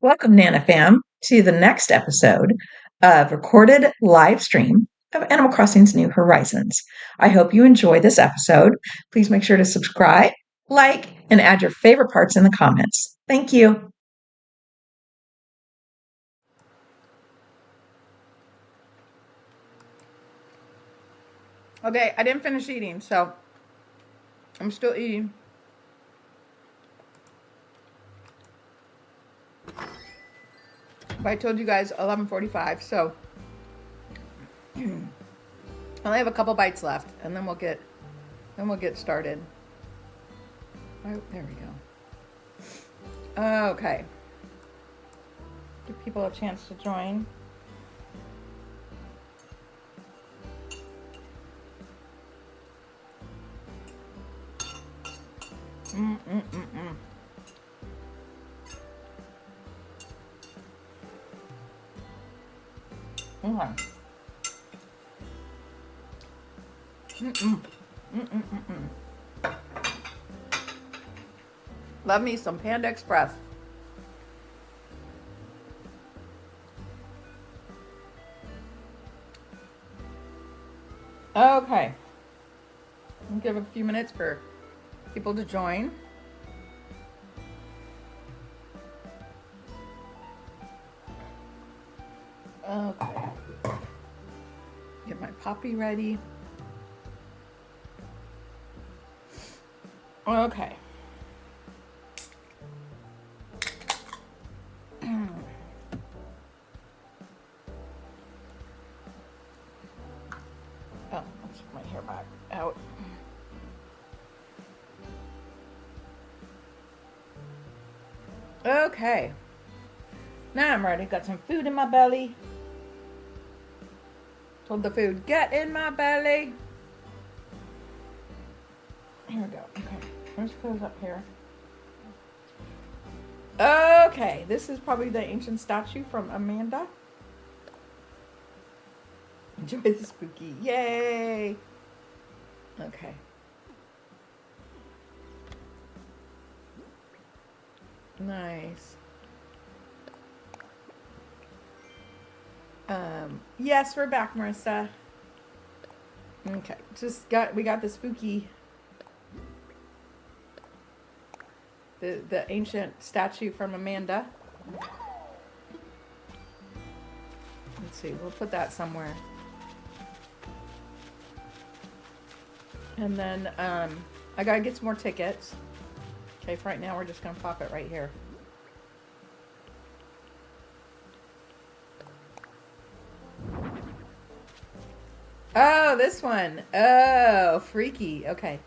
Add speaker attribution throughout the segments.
Speaker 1: Welcome, Nana Fam, to the next episode of recorded live stream of Animal Crossing's New Horizons. I hope you enjoy this episode. Please make sure to subscribe, like, and add your favorite parts in the comments. Thank you.
Speaker 2: Okay, I didn't finish eating, so I'm still eating. But I told you guys 11:45, so I only have a couple bites left, and then we'll get started. Oh, there we go. Okay. Give people a chance to join. Mm-mm-mm-mm. Okay. Mm-mm. Mm-mm-mm-mm. Love me some Panda Express. Okay. I'll give a few minutes for people to join. Okay. Get my puppy ready. Okay. Oh, let's get my hair back out. Okay. Now I'm ready. Got some food in my belly. Told the food, get in my belly. Here we go. Okay. Let's close up here. Okay. This is probably the ancient statue from Amanda. Enjoy the spooky. Yay. Okay. Nice. Yes, we're back, Marissa. Okay. We got the spooky, the ancient statue from Amanda. Let's see, we'll put that somewhere. And then I gotta get some more tickets. Okay, for right now we're just gonna pop it right here. Oh, this one. Oh, freaky. Okay.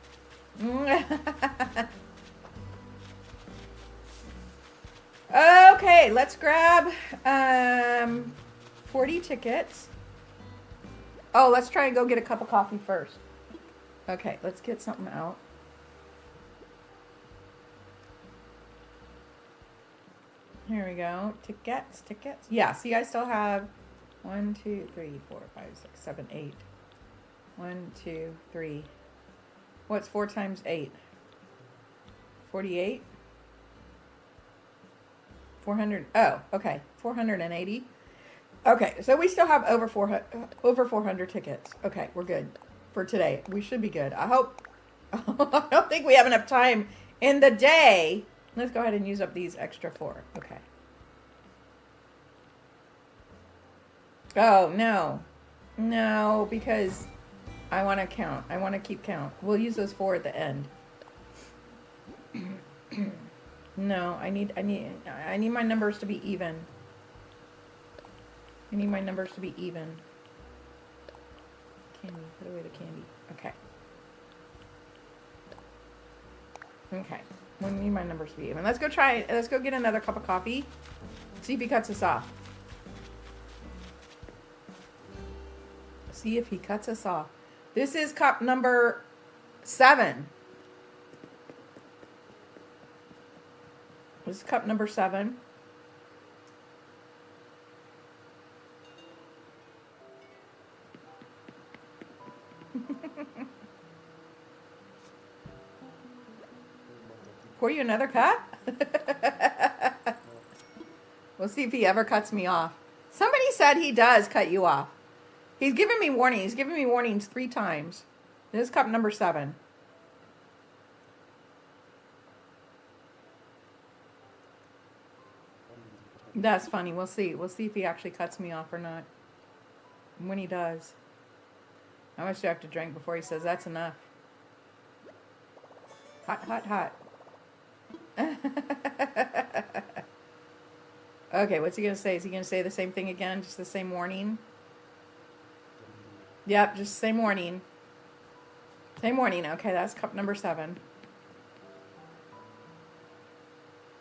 Speaker 2: Okay, let's grab 40 tickets. Oh, let's try and go get a cup of coffee first. Okay, let's get something out. Here we go. Tickets. Yeah, see, I still have 1, 2, 3, 4, 5, 6, 7, 8. 1, 2, 3. What's 4 times 8? 48? 400. Oh, okay. 480. Okay, so we still have over 400 tickets. Okay, we're good for today. We should be good. I hope. I don't think we have enough time in the day. Let's go ahead and use up these extra 4. Okay. Oh, no. No, because I want to count. I want to keep count. We'll use those 4 at the end. No, I need my numbers to be even. I need my numbers to be even. Candy, put away the candy. Okay. Okay. We need my numbers to be even. Let's go get another cup of coffee. See if he cuts us off. See if he cuts us off. This is cup number 7. This is cup number 7. Pour you another cup? We'll see if he ever cuts me off. Somebody said he does cut you off. He's given me warnings. He's given me warnings 3 times. This is cup number 7. That's funny. We'll see. We'll see if he actually cuts me off or not. And when he does. How much do I have to drink before he says that's enough? Hot, hot, hot. Okay, what's he going to say? Is he going to say the same thing again? Just the same warning? Yep, just same warning. Same warning. Okay, that's cup number 7.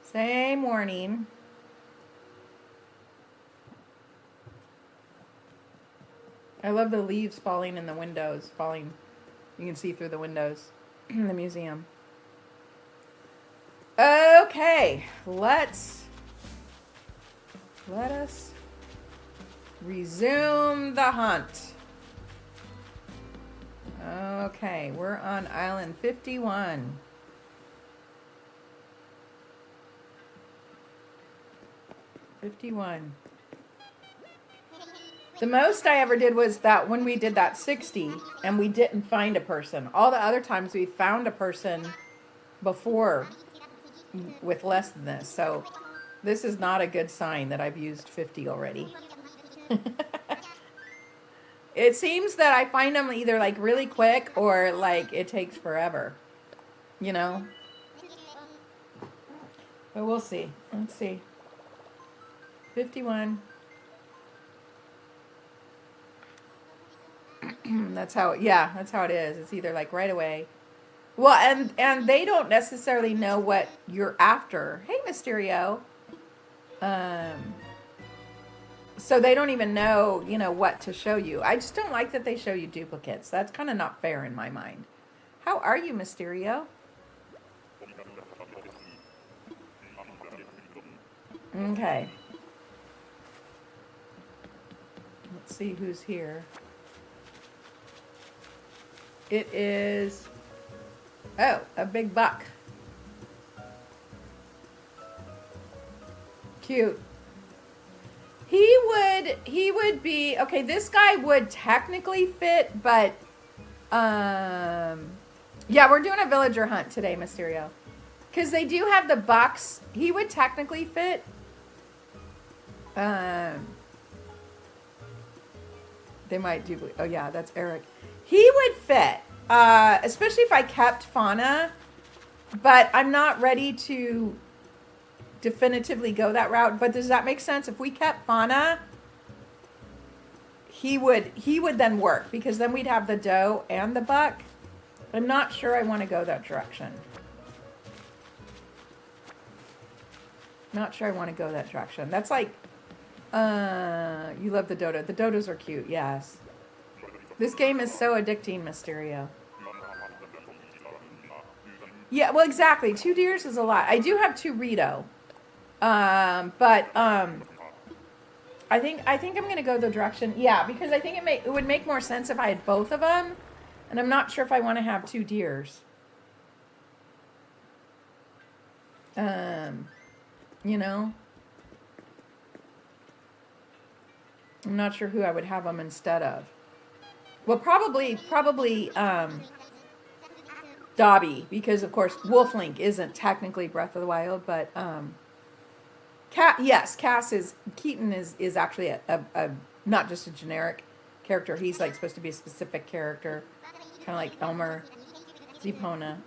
Speaker 2: Same warning. I love the leaves falling in the windows. Falling. You can see through the windows in the museum. Okay, let us resume the hunt. Okay, we're on island 51. The most I ever did was that when we did that 60 and we didn't find a person. All the other times we found a person before with less than this. So this is not a good sign that I've used 50 already. It seems that I find them either like really quick or like it takes forever, you know? But we'll see. Let's see. 51. That's how it is. It's either like right away. Well, and they don't necessarily know what you're after. Hey, Mysterio. So they don't even know, what to show you. I just don't like that they show you duplicates. That's kind of not fair in my mind. How are you, Mysterio? Okay. Let's see who's here. It is, a big buck. Cute. He would be, okay, this guy would technically fit, but, yeah, we're doing a villager hunt today, Mysterio. Because they do have the bucks. He would technically fit. They might do, oh yeah, that's Eric. He would fit, especially if I kept Fauna, but I'm not ready to definitively go that route. But does that make sense? If we kept Fauna, he would then work, because then we'd have the doe and the buck. I'm not sure I want to go that direction. Not sure I want to go that direction. That's like, you love the dodo. The dodos are cute, yes. This game is so addicting, Mysterio. Yeah, well, exactly. 2 deers is a lot. I do have 2 Rito. But I think I'm gonna go the direction. Yeah, because I think it would make more sense if I had both of them, and I'm not sure if I want to have 2 deers. You know, I'm not sure who I would have them instead of. Well, probably Dobby, because of course Wolflink isn't technically Breath of the Wild, but Keaton is actually a not just a generic character. He's like supposed to be a specific character, kind of like Elmer, Zepona.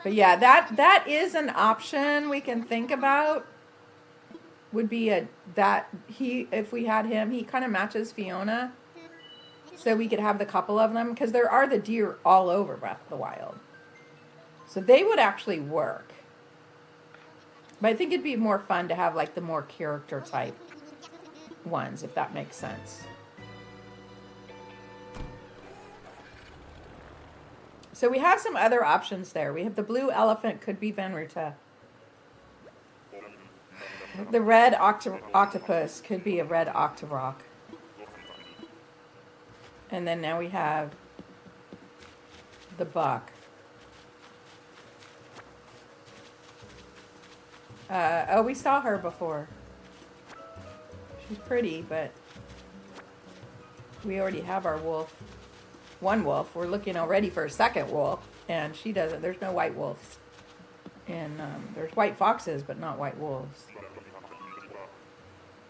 Speaker 2: But yeah, that is an option we can think about. Would be if we had him, he kind of matches Fiona, so we could have the couple of them, because there are the deer all over Breath of the Wild. So they would actually work. But I think it'd be more fun to have like the more character type ones, if that makes sense. So we have some other options there. We have the blue elephant, could be Venruta. The red octopus could be a red Octorok. And then now we have the buck. Oh, we saw her before. She's pretty, but we already have our wolf. One wolf. We're looking already for a second wolf, and she doesn't. There's no white wolves. And there's white foxes, but not white wolves.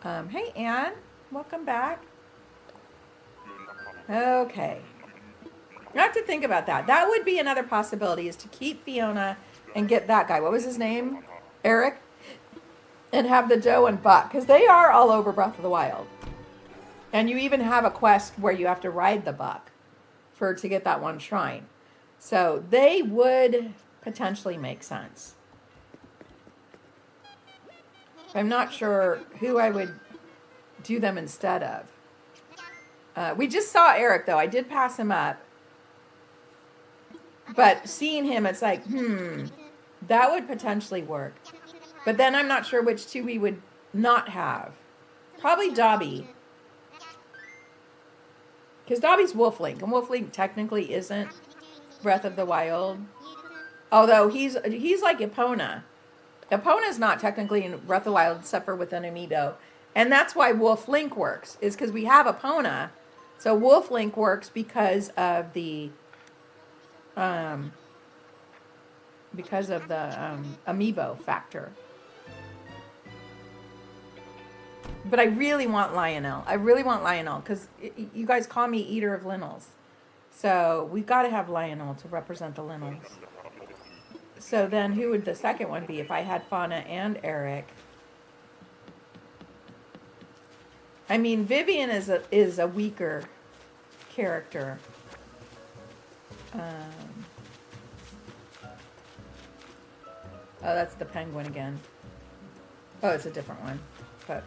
Speaker 2: Hey, Anne. Welcome back. Okay. I have to think about that. That would be another possibility, is to keep Fiona and get that guy. What was his name? Eric? And have the doe and buck, because they are all over Breath of the Wild. And you even have a quest where you have to ride the buck to get that one shrine. So they would potentially make sense. I'm not sure who I would do them instead of. We just saw Eric, though. I did pass him up. But seeing him, it's like, that would potentially work. But then I'm not sure which two we would not have. Probably Dobby. Because Dobby's Wolflink, and Wolflink technically isn't Breath of the Wild. Although he's like Epona. Epona's not technically in Breath of the Wild except for with an amiibo. And that's why Wolflink works, is because we have Epona. So Wolflink works because of the amiibo factor. But I really want Lionel. Because you guys call me Eater of Linnels. So we've got to have Lionel to represent the Linnels. So then who would the second one be if I had Fauna and Eric? I mean, Vivian is a weaker character. Oh, that's the penguin again. Oh, it's a different one. But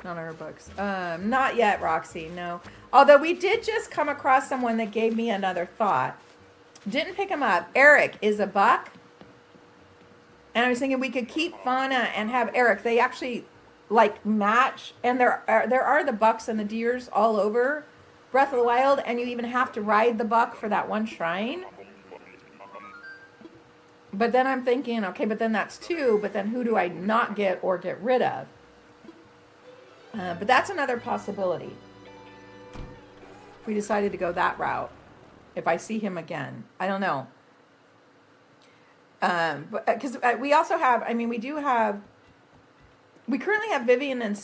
Speaker 2: none of her books. Not yet, Roxy, no. Although we did just come across someone that gave me another thought. Didn't pick him up. Eric is a buck. And I was thinking we could keep Fauna and have Eric. They actually like match. And there are the bucks and the deers all over Breath of the Wild. And you even have to ride the buck for that one shrine. But then I'm thinking, okay, but then that's two. But then who do I not get or get rid of? But that's another possibility. If we decided to go that route. If I see him again. I don't know. Because we also have, we currently have Vivian and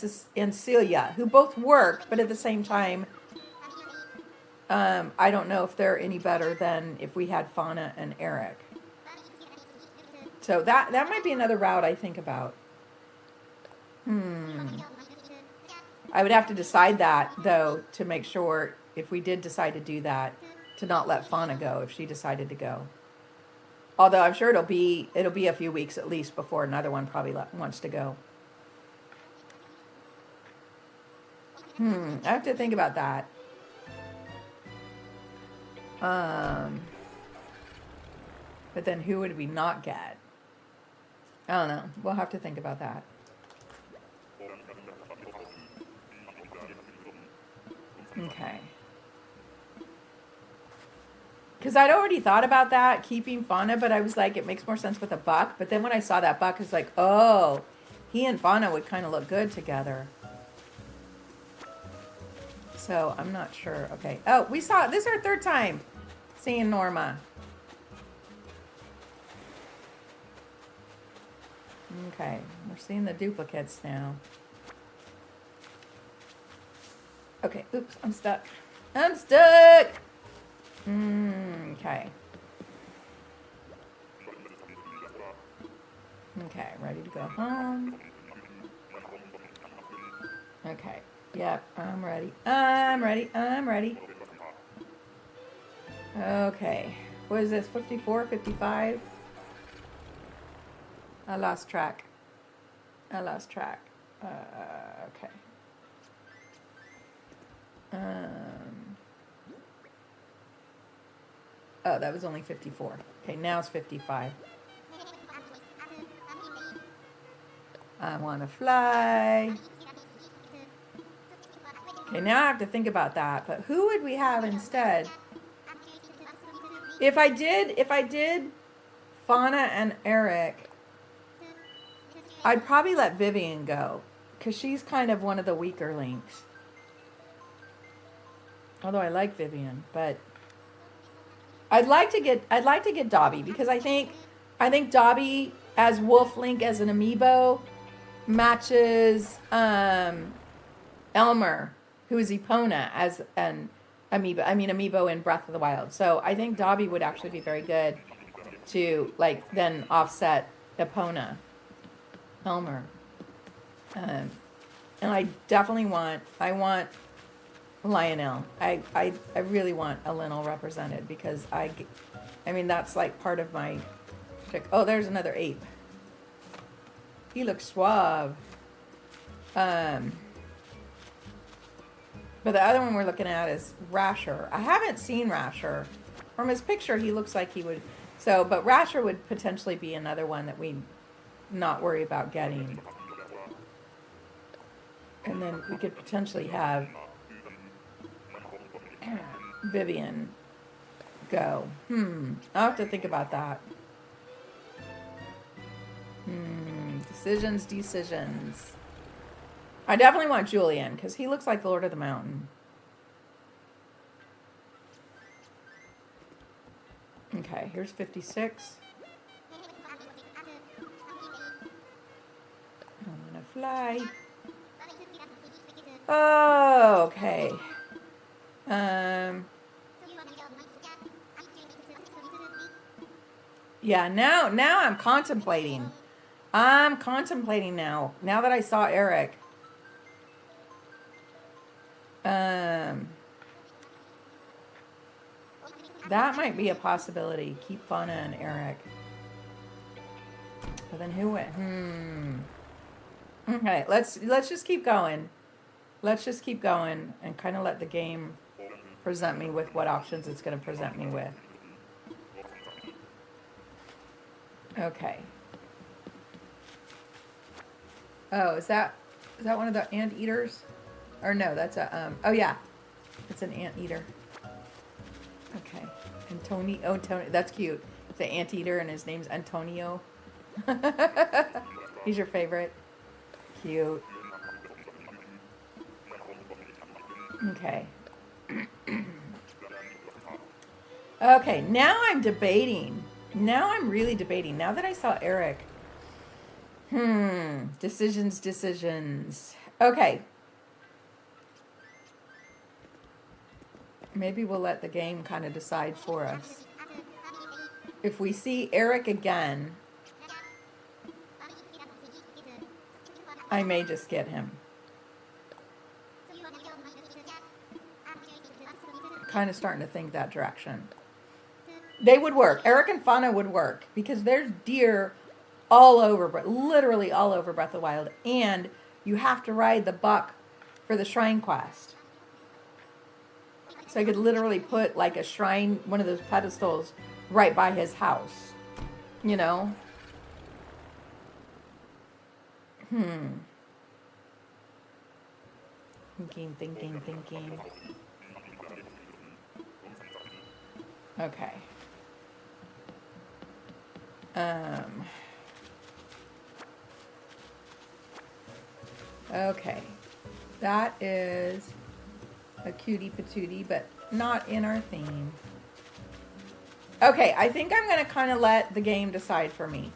Speaker 2: Celia, who both work, but at the same time, I don't know if they're any better than if we had Fauna and Eric. So that might be another route I think about. I would have to decide that, though, to make sure if we did decide to do that, to not let Fauna go if she decided to go. Although I'm sure it'll be a few weeks at least before another one probably wants to go. I have to think about that. But then who would we not get? I don't know. We'll have to think about that. Okay. Because I'd already thought about that, keeping Fauna, but I was like, it makes more sense with a buck. But then when I saw that buck, it's like, oh, he and Fauna would kind of look good together. So I'm not sure. Okay. Oh, this is our third time seeing Norma. Okay. We're seeing the duplicates now. Okay. Oops. I'm stuck. Okay. Okay, ready to go home. Okay. Yep, I'm ready. Okay. What is this? 54, 55? I lost track. Okay. Oh, that was only 54. Okay, now it's 55. I want to fly. Okay, now I have to think about that. But who would we have instead? If I did Fauna and Eric, I'd probably let Vivian go because she's kind of one of the weaker links. Although I like Vivian, but I'd like to get Dobby because I think Dobby as Wolf Link as an amiibo matches Elmer, who is Epona as an amiibo. I mean amiibo in Breath of the Wild. So I think Dobby would actually be very good to like then offset Epona, Elmer, and I definitely want Lionel. I really a Lionel represented because I mean that's like part of my. Oh, there's another ape. He looks suave. But the other one we're looking at is Rasher. I haven't seen Rasher. From his picture, he looks like he would. So, but Rasher would potentially be another one that we not worry about getting. And then we could potentially have Vivian go. I'll have to think about that. Decisions. I definitely want Julian because he looks like the Lord of the Mountain. Okay, here's 56. I'm gonna fly. Oh, okay. Yeah, now I'm contemplating. I'm contemplating now that I saw Eric. That might be a possibility. Keep Fauna and Eric. But then who went? Okay, let's just keep going. Let's just keep going and kind of let the game present me with what options it's going to present me with. Okay. Oh, is that one of the anteaters? Or no, that's a oh yeah. It's an anteater. Okay. Antonio, that's cute. It's an anteater and his name's Antonio. He's your favorite. Cute. Okay. Okay, now I'm debating. Now I'm really debating. Now that I saw Eric. Decisions. Okay. Maybe we'll let the game kind of decide for us. If we see Eric again, I may just get him. Kind of starting to think that direction. They would work. Eric and Fauna would work because there's deer all over, but literally all over Breath of the Wild, and you have to ride the buck for the shrine quest. So I could literally put like a shrine, one of those pedestals, right by his house. You know? Thinking. Okay. Okay. That is a cutie patootie, but not in our theme. Okay, I think I'm going to kind of let the game decide for me.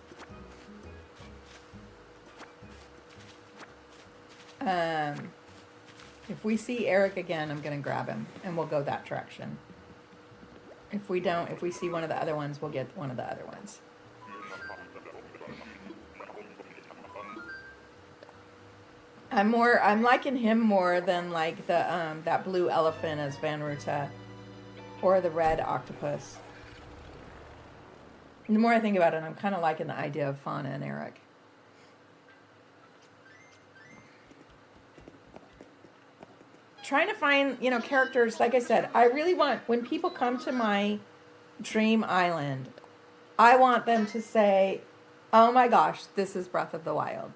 Speaker 2: If we see Eric again, I'm going to grab him, and we'll go that direction. If we don't, if we see one of the other ones, we'll get one of the other ones. I'm liking him more than like the that blue elephant as Van Ruta or the red octopus. The more I think about it, I'm kind of liking the idea of Fauna and Eric. Trying to find, characters, like I said, I really want, when people come to my dream island, I want them to say, oh my gosh, this is Breath of the Wild,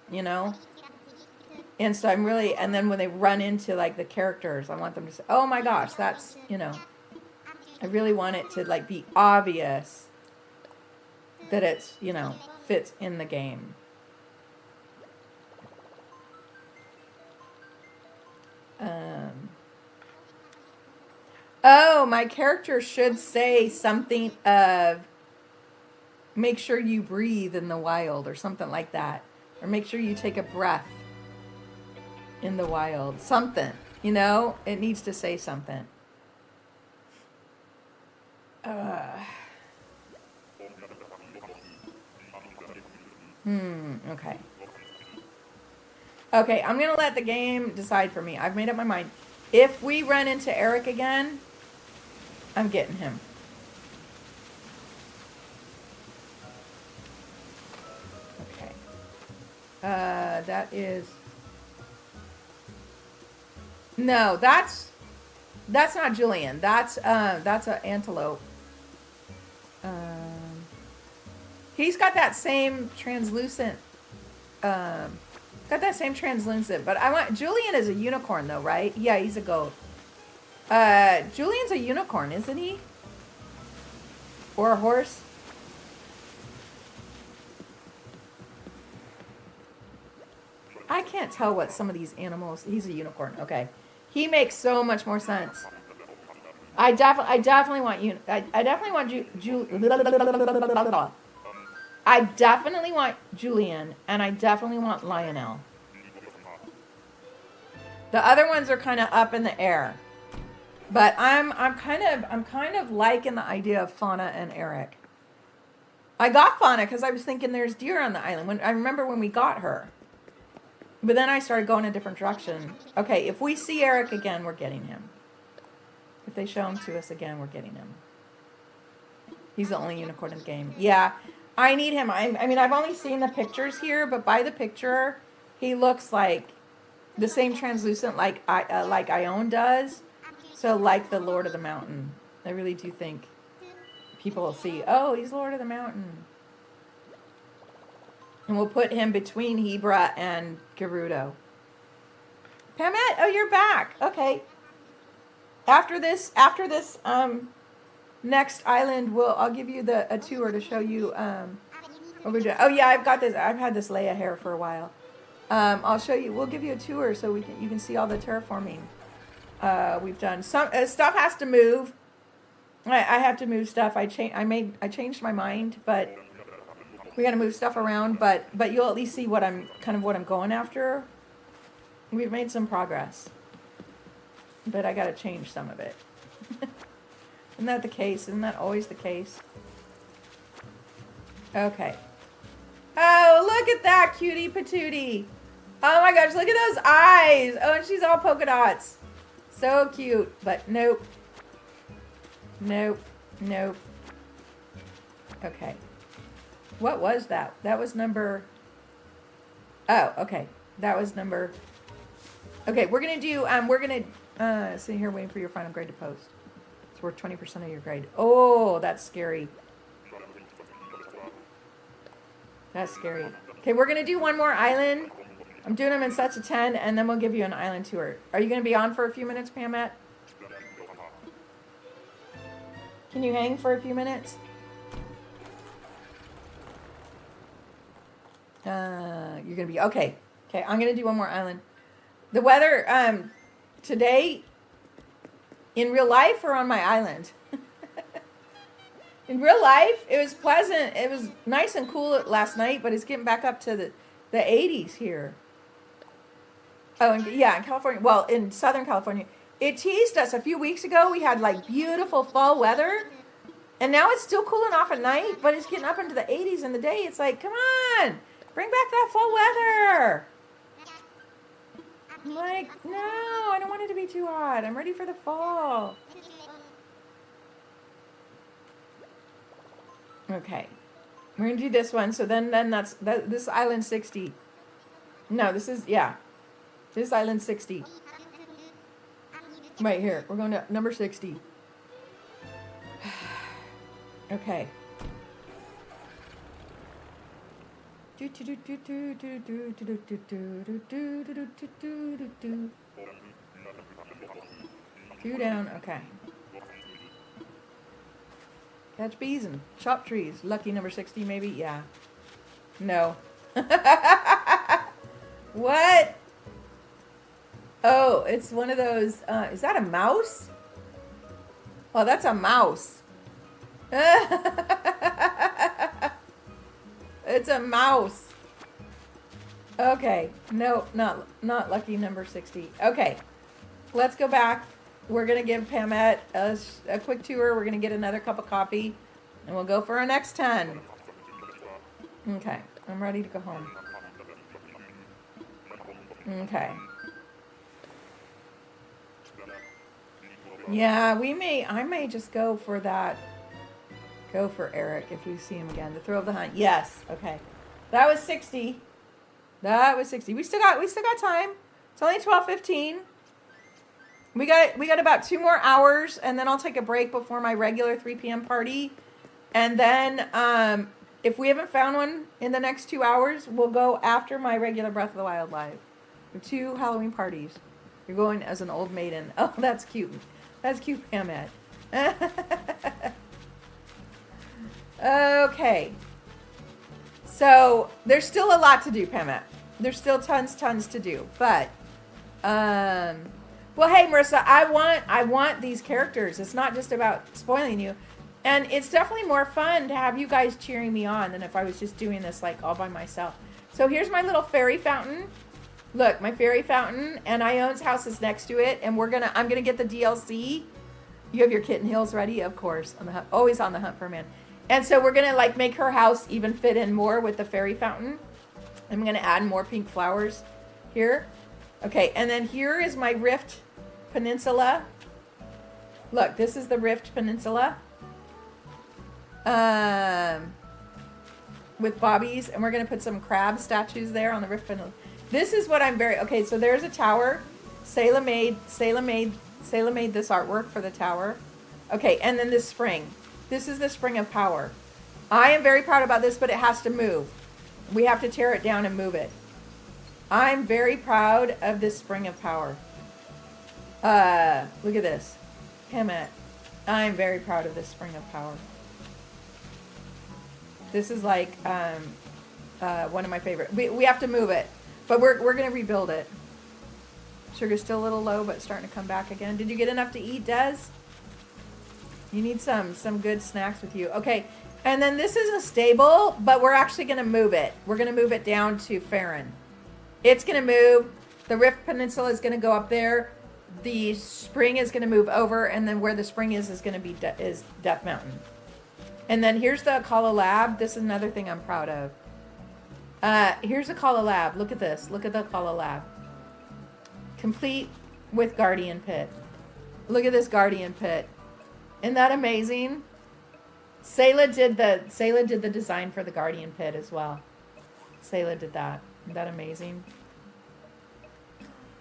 Speaker 2: And so I'm really, and then when they run into like the characters, I want them to say, oh my gosh, that's, I really want it to like be obvious that it's, fits in the game. Oh, my character should say something of make sure you breathe in the wild or something like that. Or make sure you take a breath in the wild. Something, you know? It needs to say something. Okay. Okay, I'm going to let the game decide for me. I've made up my mind. If we run into Eric again, I'm getting him. Okay. That is... No, that's not Julian. That's an antelope. He's got that same translucent but I want Julian is a unicorn though, right? Yeah, he's a goat. Julian's a unicorn, isn't he? Or a horse? I can't tell what some of these animals. He's a unicorn. Okay, he makes so much more sense. I definitely want you. I definitely want I definitely want Julian, and I definitely want Lionel. The other ones are kind of up in the air, but I'm kind of liking the idea of Fauna and Eric. I got Fauna because I was thinking there's deer on the island. I remember when we got her. But then I started going a different direction. Okay, if we see Eric again, we're getting him. If they show him to us again, we're getting him. He's the only unicorn in the game. Yeah, I need him. I mean, I've only seen the pictures here, but by the picture, he looks like the same translucent like Ione does. So like the Lord of the Mountain. I really do think people will see, oh, he's Lord of the Mountain. And we'll put him between Hebra and Gerudo. Pamette, oh, you're back. Okay. After this next island, I'll give you a tour to show you what we're doing. Oh yeah, I've got this. I've had this Leia hair for a while. I'll show you. We'll give you a tour so you can see all the terraforming we've done. Some stuff has to move. I have to move stuff. I changed my mind, but we got to move stuff around, but you'll at least see what I'm going after. We've made some progress, but I got to change some of it. Isn't that the case? Isn't that always the case? Okay. Oh, look at that cutie patootie. Oh my gosh, look at those eyes. Oh, and she's all polka dots. So cute, but nope. Nope. Nope. Okay. What was that? That was number... Oh, okay. That was number... Okay, we're going to do... sit here waiting for your final grade to post. It's worth 20% of your grade. Oh, that's scary. That's scary. Okay, we're going to do one more island. I'm doing them in sets of 10, and then we'll give you an island tour. Are you going to be on for a few minutes, Pamette? Can you hang for a few minutes? You're gonna be okay. Okay, I'm gonna do one more island. The weather today in real life or on my island? In real life, it was pleasant. It was nice and cool last night, but it's getting back up to the 80s here. Oh, and yeah, in California. Well, in Southern California, it teased us a few weeks ago. We had like beautiful fall weather, and now it's still cooling off at night, but it's getting up into the 80s in the day. It's like, come on. Bring back that fall weather. I'm like, no, I don't want it to be too hot. I'm ready for the fall. Okay. We're going to do this one. So then this is island 60. No, this is island 60. Right here. We're going to number 60. Okay. Two down, okay. Catch bees and chop trees. Lucky number 60 maybe? Yeah. No. What? Oh, it's one of those. Is that a mouse? Oh, that's a mouse. It's a mouse. Okay. No, not lucky number 60. Okay. Let's go back. We're going to give Pamette a quick tour. We're going to get another cup of coffee. And we'll go for our next 10. Okay. I'm ready to go home. Okay. Yeah, I may just go for that. Go for Eric if we see him again. The thrill of the hunt. Yes. Okay. That was 60. That was 60. We still got time. It's only 12:15. We got about 2 more hours, and then I'll take a break before my regular 3 p.m. party. And then if we haven't found one in the next 2 hours, we'll go after my regular Breath of the Wild live. 2 Halloween parties. You're going as an old maiden. Oh, that's cute. That's cute, Pamette. Okay. So there's still a lot to do, Pamette. There's still tons to do. But well, hey, Marissa, I want these characters. It's not just about spoiling you. And it's definitely more fun to have you guys cheering me on than if I was just doing this like all by myself. So here's my little fairy fountain. Look, my fairy fountain, and Ione's house is next to it, and I'm gonna get the DLC. You have your kitten heels ready, of course, on the hunt, always on the hunt for a man. And so we're gonna like make her house even fit in more with the fairy fountain. I'm gonna add more pink flowers here. Okay, and then here is my Rift Peninsula. Look, this is the Rift Peninsula. With bobbies, and we're gonna put some crab statues there on the Rift Peninsula. This is what okay, so there's a tower. Sayla made this artwork for the tower. Okay, and then this spring. This is the spring of power. I am very proud about this, but it has to move. We have to tear it down and move it. I'm very proud of this spring of power. Look at this. Pamette. I'm very proud of this spring of power. This is like one of my favorite. We have to move it. But we're going to rebuild it. Sugar's still a little low, but starting to come back again. Did you get enough to eat, Des? You need some good snacks with you. Okay, and then this is a stable, but we're actually going to move it. We're going to move it down to Farron. It's going to move. The Rift Peninsula is going to go up there. The spring is going to move over, and then where the spring is going to be is Death Mountain. And then here's the Akala Lab. This is another thing I'm proud of. Here's the Akala Lab. Look at this. Look at the Akala Lab. Complete with Guardian Pit. Look at this Guardian Pit. Isn't that amazing? Sayla did the design for the Guardian Pit as well. Sayla did that. Isn't that amazing?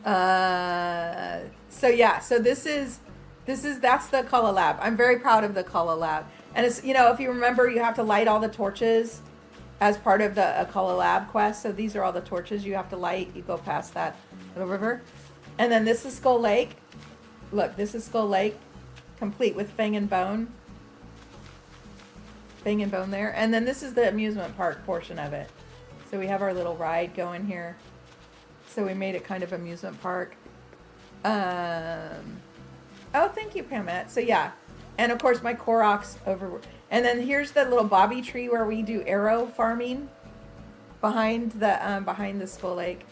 Speaker 2: So yeah, so that's the Akala Lab. I'm very proud of the Akala Lab. And it's, if you remember, you have to light all the torches as part of the Akala Lab quest. So these are all the torches you have to light. You go past that little river. And then this is Skull Lake. Look, this is Skull Lake, complete with Fang and Bone. Fang and Bone there. And then this is the amusement park portion of it. So we have our little ride going here. So we made it kind of amusement park. Oh, thank you, Pamette. So yeah. And of course my Koroks over. And then here's the little bobby tree where we do arrow farming behind the Skull Lake.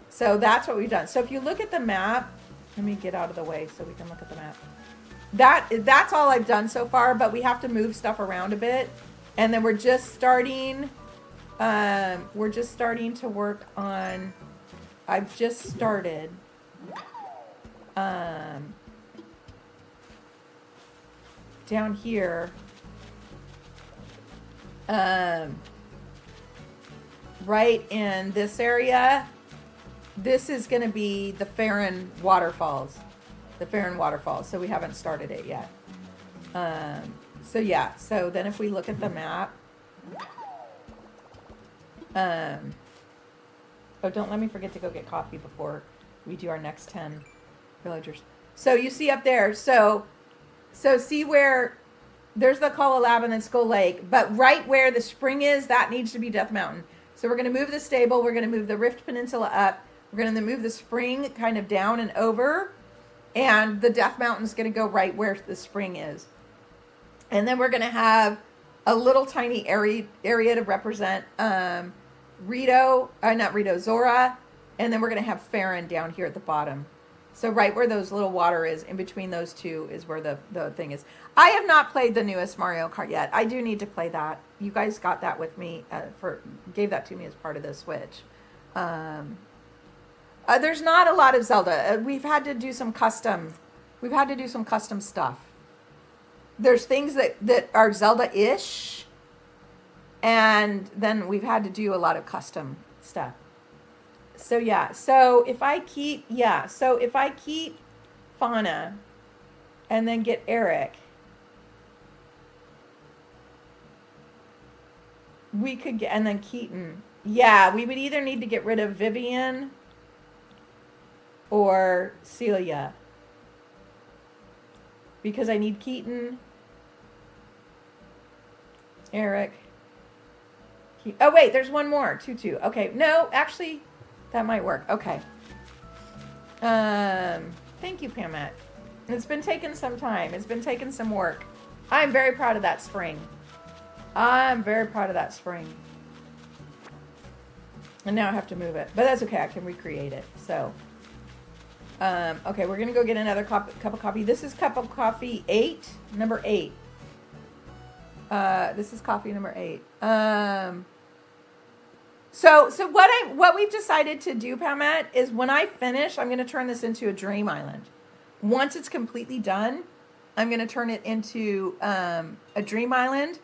Speaker 2: So that's what we've done. So if you look at the map, let me get out of the way so we can look at the map. That's all I've done so far, but we have to move stuff around a bit. And then we're just starting to work on, I've just started down here right in this area. This is going to be the Farron Waterfalls. So we haven't started it yet. So yeah, so then if we look at the map, oh, don't let me forget to go get coffee before we do our next 10 villagers. So you see up there, so see where there's the Akala Lab and then Skull Lake, but right where the spring is, that needs to be Death Mountain. So we're going to move the stable, we're going to move the Rift Peninsula up, We're going to move the spring kind of down and over, and the Death Mountain's going to go right where the spring is. And then we're going to have a little tiny area to represent Zora, and then we're going to have Farron down here at the bottom. So right where those little water is, in between those two is where the thing is. I have not played the newest Mario Kart yet. I do need to play that. You guys got that with me, gave that to me as part of the Switch. There's not a lot of Zelda. We've had to do some custom stuff. There's things that are Zelda-ish, and then we've had to do a lot of custom stuff. So yeah, so if I keep Fauna and then get Eric, we could get, and then Keaton. Yeah, we would either need to get rid of Vivian or Celia, because I need Keaton, Eric. Oh wait, there's one more. Tutu. Okay, no, actually, that might work. Okay. Thank you, Pamet. It's been taking some time. It's been taking some work. I'm very proud of that spring. I'm very proud of that spring. And now I have to move it, but that's okay. I can recreate it. So, okay, we're gonna go get another cup of coffee. This is cup of coffee number 8. This is coffee number 8. So what we've decided to do, Pamet, is when I finish, I'm going to turn this into a dream island. Once it's completely done, I'm going to turn it into a dream island,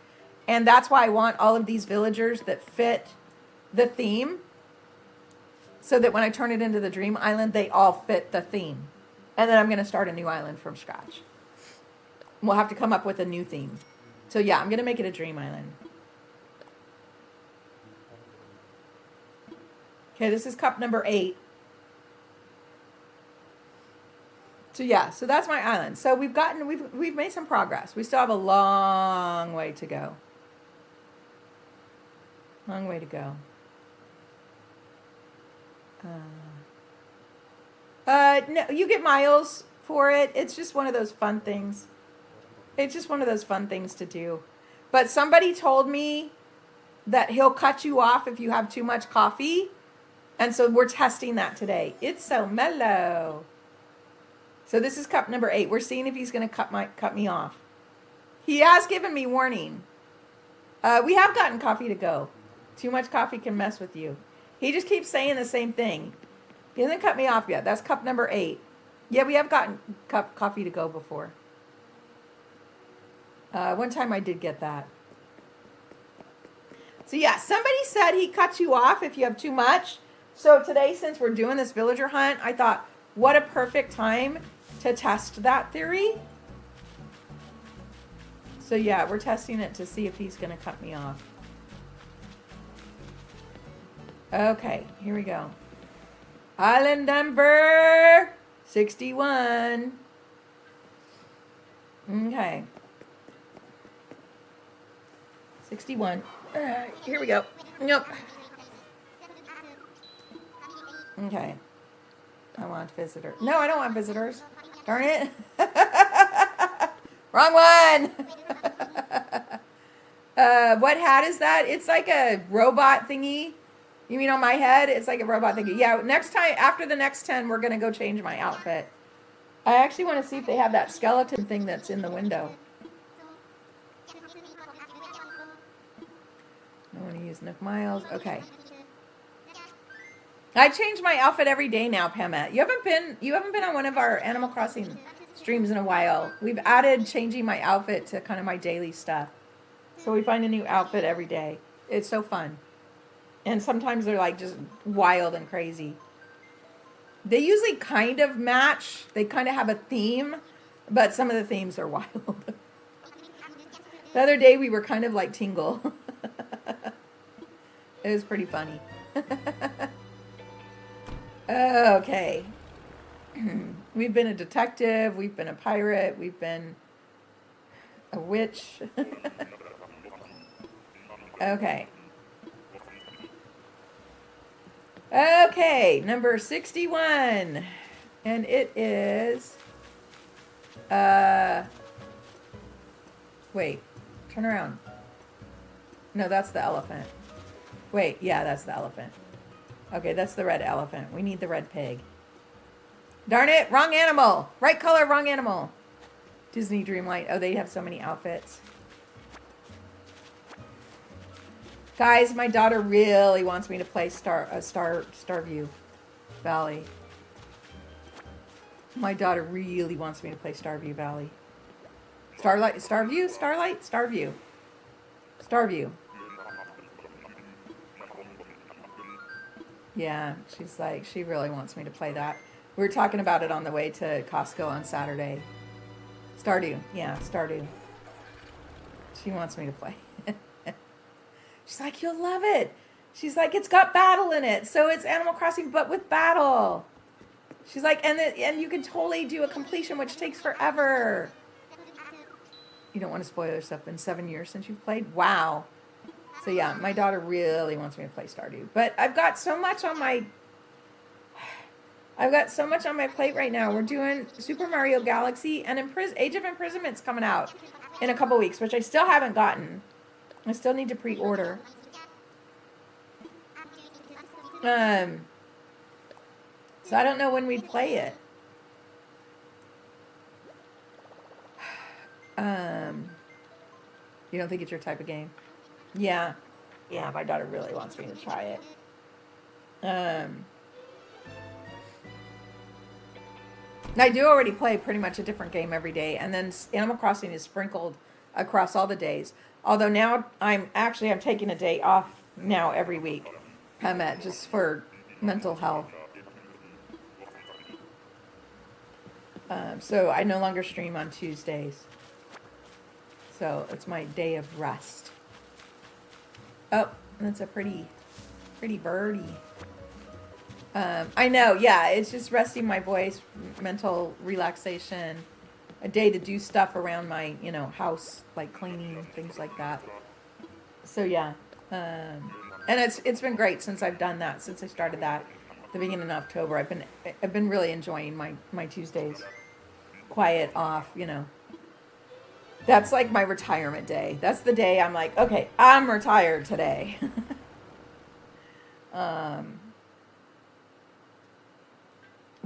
Speaker 2: and that's why I want all of these villagers that fit the theme, so that when I turn it into the dream island, they all fit the theme. And then I'm going to start a new island from scratch. We'll have to come up with a new theme. So yeah, I'm going to make it a dream island. Okay, this is cup number 8. So yeah, so that's my island. So we've made some progress. We still have a long way to go. Long way to go. No, you get miles for it. It's just one of those fun things. It's just one of those fun things to do. But somebody told me that he'll cut you off if you have too much coffee. And so we're testing that today. It's so mellow. So this is cup number 8. We're seeing if he's going to cut me off. He has given me warning. We have gotten coffee to go. Too much coffee can mess with you. He just keeps saying the same thing. He hasn't cut me off yet. That's cup number 8. Yeah, we have gotten coffee to go before. One time I did get that. So yeah, somebody said he cuts you off if you have too much. So today, since we're doing this villager hunt, I thought, what a perfect time to test that theory. So yeah, we're testing it to see if he's going to cut me off. Okay, here we go. Island number 61. Okay. 61. Here we go. Nope. Okay. I want visitors. No, I don't want visitors. Darn it. Wrong one. What hat is that? It's like a robot thingy. You mean on my head? It's like a robot thingy. Yeah, next time, after the next 10, we're going to go change my outfit. I actually want to see if they have that skeleton thing that's in the window. I want to use Nook Miles. Okay. I change my outfit every day now, Pamet. You haven't been on one of our Animal Crossing streams in a while. We've added changing my outfit to kind of my daily stuff. So we find a new outfit every day. It's so fun. And sometimes they're like just wild and crazy. They usually kind of match. They kind of have a theme, but some of the themes are wild. The other day we were kind of like Tingle. It was pretty funny. Okay. We've been a detective. We've been a pirate. We've been a witch. Okay. Okay, number 61. And it is wait, turn around. No, that's the elephant. Wait, yeah, that's the elephant. Okay, that's the red elephant. We need the red pig. Darn it, wrong animal. Right color, wrong animal. Disney Dreamlight. Oh, they have so many outfits. Guys, my daughter really wants me to play Starview Valley. My daughter really wants me to play Starview Valley. Starview? Starview. Yeah, she's like, she really wants me to play that. We were talking about it on the way to Costco on Saturday. Stardew. Yeah, Stardew. She wants me to play. She's like, you'll love it. She's like, it's got battle in it. So it's Animal Crossing, but with battle. She's like, and you can totally do a completion, which takes forever. You don't want to spoil yourself. Been 7 years since you've played? Wow. So yeah, my daughter really wants me to play Stardew. But I've got so much on my plate right now. We're doing Super Mario Galaxy, and Age of Imprisonment's coming out in a couple weeks, which I still haven't gotten. I still need to pre-order. So I don't know when we'd play it. You don't think it's your type of game? Yeah. Yeah, my daughter really wants me to try it. I do already play pretty much a different game every day, and then Animal Crossing is sprinkled across all the days. Although now I'm taking a day off now every week, just for mental health. So I no longer stream on Tuesdays. So it's my day of rest. Oh, that's a pretty birdie. I know, yeah, it's just resting my voice, mental relaxation, a day to do stuff around my, house, like cleaning, things like that. So yeah, and it's been great since I've done that, since I started that the beginning of October. I've been really enjoying my Tuesdays, quiet off, That's like my retirement day. That's the day I'm like, okay, I'm retired today.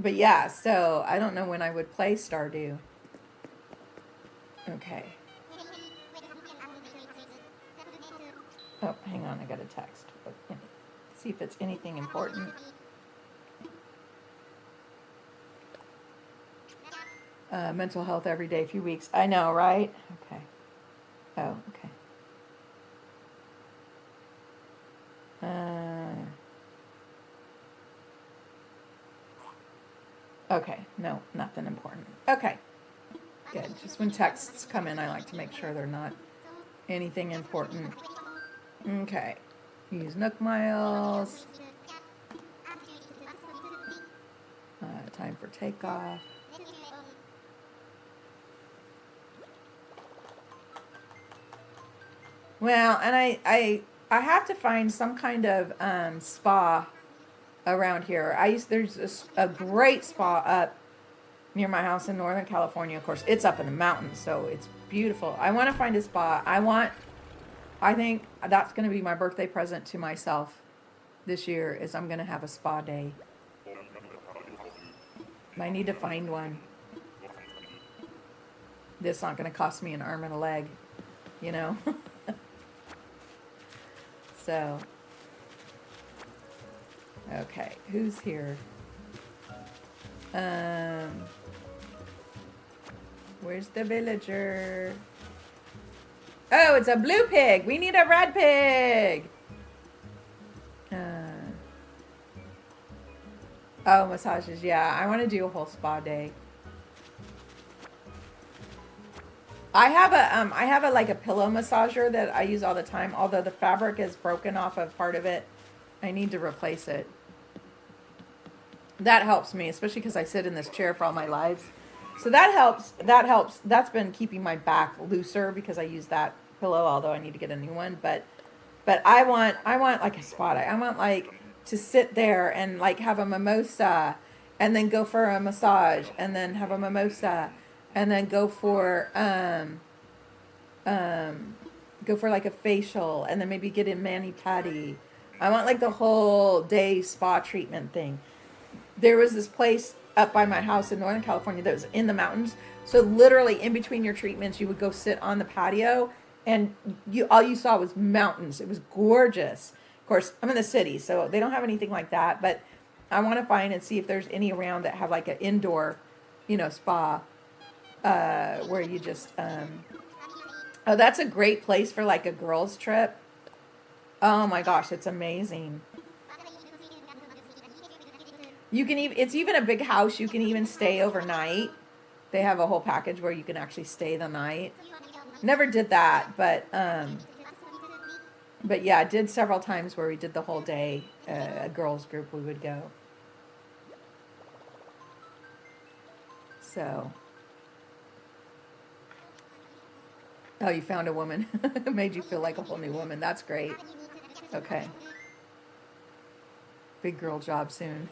Speaker 2: But yeah, so I don't know when I would play Stardew. Okay. Oh, hang on, I got a text. See if it's anything important. Mental health every day, few weeks. I know, right? Okay. Oh, okay. Okay, no, nothing important. Okay, good. Just when texts come in, I like to make sure they're not anything important. Okay, use Nook Miles. Time for takeoff. Well, and I have to find some kind of spa around here. There's a great spa up near my house in Northern California. Of course, it's up in the mountains, so it's beautiful. I want to find a spa. I think that's going to be my birthday present to myself this year, is I'm going to have a spa day. I need to find one. This not going to cost me an arm and a leg, So, okay, who's here? Where's the villager? Oh, it's a blue pig. We need a red pig. Oh, massages. Yeah, I want to do a whole spa day. I have a like a pillow massager that I use all the time. Although the fabric is broken off of part of it, I need to replace it. That helps me, especially because I sit in this chair for all my life. So that helps. That's been keeping my back looser because I use that pillow. Although I need to get a new one, but I want like a spot. I want like to sit there and like have a mimosa and then go for a massage and then have a mimosa and then go for like a facial and then maybe get in mani-pedi. I want like the whole day spa treatment thing. There was this place up by my house in Northern California that was in the mountains. So literally in between your treatments, you would go sit on the patio and all you saw was mountains. It was gorgeous. Of course, I'm in the city, so they don't have anything like that, but I want to find and see if there's any around that have like an indoor, spa, where you just, oh, that's a great place for like a girls trip. Oh my gosh, it's amazing. You can even, it's even a big house. You can even stay overnight. They have a whole package where you can actually stay the night. Never did that, but yeah, I did several times where we did the whole day. A girls group, we would go. So, oh, you found a woman. It made you feel like a whole new woman. That's great. Okay. Big girl job soon.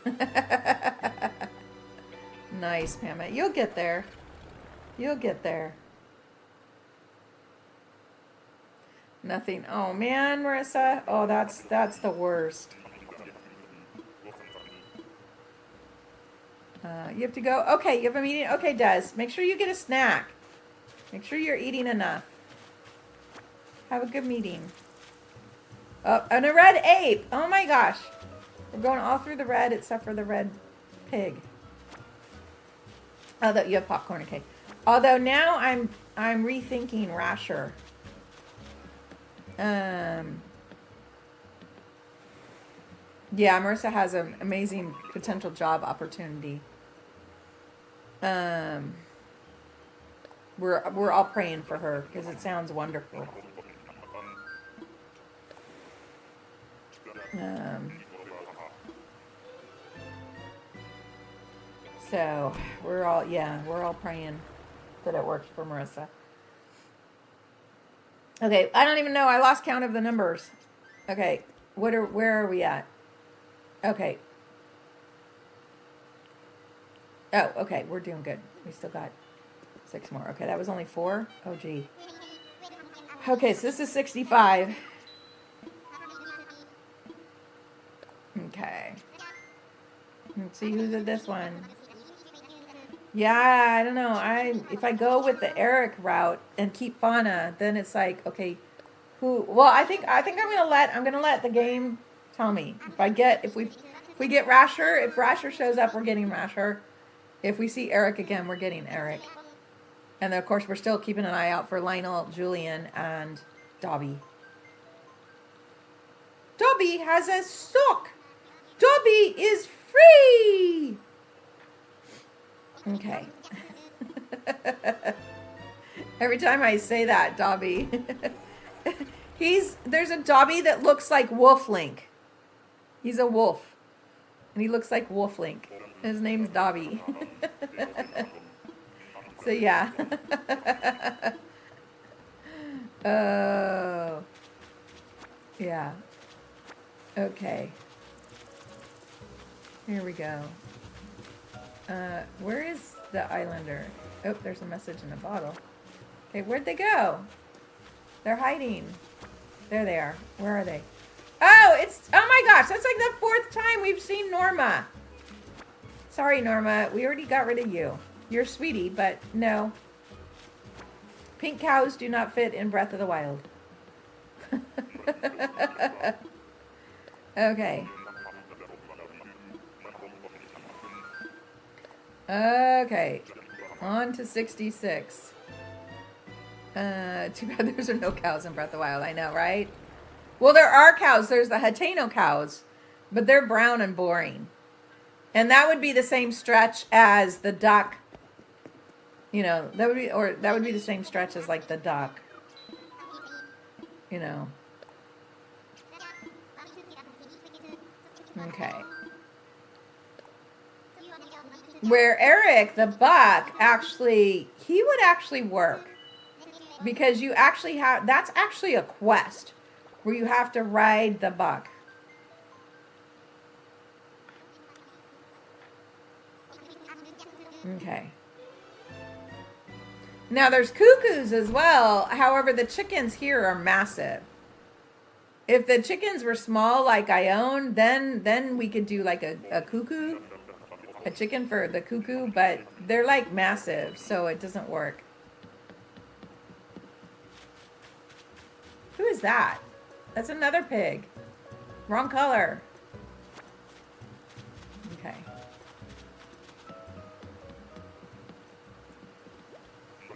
Speaker 2: Nice, Pamela. You'll get there. You'll get there. Nothing. Oh man, Marissa. Oh, that's the worst. You have to go. Okay, you have a meeting. Okay, Des. Make sure you get a snack. Make sure you're eating enough. Have a good meeting. Oh, and a red ape. Oh my gosh. We're going all through the red except for the red pig. Although you have popcorn, okay. Although now I'm rethinking Rasher. Yeah, Marissa has an amazing potential job opportunity. We're all praying for her because it sounds wonderful. So we're all praying that it works for Marissa. Okay, I don't even know. I lost count of the numbers. Okay, where are we at? Okay. Oh, okay, we're doing good. We still got 6 more. Okay, that was only 4. Oh, gee. Okay, so this is 65. Okay. Let's see who did this one. Yeah, I don't know. If I go with the Eric route and keep Fauna, then it's like, okay, who? Well, I think I'm gonna let the game tell me. If we get Rasher, if Rasher shows up, we're getting Rasher. If we see Eric again, we're getting Eric. And then of course we're still keeping an eye out for Lionel, Julian, and Dobby. Dobby has a sock. Dobby is free. Okay. Every time I say that, Dobby. There's a Dobby that looks like Wolf Link. He's a wolf. And he looks like Wolf Link. His name's Dobby. So yeah. Oh. Yeah. Okay. Here we go. Where is the Islander? Oh, there's a message in a bottle. Okay, where'd they go? They're hiding. There they are. Where are they? Oh my gosh, that's like the 4th time we've seen Norma. Sorry, Norma, we already got rid of you. You're a sweetie, but no. Pink cows do not fit in Breath of the Wild. Okay. Okay. On to 66. Too bad there's no cows in Breath of the Wild. I know, right? Well, there are cows. There's the Hateno cows, but they're brown and boring. And that would be the same stretch as the duck. You know, that would be the same stretch as like the duck. You know. Okay. Where Eric, the buck, he would actually work. Because you actually that's actually a quest where you have to ride the buck. Okay. Now there's cuckoos as well. However, the chickens here are massive. If the chickens were small like I own, then we could do like a cuckoo, a chicken for the cuckoo, but they're like massive, so it doesn't work. Who is that? That's another pig. Wrong color. Okay.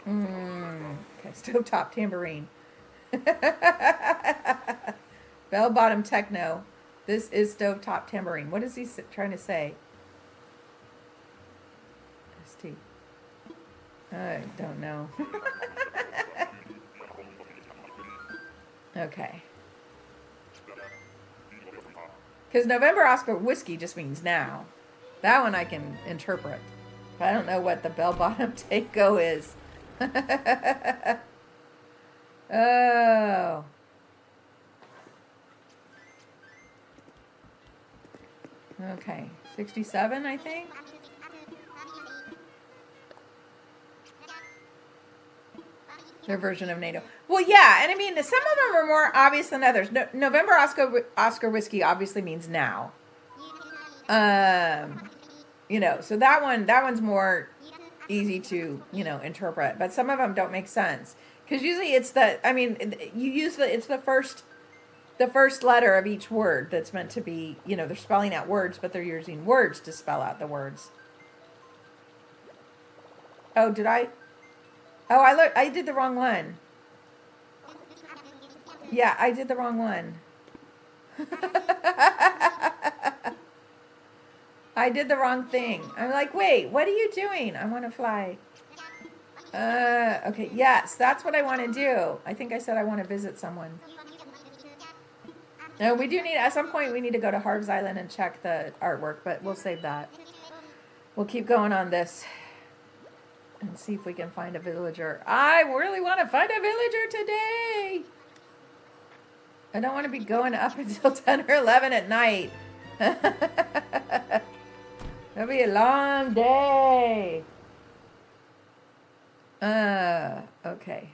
Speaker 2: Okay, stovetop tambourine. Bell bottom techno. This is stovetop tambourine. What is he trying to say? ST. I don't know. Okay. Because November Oscar whiskey just means now. That one I can interpret. But I don't know what the bell bottom tango is. Oh. Okay. 67, I think. Their version of NATO. Well, yeah, and I mean, some of them are more obvious than others. November Oscar whiskey obviously means now. So that one's more easy to, interpret. But some of them don't make sense because usually it's it's the first letter of each word that's meant to be, they're spelling out words, but they're using words to spell out the words. Oh, did I? Oh, I did the wrong one. Yeah, I did the wrong one. I did the wrong thing. I'm like, wait, what are you doing? I want to fly. Okay, yes, that's what I want to do. I think I said I want to visit someone. No, we do need, at some point, we need to go to Harv's Island and check the artwork, but we'll save that. We'll keep going on this and see if we can find a villager. I really want to find a villager today. I don't want to be going up until 10 or 11 at night. It'll be a long day. Okay.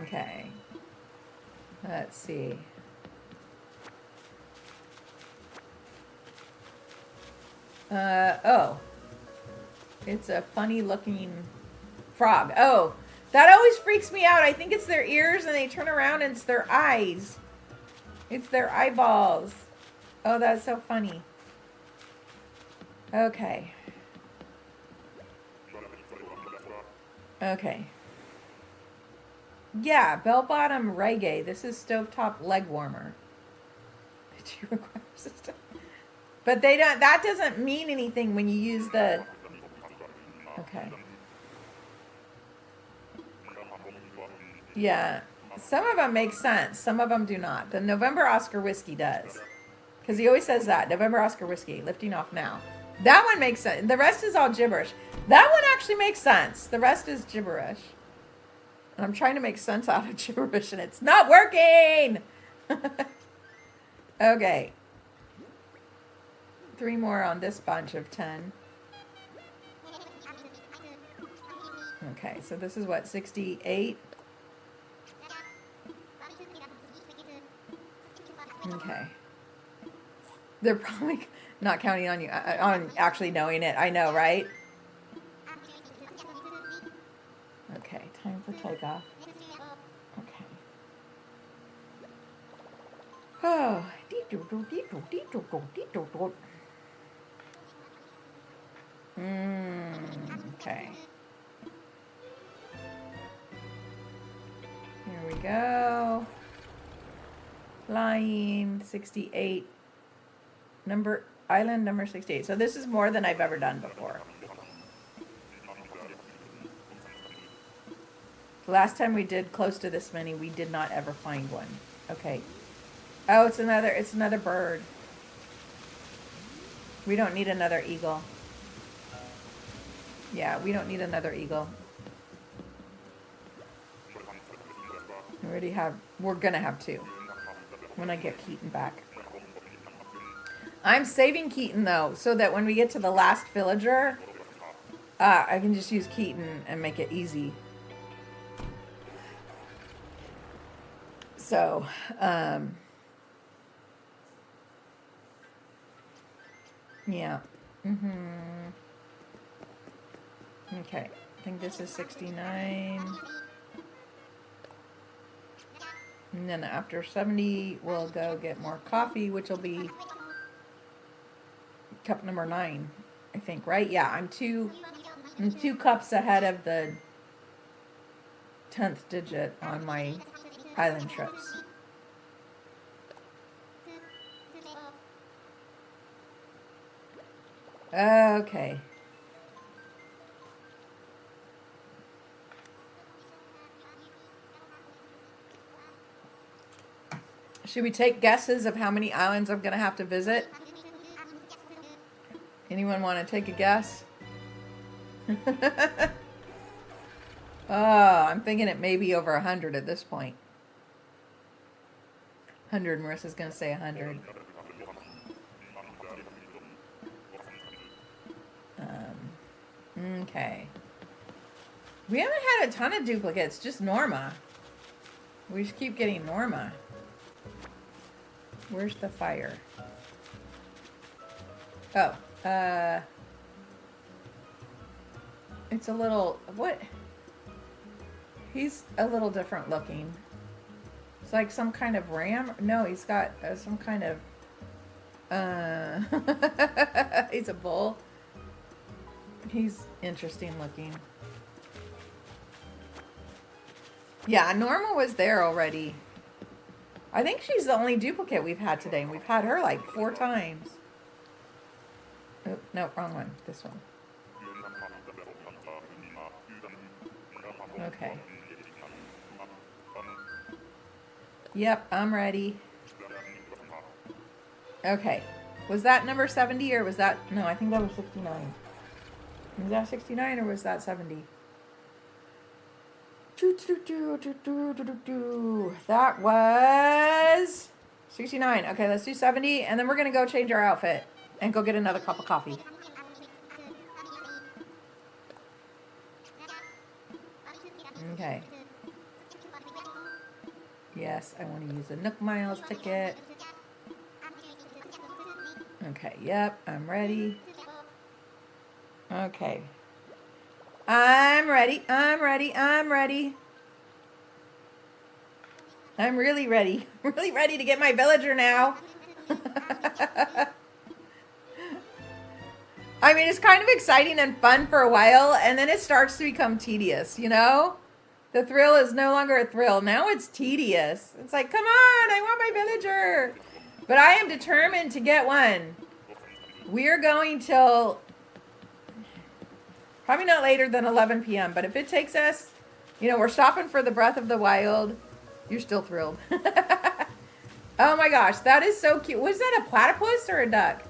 Speaker 2: Okay. Let's see. Oh. It's a funny looking frog. Oh, that always freaks me out. I think it's their ears and they turn around and it's their eyes. It's their eyeballs. Oh, that's so funny. Okay. Okay. Yeah, bell bottom reggae. This is stovetop leg warmer. Did you require system? But they don't. That doesn't mean anything when you use the. Okay. Yeah, some of them make sense. Some of them do not. The November Oscar whiskey does, because he always says that November Oscar whiskey lifting off now. That one makes sense. The rest is all gibberish. That one actually makes sense. The rest is gibberish. And I'm trying to make sense out of gibberish, and it's not working. Okay. 3 more on this bunch of 10. Okay, so this is what, 68? Okay. They're probably not counting on you, on actually knowing it. I know, right? Okay, time for takeoff. Okay. Oh. Okay. Here we go. Flying 68. Island number 68. So this is more than I've ever done before. The last time we did close to this many, we did not ever find one. Okay. Oh, it's another bird. We don't need another eagle. Yeah, we don't need another eagle. We're gonna have 2 when I get Keaton back. I'm saving Keaton though, so that when we get to the last villager, I can just use Keaton and make it easy. So, yeah. Okay. I think this is 69. And then after 70, we'll go get more coffee, which will be cup number 9, I think, right? Yeah, I'm two cups ahead of the 10th digit on my island trips. Okay. Should we take guesses of how many islands I'm going to have to visit? Anyone want to take a guess? Oh, I'm thinking it may be over 100 at this point. 100. Marissa's going to say 100. Okay. We haven't had a ton of duplicates, just Norma. We just keep getting Norma. Where's the fire? Oh, it's a little, what? He's a little different looking. It's like some kind of ram. No, he's got some kind of, he's a bull. He's interesting looking. Yeah, Norma was there already. I think she's the only duplicate we've had today. And we've had her like 4 times. Oh, no, wrong one. This one. Okay. Yep, I'm ready. Okay. Was that number 70 or was that... No, I think that was 69. Was that 69 or was that 70? That was 69. Okay, let's do 70 and then we're going to go change our outfit and go get another cup of coffee. Okay. Yes, I want to use a Nook Miles ticket. Okay, yep, I'm ready. Okay. I'm ready. I'm ready. I'm ready. I'm really ready. Really ready to get my villager now. I mean, it's kind of exciting and fun for a while, and then it starts to become tedious, you know? The thrill is no longer a thrill. Now it's tedious. It's like, come on, I want my villager. But I am determined to get one. We're going till... probably not later than 11 p.m. But if it takes us, you know, we're stopping for the Breath of the Wild. You're still thrilled. Oh my gosh, that is so cute. Was that a platypus or a duck?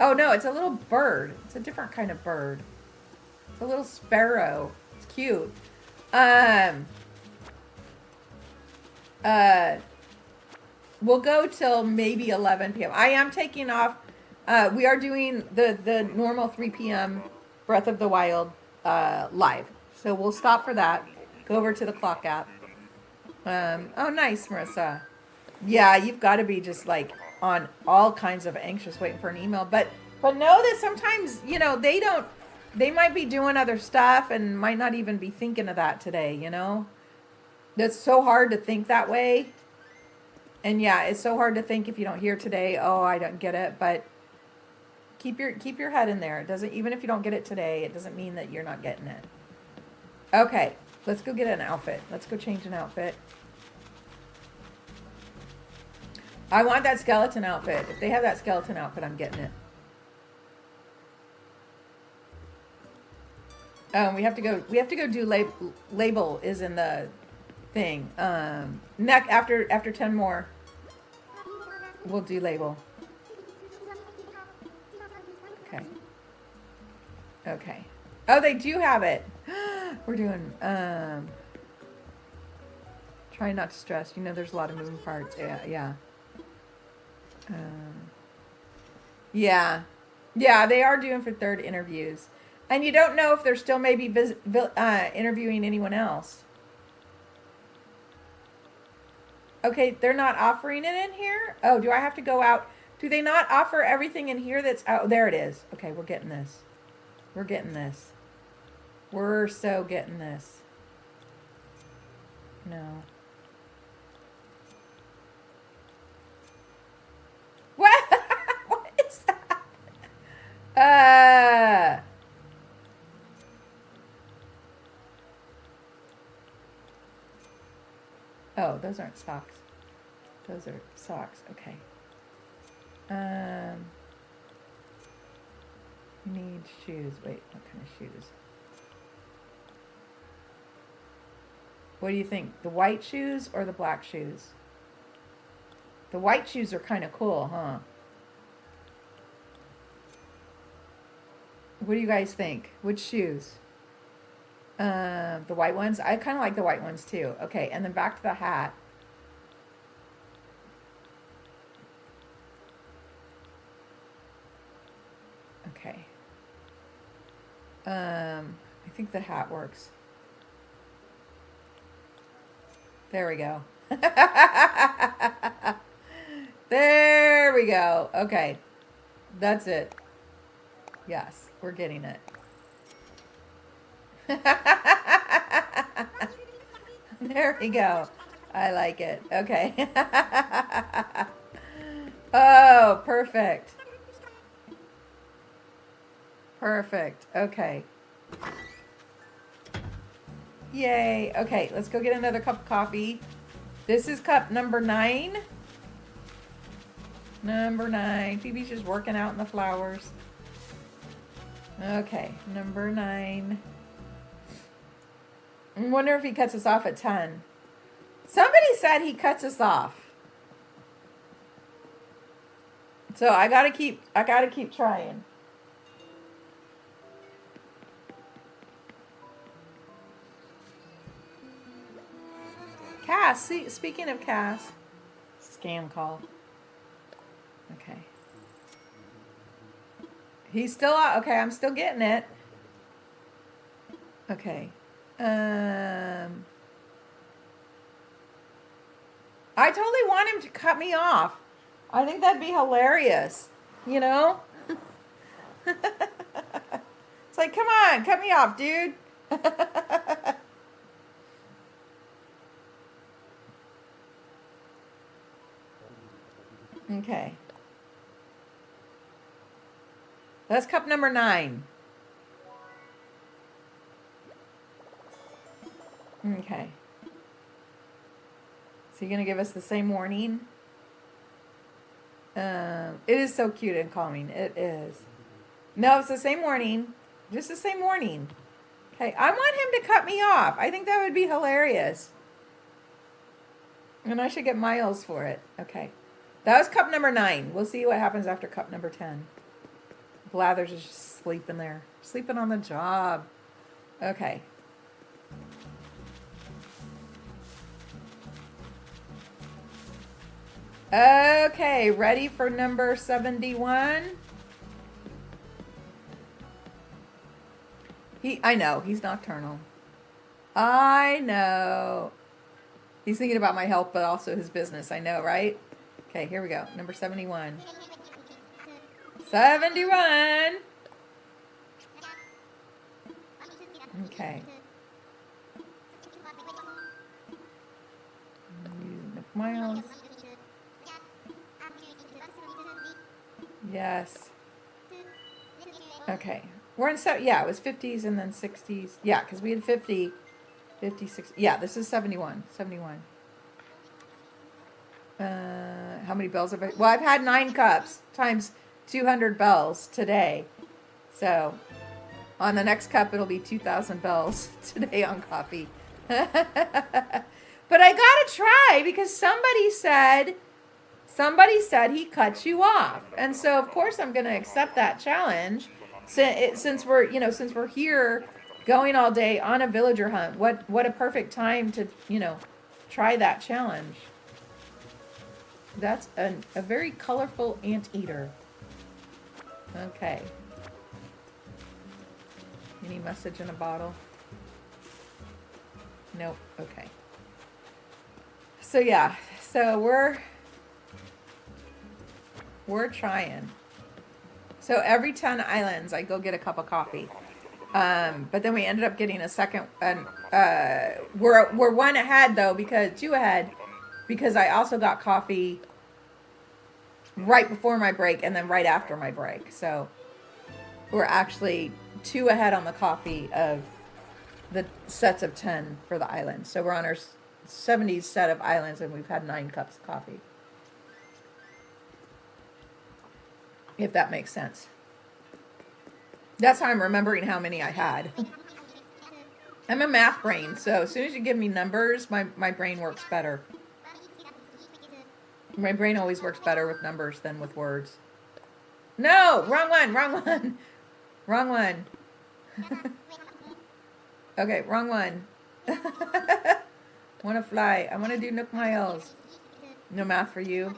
Speaker 2: Oh no, it's a little bird. It's a different kind of bird. It's a little sparrow. It's cute. We'll go till maybe 11 p.m. I am taking off. We are doing the normal 3 p.m. Breath of the Wild live. So we'll stop for that. Go over to the clock app. Oh, nice, Marissa. Yeah, you've got to be just like on all kinds of anxious waiting for an email. But know that sometimes, you know, they might be doing other stuff and might not even be thinking of that today, you know? It's so hard to think that way. And yeah, it's so hard to think if you don't hear today, oh, I don't get it. But keep your head in there. It doesn't, even if you don't get it today, it doesn't mean that you're not getting it. Okay, let's go get an outfit. Let's go change an outfit. I want that skeleton outfit. If they have that skeleton outfit, I'm getting it. We have to go do label is in the thing. After 10 more, we'll do label. Okay. Oh, they do have it. We're doing, try not to stress. You know, there's a lot of moving parts. Yeah. Yeah. Yeah, they are doing for third interviews. And you don't know if they're still maybe interviewing anyone else. Okay, they're not offering it in here? Oh, do I have to go out? Do they not offer everything in here that's out? Oh, there it is. Okay, we're getting this. We're getting this. We're so getting this. No. What? What is that? Oh, those aren't socks. Those are socks. Okay. Um, need shoes. Wait, what kind of shoes? What do you think? The white shoes or the black shoes? The white shoes are kind of cool, huh? What do you guys think? Which shoes? The white ones? I kind of like the white ones too. Okay, and then back to the hat. Okay. I think the hat works. There we go. There we go. Okay. That's it. Yes, we're getting it. There we go. I like it. Okay. Oh, perfect. Perfect. Okay. Yay. Okay, let's go get another cup of coffee. This is cup number 9. Number 9. Phoebe's just working out in the flowers. Okay, number 9. I wonder if he cuts us off at 10. Somebody said he cuts us off. So I gotta keep trying. Cass, speaking of Cass, scam call. Okay. He's still out. Okay, I'm still getting it. Okay. I totally want him to cut me off. I think that'd be hilarious. You know? It's like, come on, cut me off, dude. Okay. That's cup number 9. Okay. So you're going to give us the same warning? It is so cute and calming. It is. No, it's the same warning. Just the same warning. Okay, I want him to cut me off. I think that would be hilarious. And I should get miles for it. Okay. That was cup number 9. We'll see what happens after cup number 10. Blathers is just sleeping there. Sleeping on the job. Okay. Okay, ready for number 71? I know, he's nocturnal. I know. He's thinking about my health, but also his business. I know, right? Okay, here we go. Number 71. 71. Okay. Miles. Yes. Okay. We're in, yeah, it was 50s and then 60s. Yeah, because we had 50, 56. Yeah, this is 71. 71. How many bells have I? Well, I've had 9 cups times 200 bells today. So on the next cup, it'll be 2,000 bells today on coffee. But I gotta try because somebody said he cuts you off, and so of course I'm gonna accept that challenge. Since we're here going all day on a villager hunt, what a perfect time to try that challenge. That's a very colorful anteater. Okay. Any message in a bottle? Nope. Okay. So yeah. So we're trying. So every 10 islands, I go get a cup of coffee. But then we ended up getting a second. We're one ahead though, because two ahead, because I also got coffee right before my break and then right after my break. So we're actually two ahead on the coffee of the sets of 10 for the islands. So we're on our 70s set of islands, and we've had 9 cups of coffee. If that makes sense. That's how I'm remembering how many I had. I'm a math brain, so as soon as you give me numbers, my brain works better. My brain always works better with numbers than with words. No, wrong one. Wrong one. Okay, wrong one. Want to fly. I want to do Nook Miles. No math for you.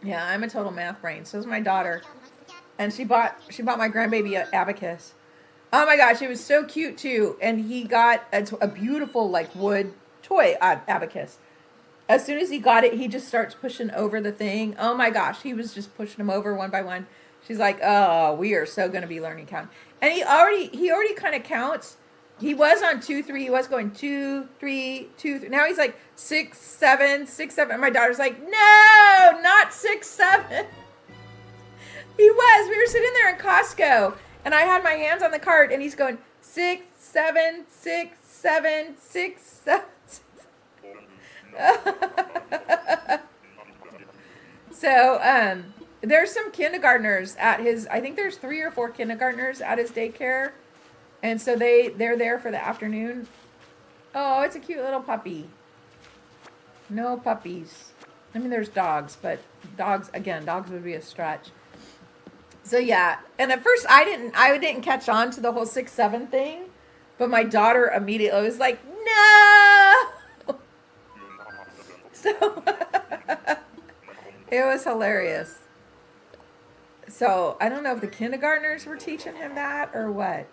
Speaker 2: Yeah, I'm a total math brain. So is my daughter. And she bought my grandbaby a abacus. Oh my gosh, it was so cute too. And he got a beautiful like wood toy abacus. As soon as he got it, he just starts pushing over the thing. Oh my gosh, he was just pushing them over one by one. She's like, "Oh, we are so going to be learning count." And he already kind of counts. He was on 2, 3. He was going 2, 3, 2, 3. Now he's like 6, 7, 6, 7. And my daughter's like, "No, not 6, 7." He was. We were sitting there in Costco, and I had my hands on the cart, and he's going 6, 7, 6, 7, 6, 7. So there's some kindergartners at his. I think there's 3 or 4 kindergartners at his daycare, and so they're there for the afternoon. Oh, it's a cute little puppy. No puppies. I mean, there's dogs, but dogs would be a stretch. So yeah, and at first I didn't catch on to the whole 6, 7 thing, but my daughter immediately was like, "No!" So it was hilarious. So I don't know if the kindergartners were teaching him that or what.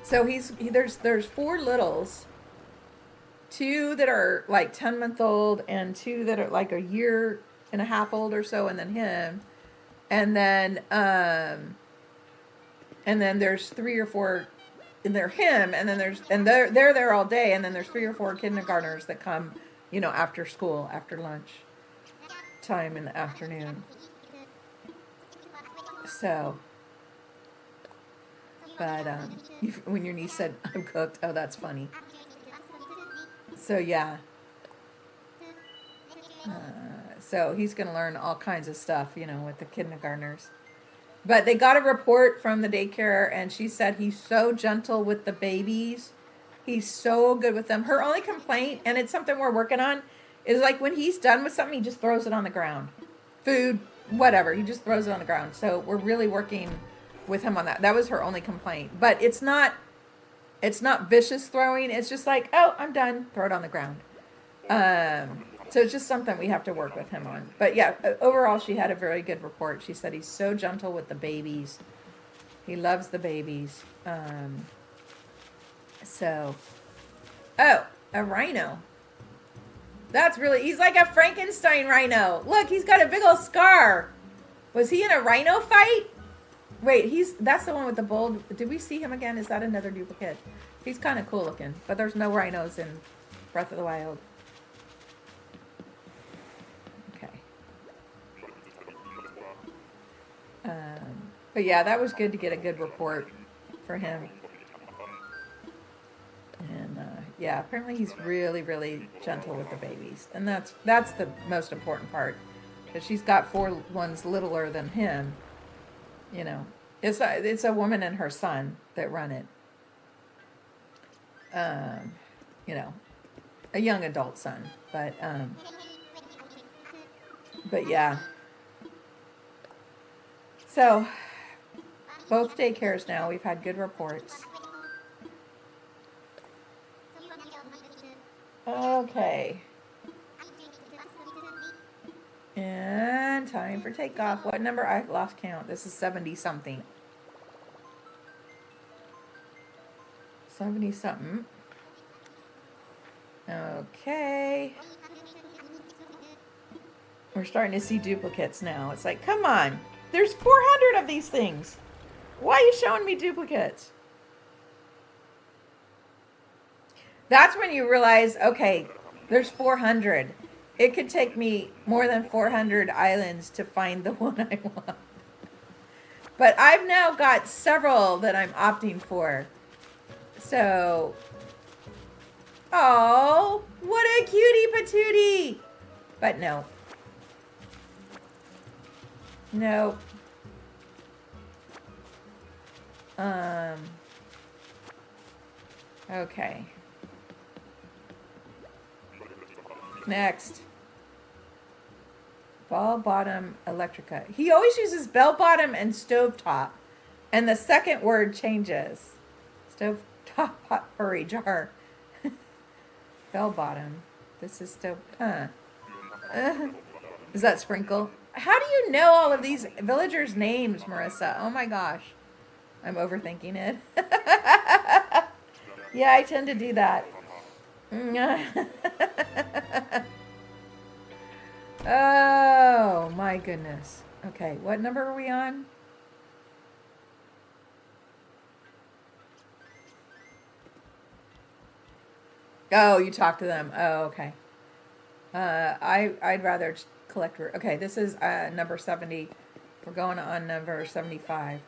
Speaker 2: So there's 4 littles, 2 that are like 10-month-old and 2 that are like a year and a half old or so, and then him, and then there's 3 or 4, and they're him, and then they're there all day, and then there's 3 or 4 kindergartners that come, after school, after lunch time in the afternoon. So, but when your niece said I'm cooked, oh, that's funny. So yeah. So he's going to learn all kinds of stuff, with the kindergartners. But they got a report from the daycare, and she said he's so gentle with the babies. He's so good with them. Her only complaint, and it's something we're working on, is like when he's done with something, he just throws it on the ground. Food, whatever. He just throws it on the ground. So we're really working with him on that. That was her only complaint. But it's not vicious throwing. It's just like, "Oh, I'm done. Throw it on the ground." So it's just something we have to work with him on. But yeah, overall, she had a very good report. She said he's so gentle with the babies. He loves the babies. Oh, a rhino. He's like a Frankenstein rhino. Look, he's got a big old scar. Was he in a rhino fight? Wait, that's the one with the bold. Did we see him again? Is that another duplicate? He's kind of cool looking, but there's no rhinos in Breath of the Wild. But yeah, that was good to get a good report for him. And yeah, apparently he's really, really gentle with the babies, and that's the most important part, because she's got 4 ones littler than him. It's a woman and her son that run it. A young adult son, but yeah. So, both daycares now, we've had good reports. Okay. And on, time for takeoff. What number? I lost count. This is 70 something. 70 something. Okay. We're starting to see duplicates now. It's like, come on. There's 400 of these things. Why are you showing me duplicates? That's when you realize, okay, there's 400. It could take me more than 400 islands to find the one I want. But I've now got several that I'm opting for. So, oh, what a cutie patootie. But no. No. Okay. Next. Ball bottom electrica. He always uses bell bottom and stovetop. And the second word changes. Stovetop potpourri jar. Bell bottom. This is stove. Is that sprinkle? How do you know all of these villagers' names, Marissa? Oh my gosh. I'm overthinking it. Yeah, I tend to do that. Oh my goodness. Okay, what number are we on? Oh, you talk to them. Oh, okay. I'd rather collect. Okay, this is number 70. We're going on number 75.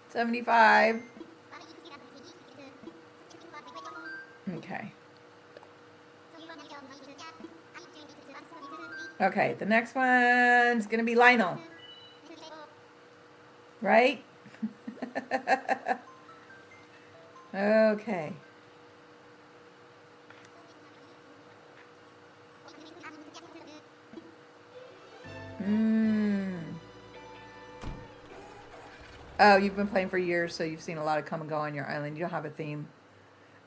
Speaker 2: 75. Okay. Okay, the next one's gonna be Lionel. Right? Okay. Oh, you've been playing for years, so you've seen a lot of come and go on your island. You don't have a theme.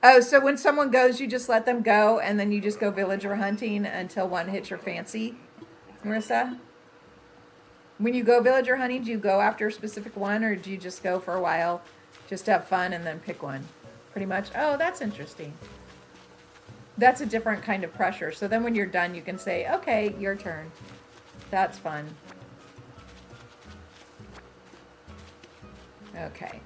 Speaker 2: Oh, so when someone goes, you just let them go, and then you just go villager hunting until one hits your fancy, Marissa? When you go villager hunting, do you go after a specific one, or do you just go for a while, just to have fun, and then pick one? Pretty much. Oh, that's interesting. That's a different kind of pressure. So then when you're done, you can say, okay, your turn. That's fun. Okay.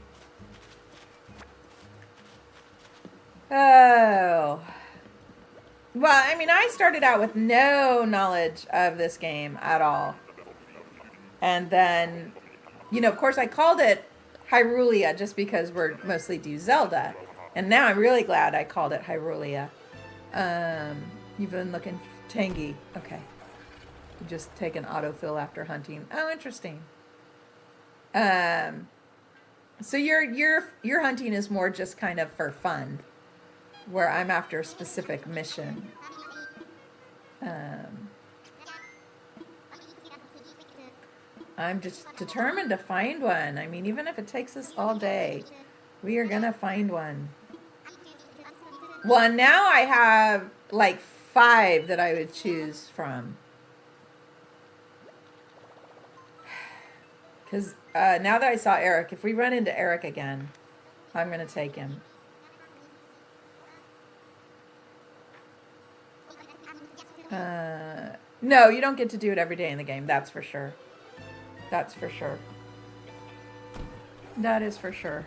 Speaker 2: Oh. Well, I mean, I started out with no knowledge of this game at all. And then, you know, of course, I called it Hyrulean just because we're mostly do Zelda. And now I'm really glad I called it Hyrulean. You've been looking tangy. Okay. You just take an autofill after hunting. Oh, interesting. So your hunting is more just kind of for fun, where I'm after a specific mission. I'm just determined to find one. I mean, even if it takes us all day, we are gonna find one. Well, now I have like 5 that I would choose from. Because now that I saw Eric, if we run into Eric again, I'm going to take him. No, you don't get to do it every day in the game. That's for sure. That's for sure. That is for sure.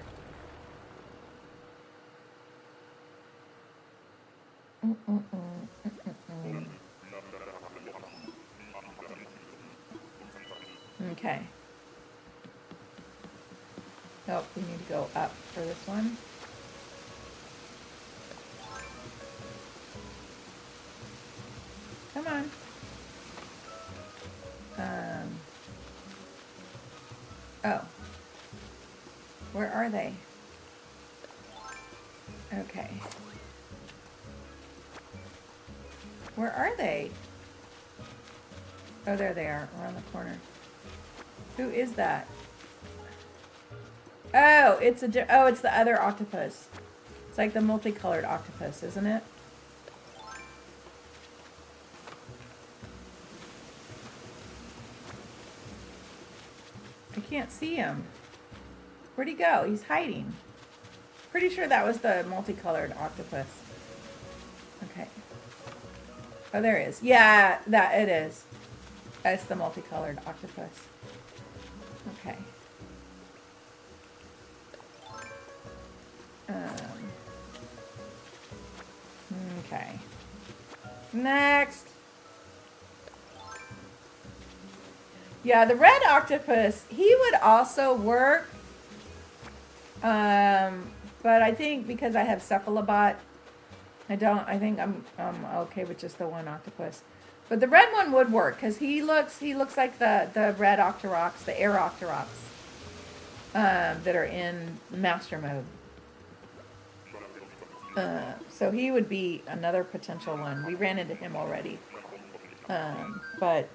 Speaker 2: Okay. Oh, we need to go up for this one. Come on. Oh. Where are they? Okay. Where are they? Oh, there they are, around the corner. Who is that? Oh, it's the other octopus. It's like the multicolored octopus, isn't it? can't see him. Where'd he go? He's hiding. Pretty sure that was the multicolored octopus. Okay. Oh, there it is. Yeah, that it is. That's the multicolored octopus. Okay. Okay. Next. Yeah, the red octopus, he would also work. But I think because I have cephalobot, I think I'm okay with just the one octopus. But the red one would work because he looks like the red Octoroks, the air Octoroks, that are in master mode. So he would be another potential one. We ran into him already. But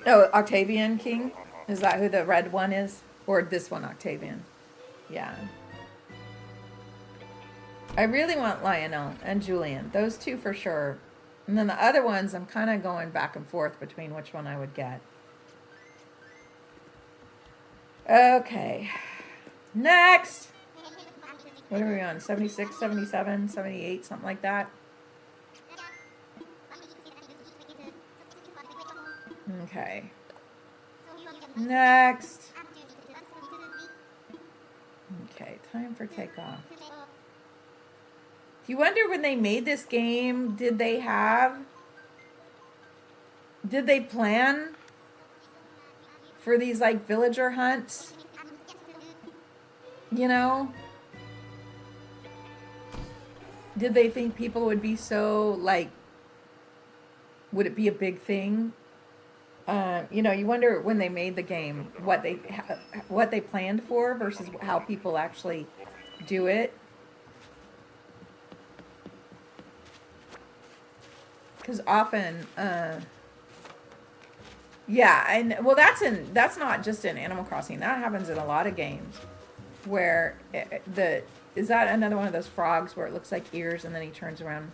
Speaker 2: Octavian King, is that who the red one is, or this one Octavian? Yeah. I really want Lionel and Julian, those two for sure. And then the other ones, I'm kind of going back and forth between which one I would get. Okay. Next. What are we on? 76, 77, 78, something like that. Okay. Next. Okay, time for takeoff. Do you wonder when they made this game, did they plan for these like villager hunts? You know? Did they think people would be so like, would it be a big thing? You wonder when they made the game what they planned for versus how people actually do it. Because often, yeah, and well, that's not just in Animal Crossing. That happens in a lot of games, where is that another one of those frogs where it looks like ears and then he turns around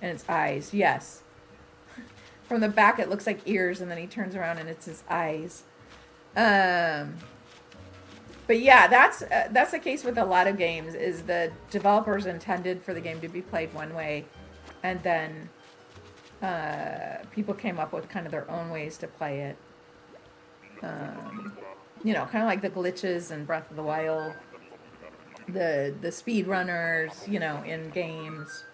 Speaker 2: and it's eyes? Yes. From the back, it looks like ears, and then he turns around and it's his eyes. But yeah, that's the case with a lot of games. Is the developers intended for the game to be played one way, and then people came up with kind of their own ways to play it. Kind of like the glitches in Breath of the Wild, the speed runners, in games.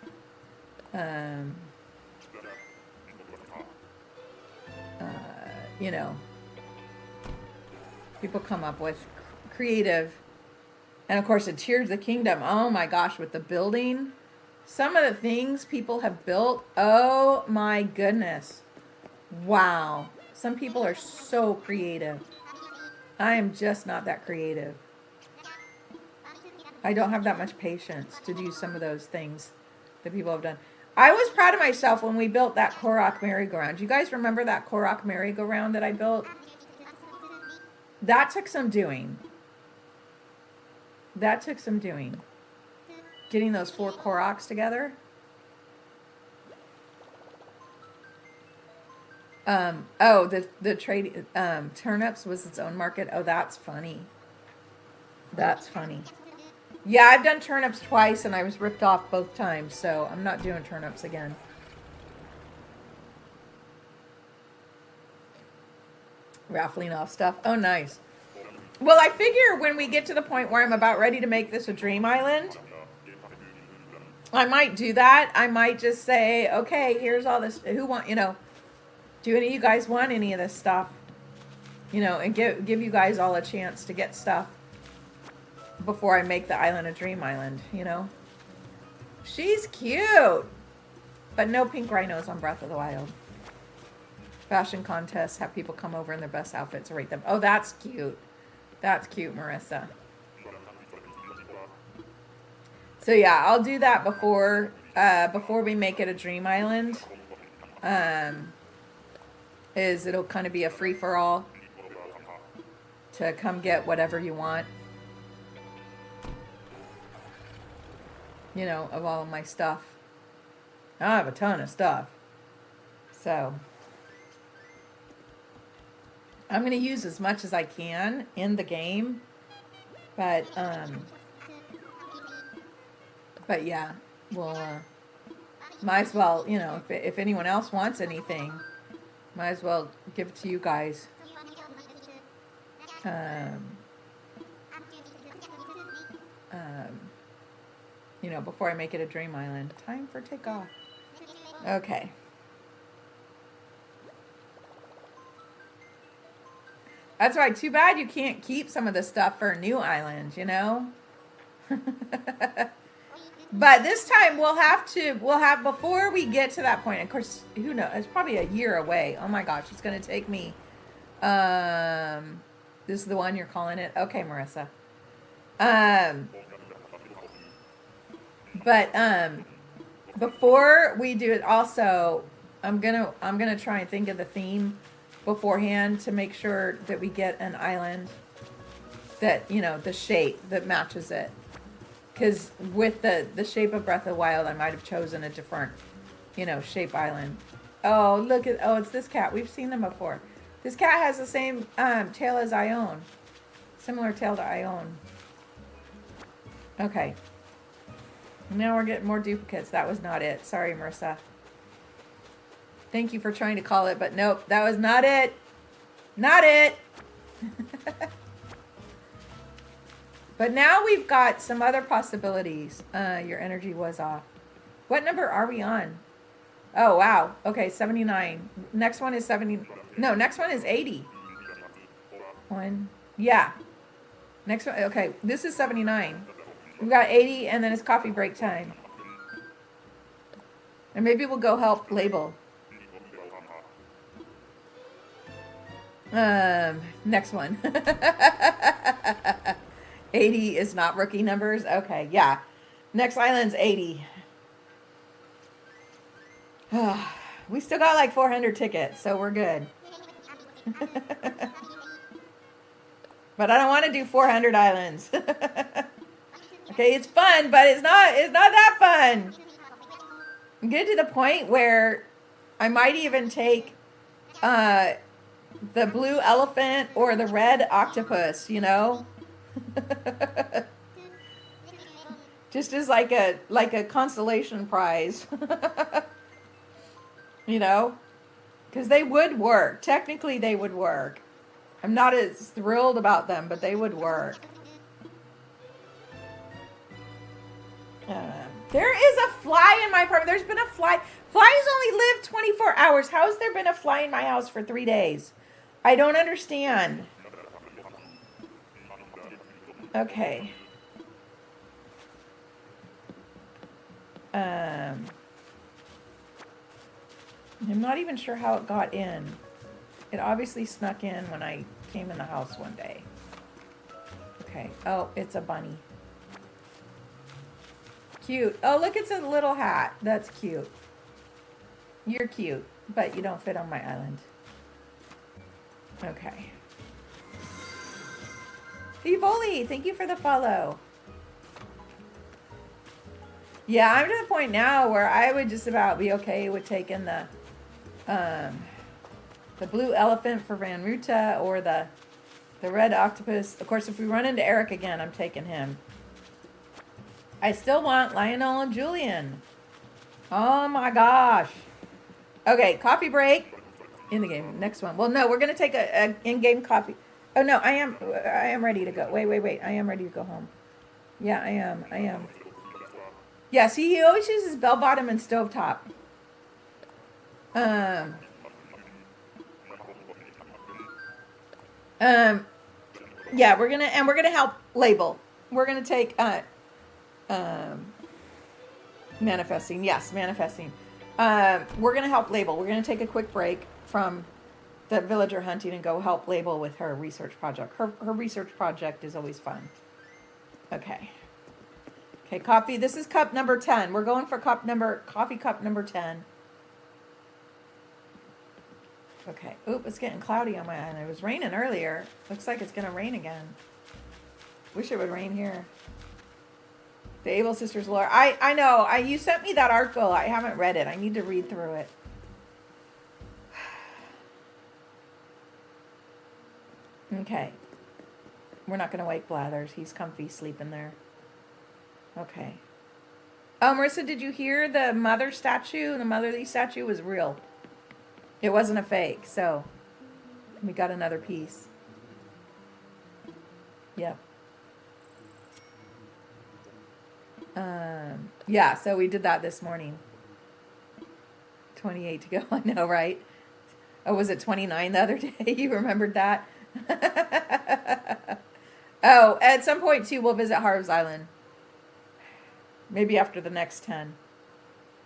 Speaker 2: People come up with creative, and of course, in Tears of the Kingdom, oh my gosh, with the building, some of the things people have built, oh my goodness, wow. Some people are so creative. I am just not that creative. I don't have that much patience to do some of those things that people have done. I was proud of myself when we built that Korok merry-go-round. Do you guys remember that Korok merry-go-round that I built? That took some doing. Getting those 4 Koroks together. The trade turnips was its own market. Oh, that's funny. Yeah, I've done turnips twice and I was ripped off both times, so I'm not doing turnips again. Raffling off stuff. Oh, nice. Well, I figure when we get to the point where I'm about ready to make this a dream island, I might do that. I might just say, okay, here's all this. Who want, do any of you guys want any of this stuff? And give you guys all a chance to get stuff before I make the island a dream island, She's cute. But no pink rhinos on Breath of the Wild. Fashion contests, have people come over in their best outfits, rate them. Oh, that's cute. That's cute, Marissa. So yeah, I'll do that before we make it a dream island. It'll kind of be a free-for-all to come get whatever you want. Of all of my stuff. I have a ton of stuff. So, I'm going to use as much as I can in the game. But yeah, we'll might as well, if anyone else wants anything, might as well give it to you guys. Before I make it a dream island. Time for takeoff. Okay. That's right. Too bad you can't keep some of the stuff for a new island, But this time we'll have before we get to that point. Of course, who knows? It's probably a year away. Oh my gosh, it's going to take me. This is the one you're calling it. Okay, Marissa. But before we do it, also, I'm gonna try and think of the theme beforehand to make sure that we get an island that the shape that matches it. Because with the shape of Breath of the Wild, I might have chosen a different, shape island. Oh, look at it's this cat. We've seen them before. This cat has the same tail as Ione. Similar tail to Ione. Okay. Now we're getting more duplicates. That was not it. Sorry, Marissa. Thank you for trying to call it, but nope, that was not it. Not it. But now we've got some other possibilities. Your energy was off. What number are we on? Oh, wow. Okay, 79. Next one is 70. No, next one is 80. Yeah. Next one. Okay, this is 79. We've got 80, and then it's coffee break time. And maybe we'll go help label. Next one. 80 is not rookie numbers. Okay, yeah. Next island's 80. We still got like 400 tickets, so we're good. But I don't want to do 400 islands. Okay, it's fun, but it's not that fun. I'm getting to the point where I might even take the blue elephant or the red octopus, Just as like a consolation prize. Because they would work. Technically, they would work. I'm not as thrilled about them, but they would work. There is a fly in my apartment. There's been a fly. Flies only live 24 hours. How has there been a fly in my house for 3 days? I don't understand. Okay. I'm not even sure how it got in. It obviously snuck in when I came in the house one day. Okay. Oh, it's a bunny. Cute. Oh, look, it's a little hat. That's cute. You're cute, but you don't fit on my island. Okay. Vivoli, thank you for the follow. Yeah, I'm to the point now where I would just about be okay with taking the blue elephant for Van Ruta or the red octopus. Of course, if we run into Eric again, I'm taking him. I still want Lionel and Julian. Oh my gosh. Okay, coffee break. In the game. Next one. Well, no, we're going to take a in-game coffee. Oh, no, I am ready to go. Wait. I am ready to go home. Yeah, I am. Yeah, see, he always uses bell-bottom and stovetop. Yeah, we're gonna help label. We're gonna take manifesting. Yes, manifesting. We're gonna help label. We're gonna take a quick break from the villager hunting and go help label with her research project. Her research project is always fun. Okay, coffee. This is cup number 10. We're going for coffee cup number 10. Okay. Oop, it's getting cloudy on my island. It was raining earlier. Looks like it's going to rain again. Wish it would rain here. The Able Sisters lore. I know. You sent me that article. I haven't read it. I need to read through it. Okay. We're not going to wake Blathers. He's comfy sleeping there. Okay. Oh, Marissa, did you hear the mother statue? The motherly statue was real. It wasn't a fake, so we got another piece. Yep. Yeah, so we did that this morning. 28 to go. I know, right? Oh, was it 29 the other day? You remembered that? Oh, at some point, too, we'll visit Harv's Island. Maybe after the next 10.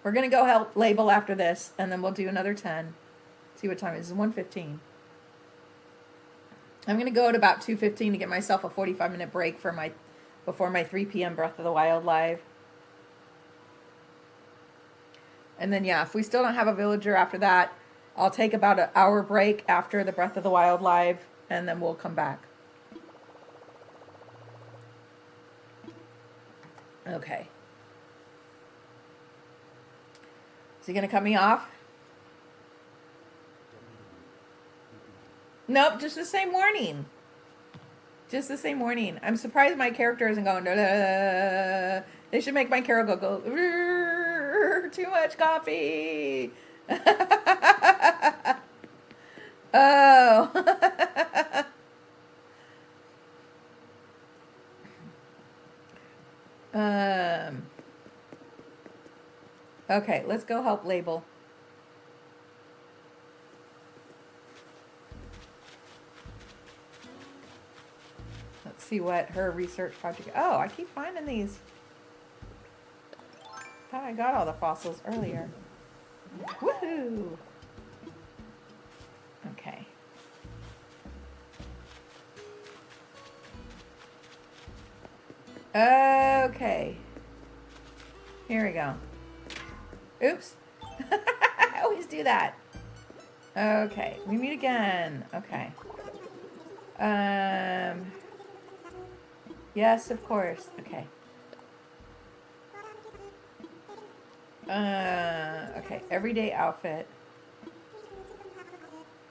Speaker 2: We're going to go help label after this, and then we'll do another 10. See what time it is. It's 1:15. I'm going to go at about 2:15 to get myself a 45-minute break before my 3 p.m. Breath of the Wild live. And then, yeah, if we still don't have a villager after that, I'll take about an hour break after the Breath of the Wild live, and then we'll come back. Okay. Is he going to cut me off? Nope, just the same warning. Just the same warning. I'm surprised my character isn't going, da, da, da. They should make my character go, too much coffee. Oh. Okay, let's go help label. Let's see what her research project. Oh, I keep finding these. Thought I got all the fossils earlier. Woohoo! Okay. Okay. Here we go. Oops. I always do that. Okay. We meet again. Okay. Yes, of course. Okay. Okay. Everyday outfit.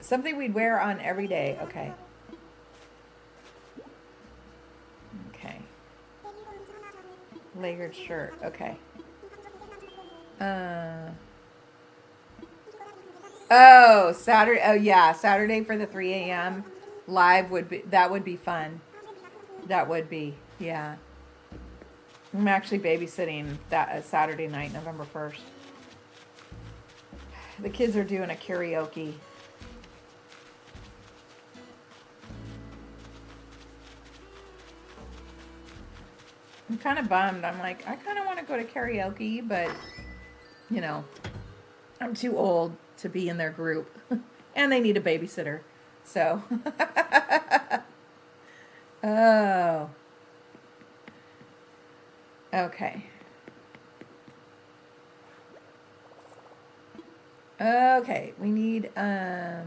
Speaker 2: Something we'd wear on every day. Okay. Okay. Layered shirt. Okay. Oh, Saturday. Oh, yeah. Saturday for the 3 a.m. live would be fun. That would be, yeah. I'm actually babysitting that Saturday night, November 1st. The kids are doing a karaoke. I'm kind of bummed. I'm like, I kind of want to go to karaoke, but, you know, I'm too old to be in their group. And they need a babysitter. So. Oh. Okay. Okay, we need, oh,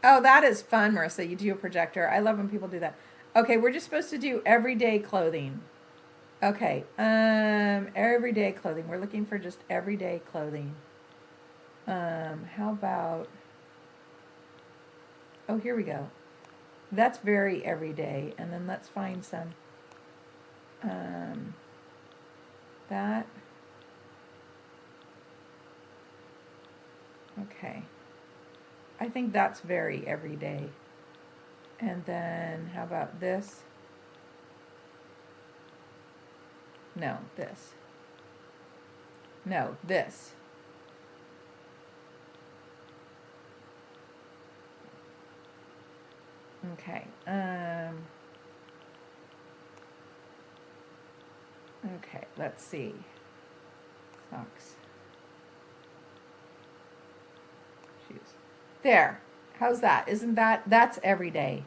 Speaker 2: that is fun, Marissa. You do a projector. I love when people do that. Okay, we're just supposed to do everyday clothing. Okay, everyday clothing. We're looking for just everyday clothing. How about, oh, here we go. That's very everyday. And then let's find some, that. Okay. I think that's very everyday. And then how about this? No, this. No, this. Okay. Okay, let's see. Socks. Shoes. There. How's that? Isn't that's everyday?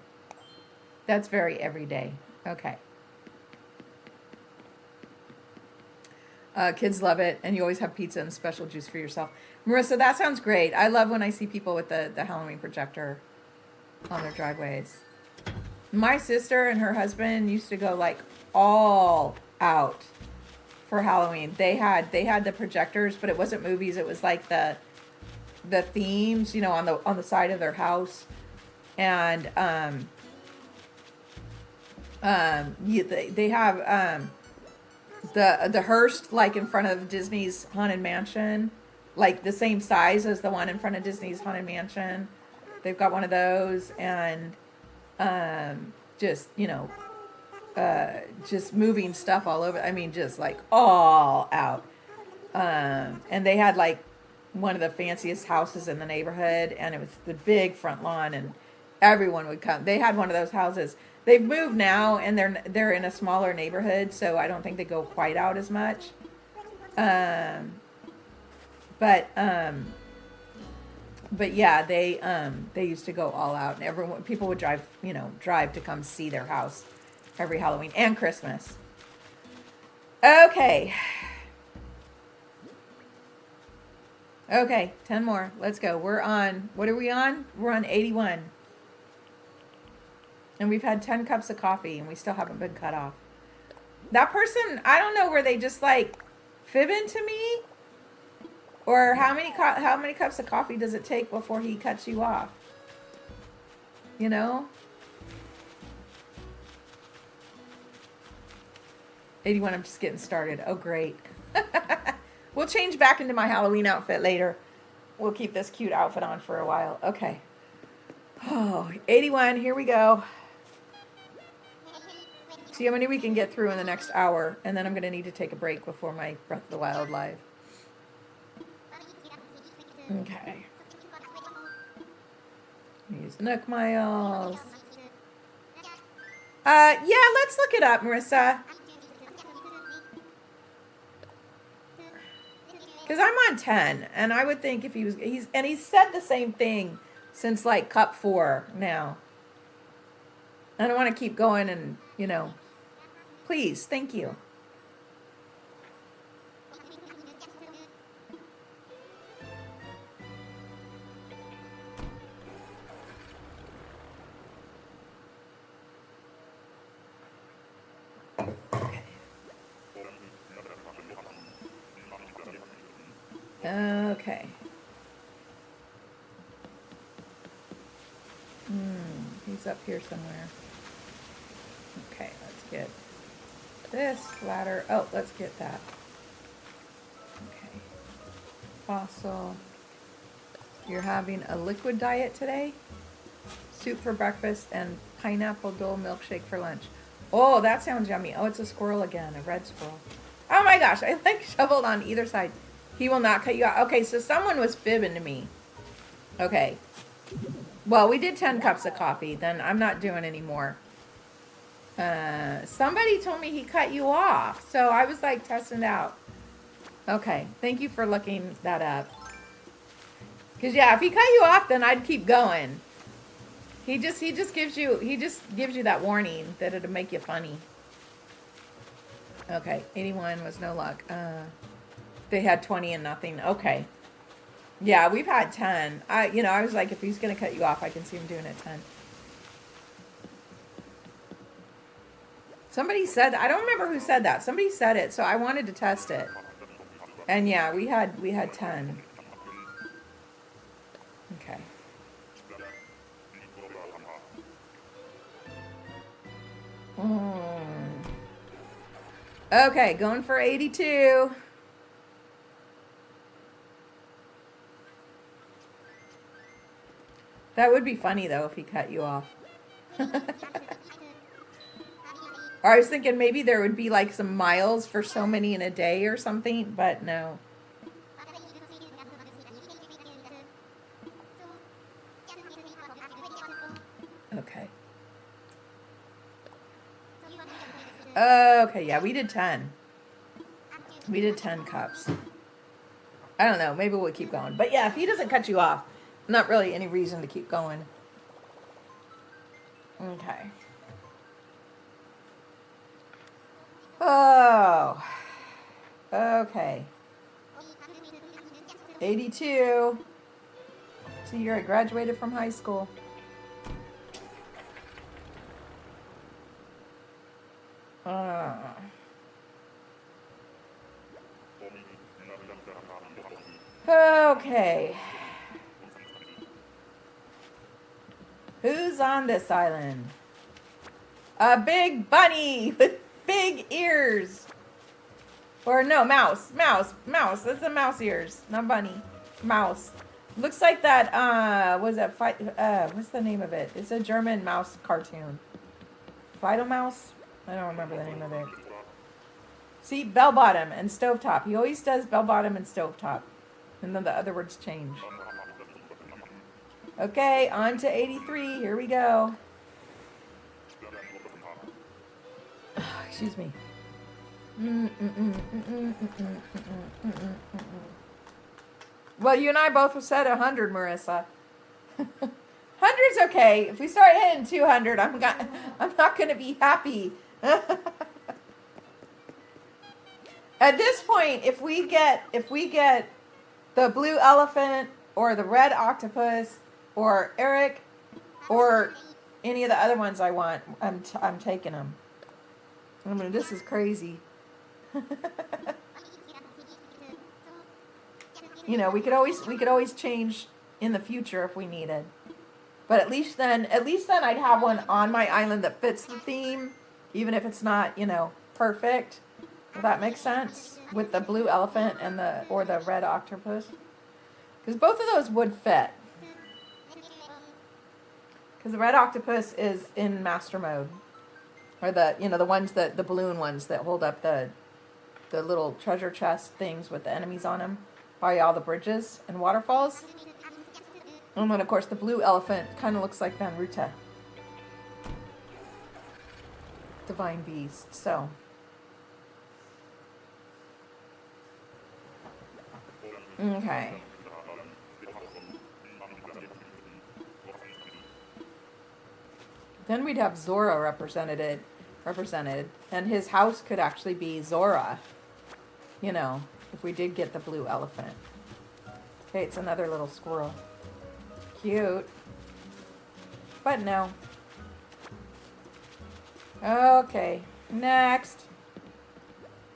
Speaker 2: That's very everyday. Okay. Kids love it, and you always have pizza and special juice for yourself. Marissa, that sounds great. I love when I see people with the Halloween projector on their driveways. My sister and her husband used to go like all out for Halloween. They had the projectors, but it wasn't movies. It was like the themes, you know, on the side of their house. and they have the Hearst, like in front of Disney's Haunted Mansion, like the same size as the one in front of Disney's Haunted Mansion. They've got one of those, and just just moving stuff all over. I mean, just like all out. And they had like one of the fanciest houses in the neighborhood, and it was the big front lawn, and everyone would come. They had one of those houses. They've moved now, and they're in a smaller neighborhood, so I don't think they go quite out as much. But yeah, they used to go all out, and people would drive to come see their house every Halloween and Christmas. Okay, 10 more. Let's go. We're on. What are we on? We're on 81. And we've had 10 cups of coffee, and we still haven't been cut off. That person, I don't know, were they just like fibbing to me? Or how many cups of coffee does it take before he cuts you off? 81, I'm just getting started. Oh, great. We'll change back into my Halloween outfit later. We'll keep this cute outfit on for a while. Okay. Oh, 81, here we go. See how many we can get through in the next hour, and then I'm going to need to take a break before my Breath of the Wild live. Okay. Use Nook Miles. Yeah, let's look it up, Marissa. Because I'm on 10, and I would think if he's said the same thing since like cup 4 now. I don't want to keep going and, please, thank you. Okay. He's up here somewhere. Okay, let's get this ladder. Oh, let's get that. Okay. Fossil. You're having a liquid diet today? Soup for breakfast and pineapple dole milkshake for lunch. Oh, that sounds yummy. Oh, it's a squirrel again, a red squirrel. Oh my gosh, I like shoveled on either side. He will not cut you out. Okay, so someone was fibbing to me. Okay. Well, we did 10 cups of coffee. Then I'm not doing any more. Somebody told me he cut you off. So I was like testing it out. Okay. Thank you for looking that up. Because yeah, if he cut you off, then I'd keep going. He just gives you that warning that it'll make you funny. Okay. 81 was no luck. They had 20 and nothing. Okay. Yeah, we've had 10. I was like, if he's going to cut you off, I can see him doing it 10. Somebody said, I don't remember who said that. Somebody said it, so I wanted to test it. And yeah, we had 10. Okay. Okay, going for 82. That would be funny, though, if he cut you off. Or I was thinking maybe there would be like some miles for so many in a day or something, but no. Okay. Okay, yeah, we did 10. We did 10 cups. I don't know, maybe we'll keep going. But yeah, if he doesn't cut you off, not really any reason to keep going. Okay. Oh. Okay. 82. So I graduated from high school. Okay. Who's on this island? A big bunny with big ears. Or no, mouse. Mouse. That's the mouse ears, not bunny. Mouse. Looks like that, what's the name of it? It's a German mouse cartoon. Vital Mouse? I don't remember the name of it. See, bell bottom and stovetop. He always does bell bottom and stovetop. And then the other words change. Okay, on to 83. Here we go. Excuse me. Well, you and I both said 100, Marissa. 100's okay. If we start hitting 200, I'm not going to be happy. At this point, if we get the blue elephant or the red octopus or Eric or any of the other ones I want, I'm taking them. I mean, this is crazy. You know, we could always change in the future if we needed. But at least then I'd have one on my island that fits the theme, even if it's not, perfect. If that makes sense, with the blue elephant and the red octopus, because both of those would fit. Because the red octopus is in master mode, or the ones that the balloon ones that hold up the little treasure chest things with the enemies on them by all the bridges and waterfalls. And then of course the blue elephant kind of looks like Van Ruta, divine beast. So. Okay. Then we'd have Zora represented, and his house could actually be Zora. If we did get the blue elephant. Okay, it's another little squirrel. Cute. But no. Okay, next.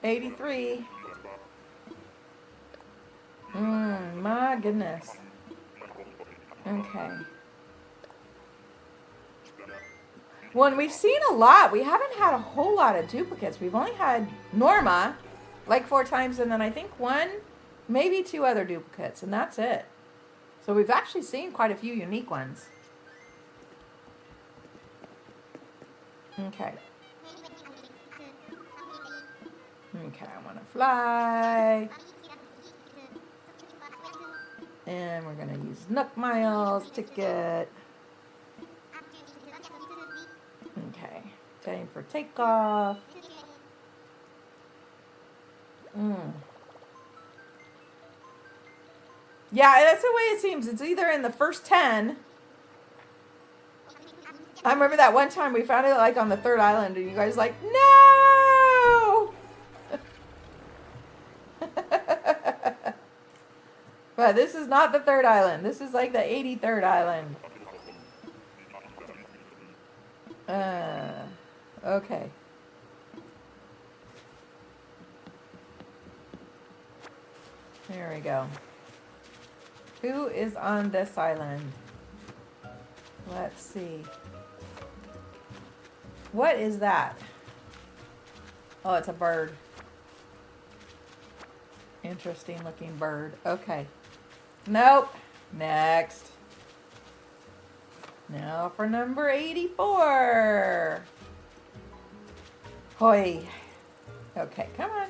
Speaker 2: 83. My goodness. Okay. Well, and we've seen a lot. We haven't had a whole lot of duplicates. We've only had Norma, like 4 times, and then I think 1, maybe 2 other duplicates, and that's it. So we've actually seen quite a few unique ones. Okay. Okay, I want to fly. And we're going to use Nook Miles ticket. Okay, time for takeoff. Yeah, that's the way it seems. It's either in the first 10. I remember that one time we found it like on the 3rd island and you guys like, no! But this is not the 3rd island. This is like the 83rd island. Okay. There we go. Who is on this island? Let's see. What is that? Oh, it's a bird. Interesting looking bird. Okay. Nope. Next. Now for number 84. Hoi. Okay, come on.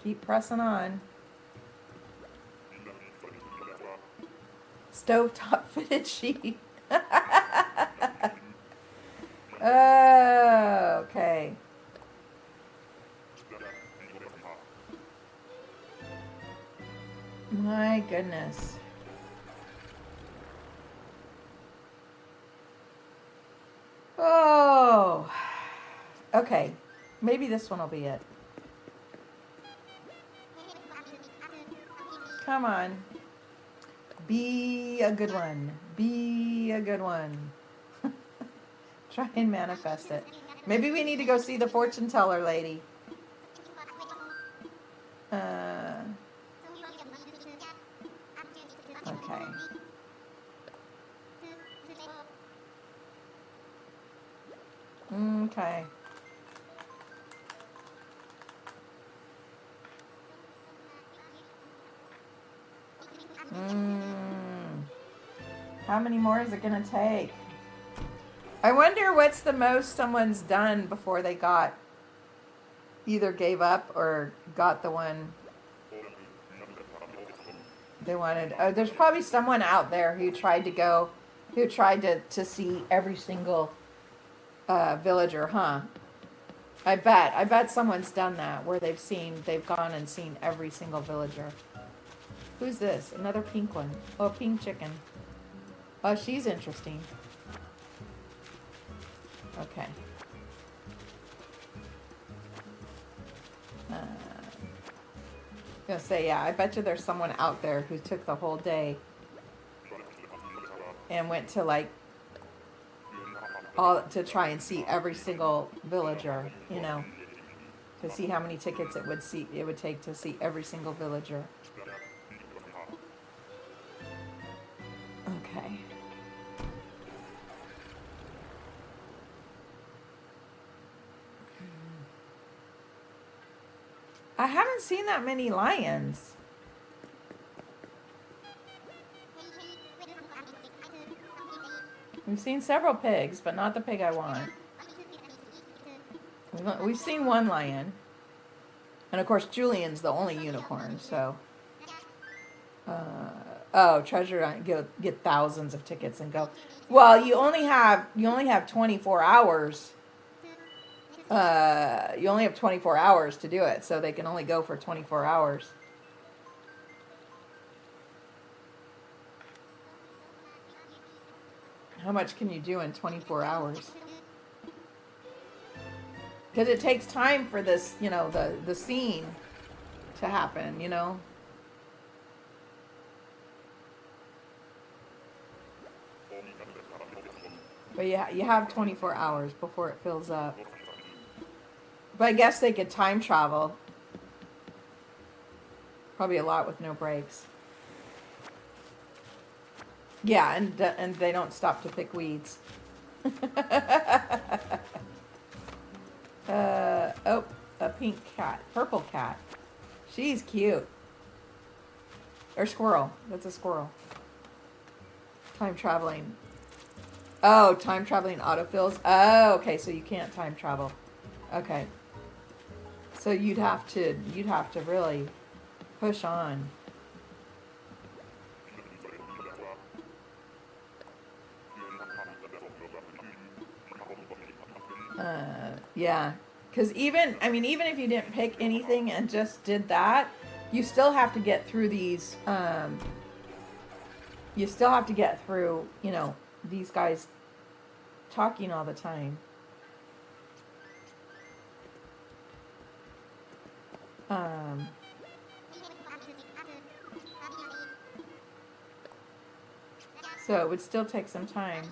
Speaker 2: Keep pressing on. Stovetop fitted sheet. Oh, okay. My goodness. Oh. Okay. Maybe this one will be it. Come on. Be a good one. Be a good one. Try and manifest it. Maybe we need to go see the fortune teller lady. Okay. How many more is it going to take? I wonder what's the most someone's done before they got either gave up or got the one they wanted. There's probably someone out there who tried to see every single villager, huh? I bet someone's done that where they've gone and seen every single villager. Who's this? Another pink one. Oh, pink chicken. Oh, she's interesting. Okay. Gonna say, yeah, I bet you there's someone out there who took the whole day and went to like all to try and see every single villager, to see how many tickets it would take to see every single villager. Okay. I haven't seen that many lions. We've seen several pigs, but not the pig I want. We've seen one lion. And of course, Julian's the only unicorn, so. Treasure Hunt, get thousands of tickets and go. Well, you only have 24 hours. You only have 24 hours to do it, so they can only go for 24 hours. How much can you do in 24 hours? Because it takes time for this, the scene to happen, But yeah, you have 24 hours before it fills up. But I guess they could time travel. Probably a lot with no breaks. Yeah, and they don't stop to pick weeds. A pink cat, purple cat. She's cute. Or squirrel. That's a squirrel. Time traveling. Oh, time traveling autofills. Oh, okay, so you can't time travel. Okay. So you'd have to really push on. Yeah, because even if you didn't pick anything and just did that, you still have to get through these. You still have to get through, these guys talking all the time. So it would still take some time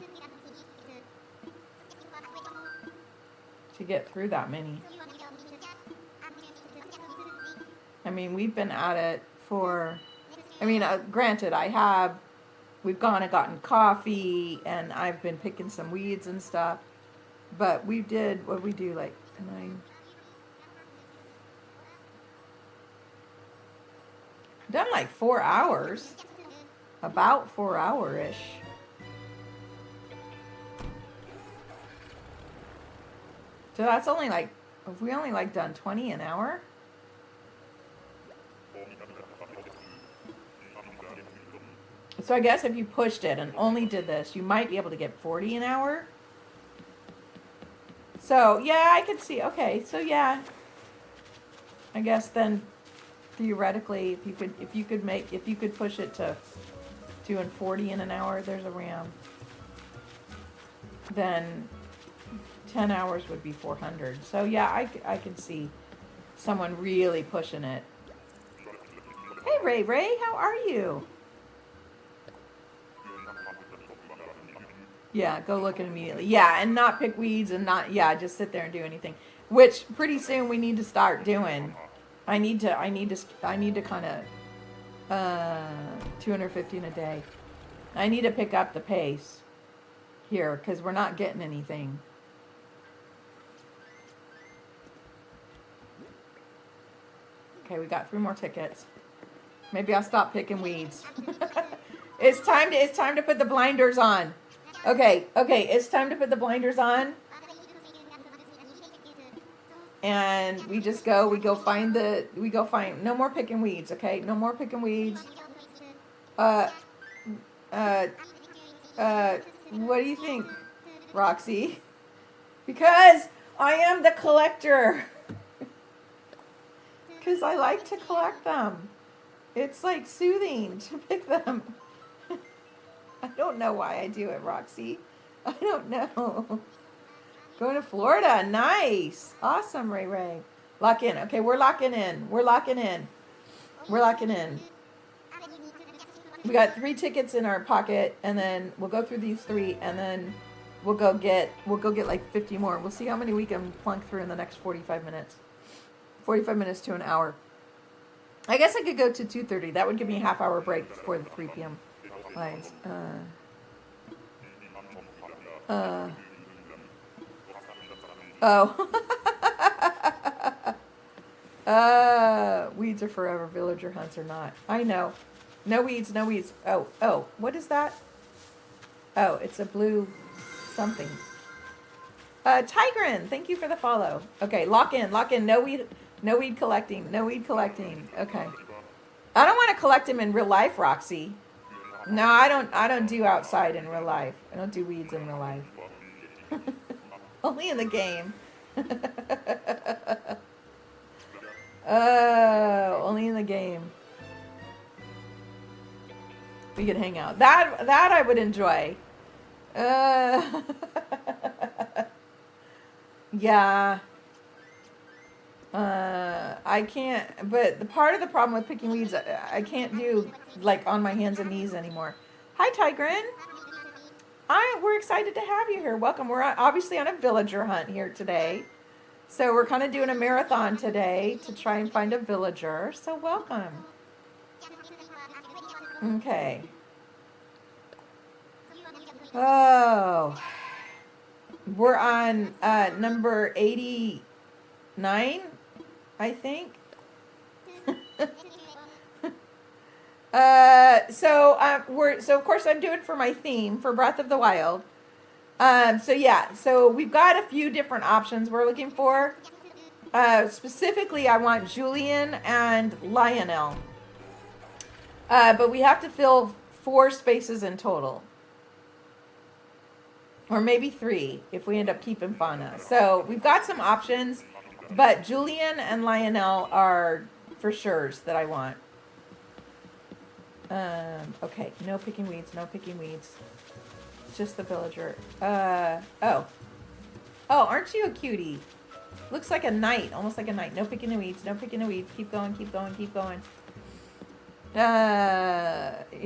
Speaker 2: to get through that many. We've been at it for, granted, we've gone and gotten coffee and I've been picking some weeds and stuff, but what we do, like 9, done like 4 hours, about 4 hour-ish. So that's only like, if we only like done 20 an hour. So I guess if you pushed it and only did this, you might be able to get 40 an hour. So yeah, I could see. Okay, so yeah, I guess then theoretically, if you could push it to doing 40 in an hour, there's a ram. Then 10 hours would be 400. So yeah, I can see someone really pushing it. Hey Ray, how are you? Yeah, go looking immediately. Yeah, and not pick weeds and just sit there and do anything. Which pretty soon we need to start doing. I need to kind of 250 in a day. I need to pick up the pace. here because we're not getting anything. Okay, we got 3 more tickets. Maybe I'll stop picking weeds. It's time to put the blinders on. Okay, it's time to put the blinders on. And we go find no more picking weeds, okay? No more picking weeds. Uh what do you think, Roxy? Because I am the collector. Because I like to collect them. It's like soothing to pick them. I don't know why I do it, Roxy. I don't know. Going to Florida. Nice. Awesome, Ray Ray. Lock in. Okay, we're locking in. We're locking in. We're locking in. We got 3 tickets in our pocket, and then we'll go through these 3, and then we'll go get like 50 more. We'll see how many we can plunk through in the next 45 minutes. 45 minutes to an hour. I guess I could go to 2:30. That would give me a half-hour break before the 3 p.m. lines. Weeds are forever. Villager hunts are not. I know. No weeds, no weeds. Oh, what is that? Oh, it's a blue something. Tigrin, thank you for the follow. Okay, lock in. No weed collecting. Okay. I don't want to collect them in real life, Roxy. No, I don't do outside in real life. I don't do weeds in real life. Only in the game. Oh, only in the game. We could hang out. That I would enjoy. Yeah. I can't, but the part of the problem with picking weeds, I can't do like on my hands and knees anymore. Hi, Tigrin. We're excited to have you here. Welcome. We're obviously on a villager hunt here today. So we're kind of doing a marathon today to try and find a villager. So welcome. Okay. Oh. We're on number 89, I think. So of course I'm doing for my theme for Breath of the Wild. So we've got a few different options we're looking for. Specifically, I want Julian and Lionel. But we have to fill 4 spaces in total. Or maybe 3 if we end up keeping Fauna. So we've got some options, but Julian and Lionel are for sure's that I want. Okay, no picking weeds. Just the villager. Oh, aren't you a cutie? Looks like a knight, almost like a knight. No picking the weeds. Keep going. You've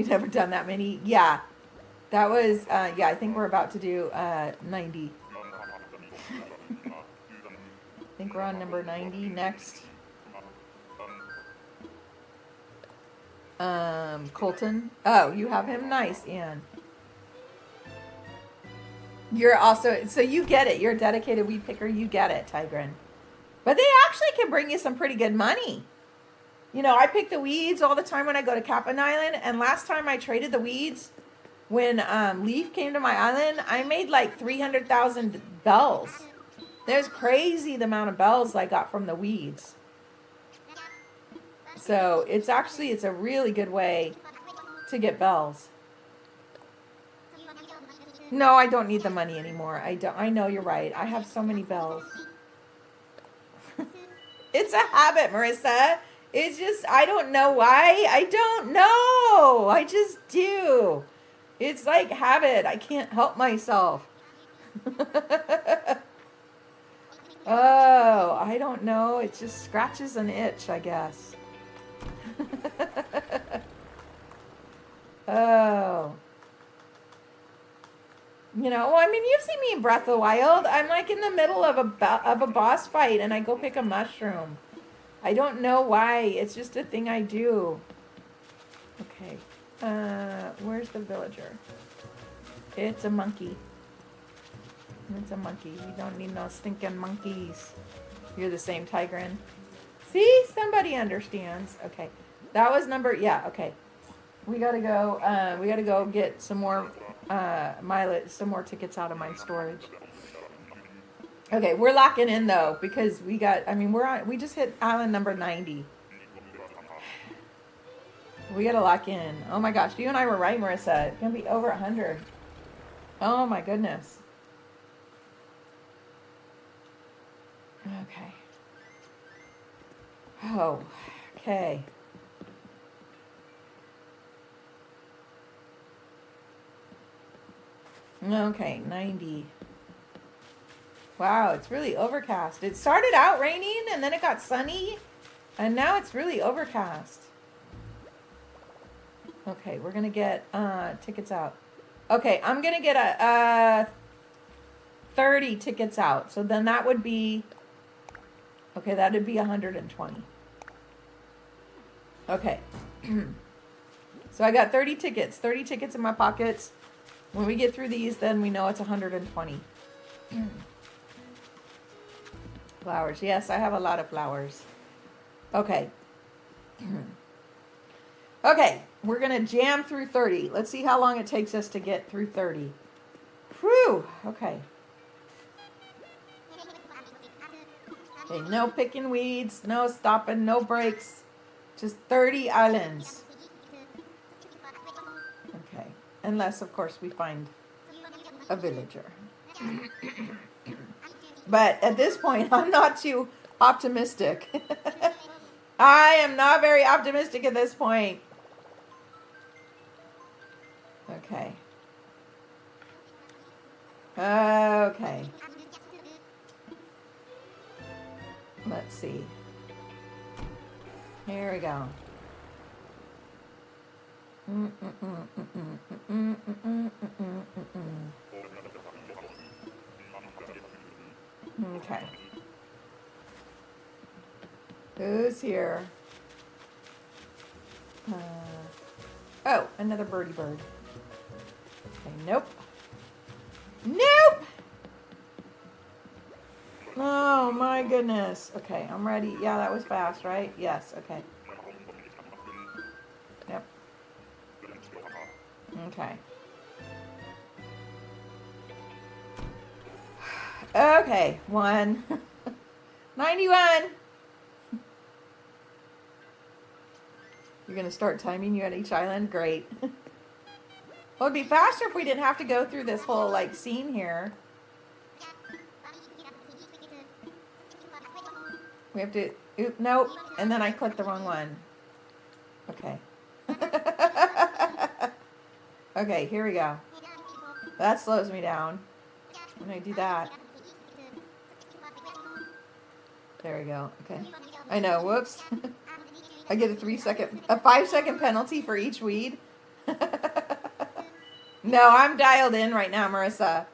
Speaker 2: never done that many? Yeah. That was, I think we're about to do 90. I think we're on number 90 next. Colton. Oh, you have him? Nice, Ian. You're also, so you get it. You're a dedicated weed picker. You get it, Tigrin. But they actually can bring you some pretty good money. You know, I pick the weeds all the time when I go to Capon Island. And last time I traded the weeds, when Leaf came to my island, I made like 300,000 bells. There's crazy the amount of bells I got from the weeds. So it's a really good way to get bells. No, I don't need the money anymore. I know, you're right. I have so many bells. It's a habit, Marissa. It's just, I don't know why. I don't know. I just do. It's like habit. I can't help myself. Oh, I don't know. It just scratches an itch, I guess. Oh. You know, well, I mean, you've seen me in Breath of the Wild. I'm like in the middle of a boss fight and I go pick a mushroom. I don't know why. It's just a thing I do. Okay. Where's the villager? It's a monkey. It's a monkey. We don't need no stinking monkeys. You're the same, Tigrin. See? Somebody understands. Okay. That was number, yeah, okay. We gotta go get some more mileage, some more tickets out of my storage. Okay, we're locking in though, because we just hit island number 90. We gotta lock in. Oh my gosh, you and I were right, Marissa. It's gonna be over 100. Oh my goodness. Okay. Oh, okay. Okay, 90. Wow, it's really overcast. It started out raining and then it got sunny, and now it's really overcast. Okay, we're gonna get tickets out. Okay, I'm gonna get a 30 tickets out. So then that would be, okay, that would be 120. Okay. So I got 30 tickets in my pockets. When we get through these, then we know it's 120. Flowers. Yes, I have a lot of flowers. Okay. Okay, we're going to jam through 30. Let's see how long it takes us to get through 30. Whew. Okay. Okay, no picking weeds, no stopping, no breaks. Just 30 islands. Okay. Unless, of course, we find a villager. But at this point, I'm not too optimistic. I am not very optimistic at this point. Okay. Okay. Let's see. Here we go. Okay. Who's here? Oh, another birdie bird. Okay, nope. Nope! Oh my goodness. Okay, I'm ready. Yeah, that was fast, right? Yes, okay. Yep. Okay. Okay, 91. You're going to start timing you at each island? Great. Well, it'd be faster if we didn't have to go through this whole, like, scene here. We have to, nope, and then I clicked the wrong one. Okay. Okay, here we go. That slows me down when I do that. There we go. Okay. I know, whoops. I get a 5-second penalty for each weed. No, I'm dialed in right now, Marissa.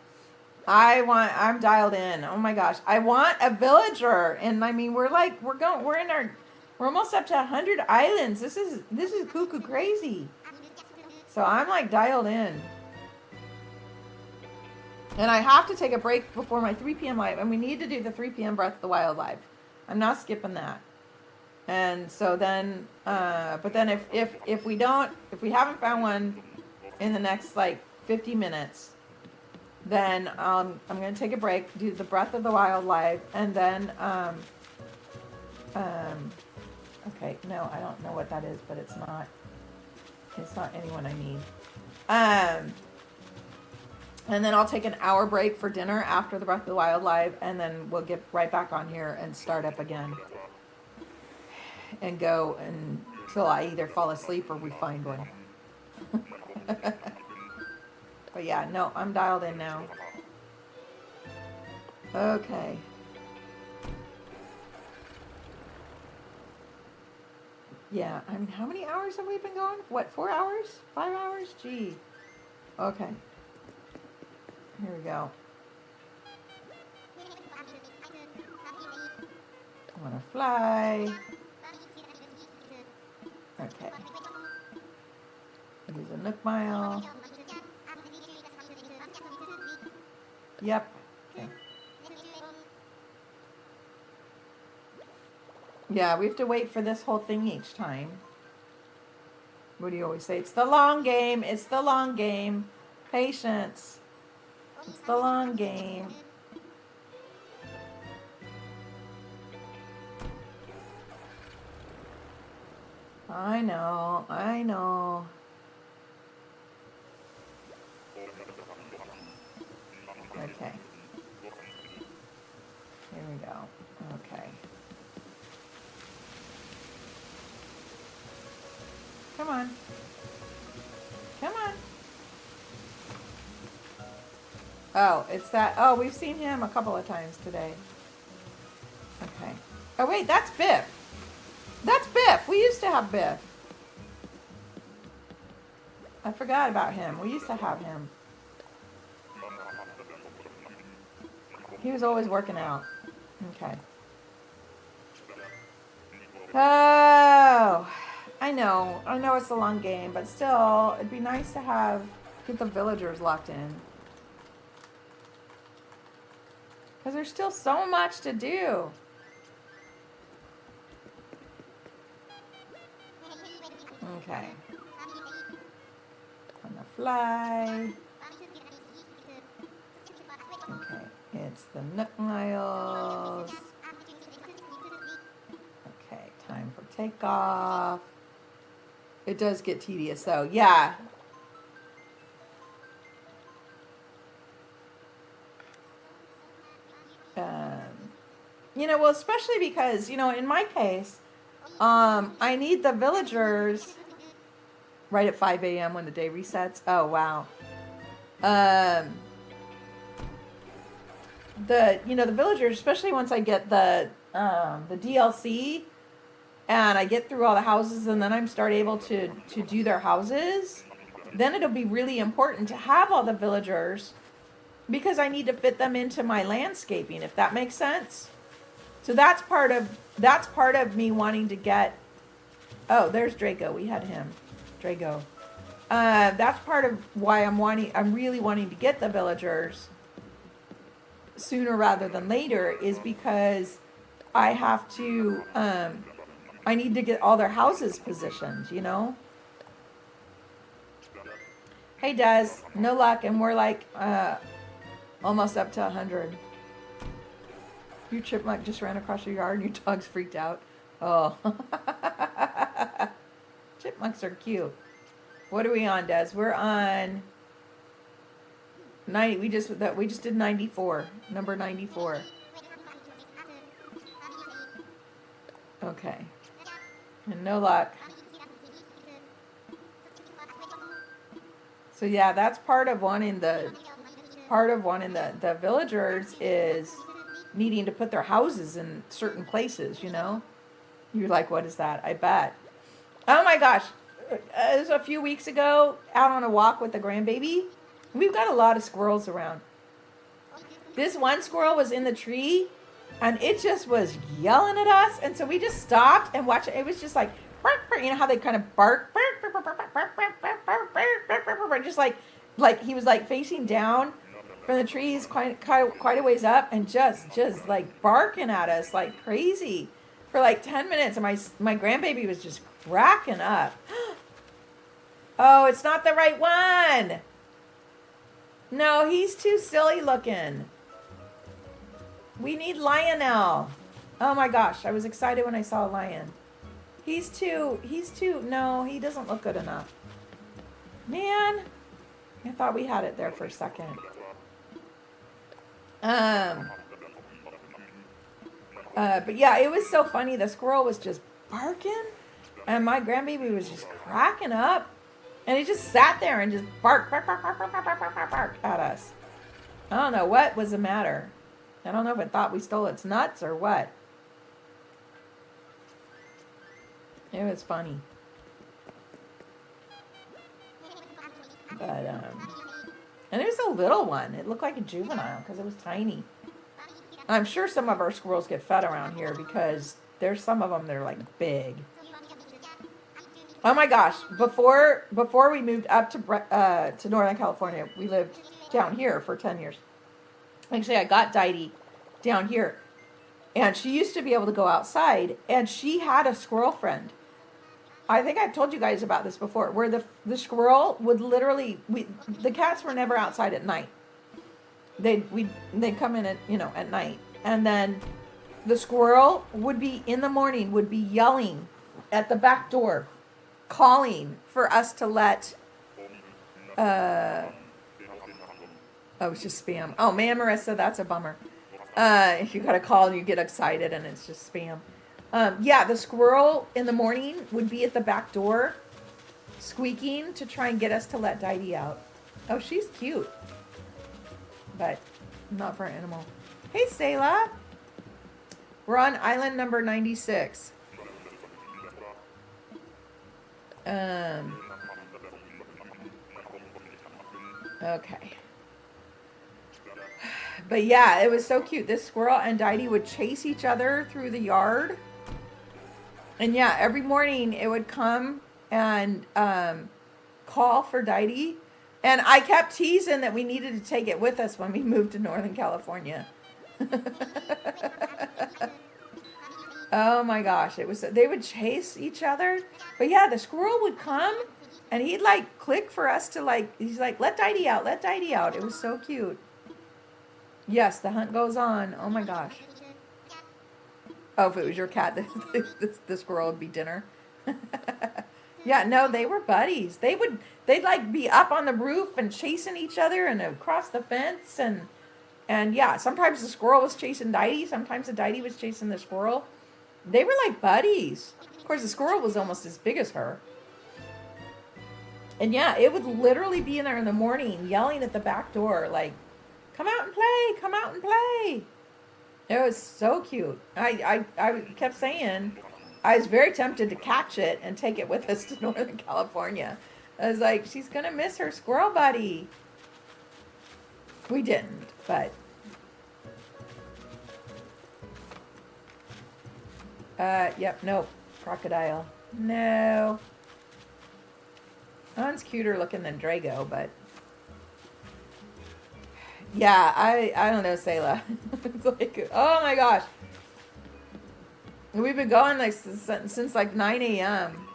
Speaker 2: I'm dialed in. Oh my gosh. I want a villager. And I mean, we're almost up to 100 islands. This is cuckoo crazy. So I'm like dialed in. And I have to take a break before my 3 p.m. live. And we need to do the 3 p.m. Breath of the Wild live. I'm not skipping that. And so then, but then if we haven't found one in the next like 50 minutes, then I'm going to take a break, do the Breath of the Wild live, and then, okay, no, I don't know what that is, but it's not anyone I need. And then I'll take an hour break for dinner after the Breath of the Wild live, and then we'll get right back on here and start up again. And go until I either fall asleep or we find one. But yeah, no, I'm dialed in now. Okay. Yeah, I mean, how many hours have we been going? What, 4 hours? 5 hours? Gee. Okay. Here we go. I want to fly. Okay. Use a Nook Mile. Yep. Okay. Yeah, we have to wait for this whole thing each time. What do you always say? It's the long game. It's the long game. Patience. It's the long game. I know. I know. Okay. Here we go. Okay. Come on. Come on. Oh, it's that. Oh, we've seen him a couple of times today. Okay. Oh, wait, that's Biff. That's Biff. We used to have Biff. I forgot about him. We used to have him. He was always working out. Okay. Oh, I know. I know it's a long game, but still, it'd be nice to get the villagers locked in. Because there's still so much to do. Okay. On the fly. Okay. It's the Nook Miles. Okay. Time for takeoff. It does get tedious though. Yeah. Well, especially because, in my case, I need the villagers right at 5 a.m. when the day resets. Oh, wow. The villagers, especially once I get the DLC and I get through all the houses and then I'm start able to do their houses, then it'll be really important to have all the villagers because I need to fit them into my landscaping, if that makes sense. So that's part of me wanting to get. Oh, there's Draco. We had him, Draco. That's part of why I'm really wanting to get the villagers sooner rather than later, is because I have to. I need to get all their houses positioned. Hey, Des. No luck, and we're like almost up to 100. Your chipmunk just ran across your yard and your dog's freaked out. Oh. Chipmunks are cute. What are we on, Des? We're on 90. We just did 94. Number 94. Okay. And no luck. So yeah, that's part of wanting the villagers is needing to put their houses in certain places, You're like, what is that? I bet. Oh my gosh. It was a few weeks ago, out on a walk with the grandbaby. We've got a lot of squirrels around. This one squirrel was in the tree, and it just was yelling at us. And so we just stopped and watched it. It was just like, how they kind of bark. Just like he was like facing down from the trees quite a ways up and just like barking at us like crazy for like 10 minutes. And my grandbaby was just cracking up. Oh, it's not the right one. No, he's too silly looking. We need Lionel. Oh my gosh, I was excited when I saw a lion. No, he doesn't look good enough. Man, I thought we had it there for a second. But yeah, it was so funny. The squirrel was just barking, and my grandbaby was just cracking up, and he just sat there and just barked at us. I don't know what was the matter. I don't know if it thought we stole its nuts or what. It was funny. But and it was a little one. It looked like a juvenile because it was tiny. I'm sure some of our squirrels get fed around here because there's some of them that are like big. Oh my gosh! Before we moved up to Northern California, we lived down here for 10 years. Actually, I got Didi down here. And she used to be able to go outside. And she had a squirrel friend. I think I've told you guys about this before, where the squirrel would literally, the cats were never outside at night. They'd come in at night, and then the squirrel would be in the morning, would be yelling at the back door, calling for us to let. Oh, it's just spam. Oh man, Marissa, that's a bummer. If you got a call and you get excited and it's just spam. Yeah, the squirrel in the morning would be at the back door, squeaking to try and get us to let Didi out. Oh, she's cute, but not for an animal. Hey, Selah. We're on island number 96. Okay. But yeah, it was so cute. This squirrel and Didi would chase each other through the yard. And yeah, every morning it would come and call for Didi. And I kept teasing that we needed to take it with us when we moved to Northern California. Oh my gosh, they would chase each other. But yeah, the squirrel would come and he'd like click for us to he's like, let Didi out, let Didi out. It was so cute. Yes, the hunt goes on. Oh my gosh. Oh, if it was your cat, the squirrel would be dinner. Yeah, no, they were buddies. They'd like be up on the roof and chasing each other and across the fence and yeah, sometimes the squirrel was chasing Didi, sometimes the Didi was chasing the squirrel. They were like buddies. Of course, the squirrel was almost as big as her. And yeah, it would literally be in there in the morning yelling at the back door like, come out and play, come out and play. It was so cute. I kept saying, I was very tempted to catch it and take it with us to Northern California. I was like, she's going to miss her squirrel buddy. We didn't, but. Yep, nope. Crocodile. No. One's cuter looking than Drago, but. Yeah, I don't know, Selah. It's like, oh my gosh. We've been going like since like 9 a.m.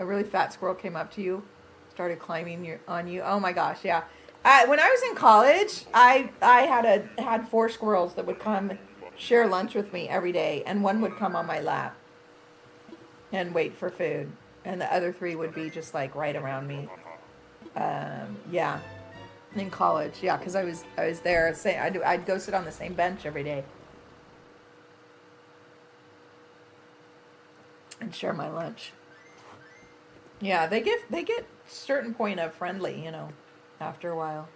Speaker 2: A really fat squirrel came up to you, started climbing on you. Oh my gosh, yeah. When I was in college, I had 4 squirrels that would come share lunch with me every day, and one would come on my lap and wait for food, and the other 3 would be just like right around me. Yeah. In college, yeah, because I was there. I'd go sit on the same bench every day and share my lunch. Yeah, they get certain point of friendly, after a while.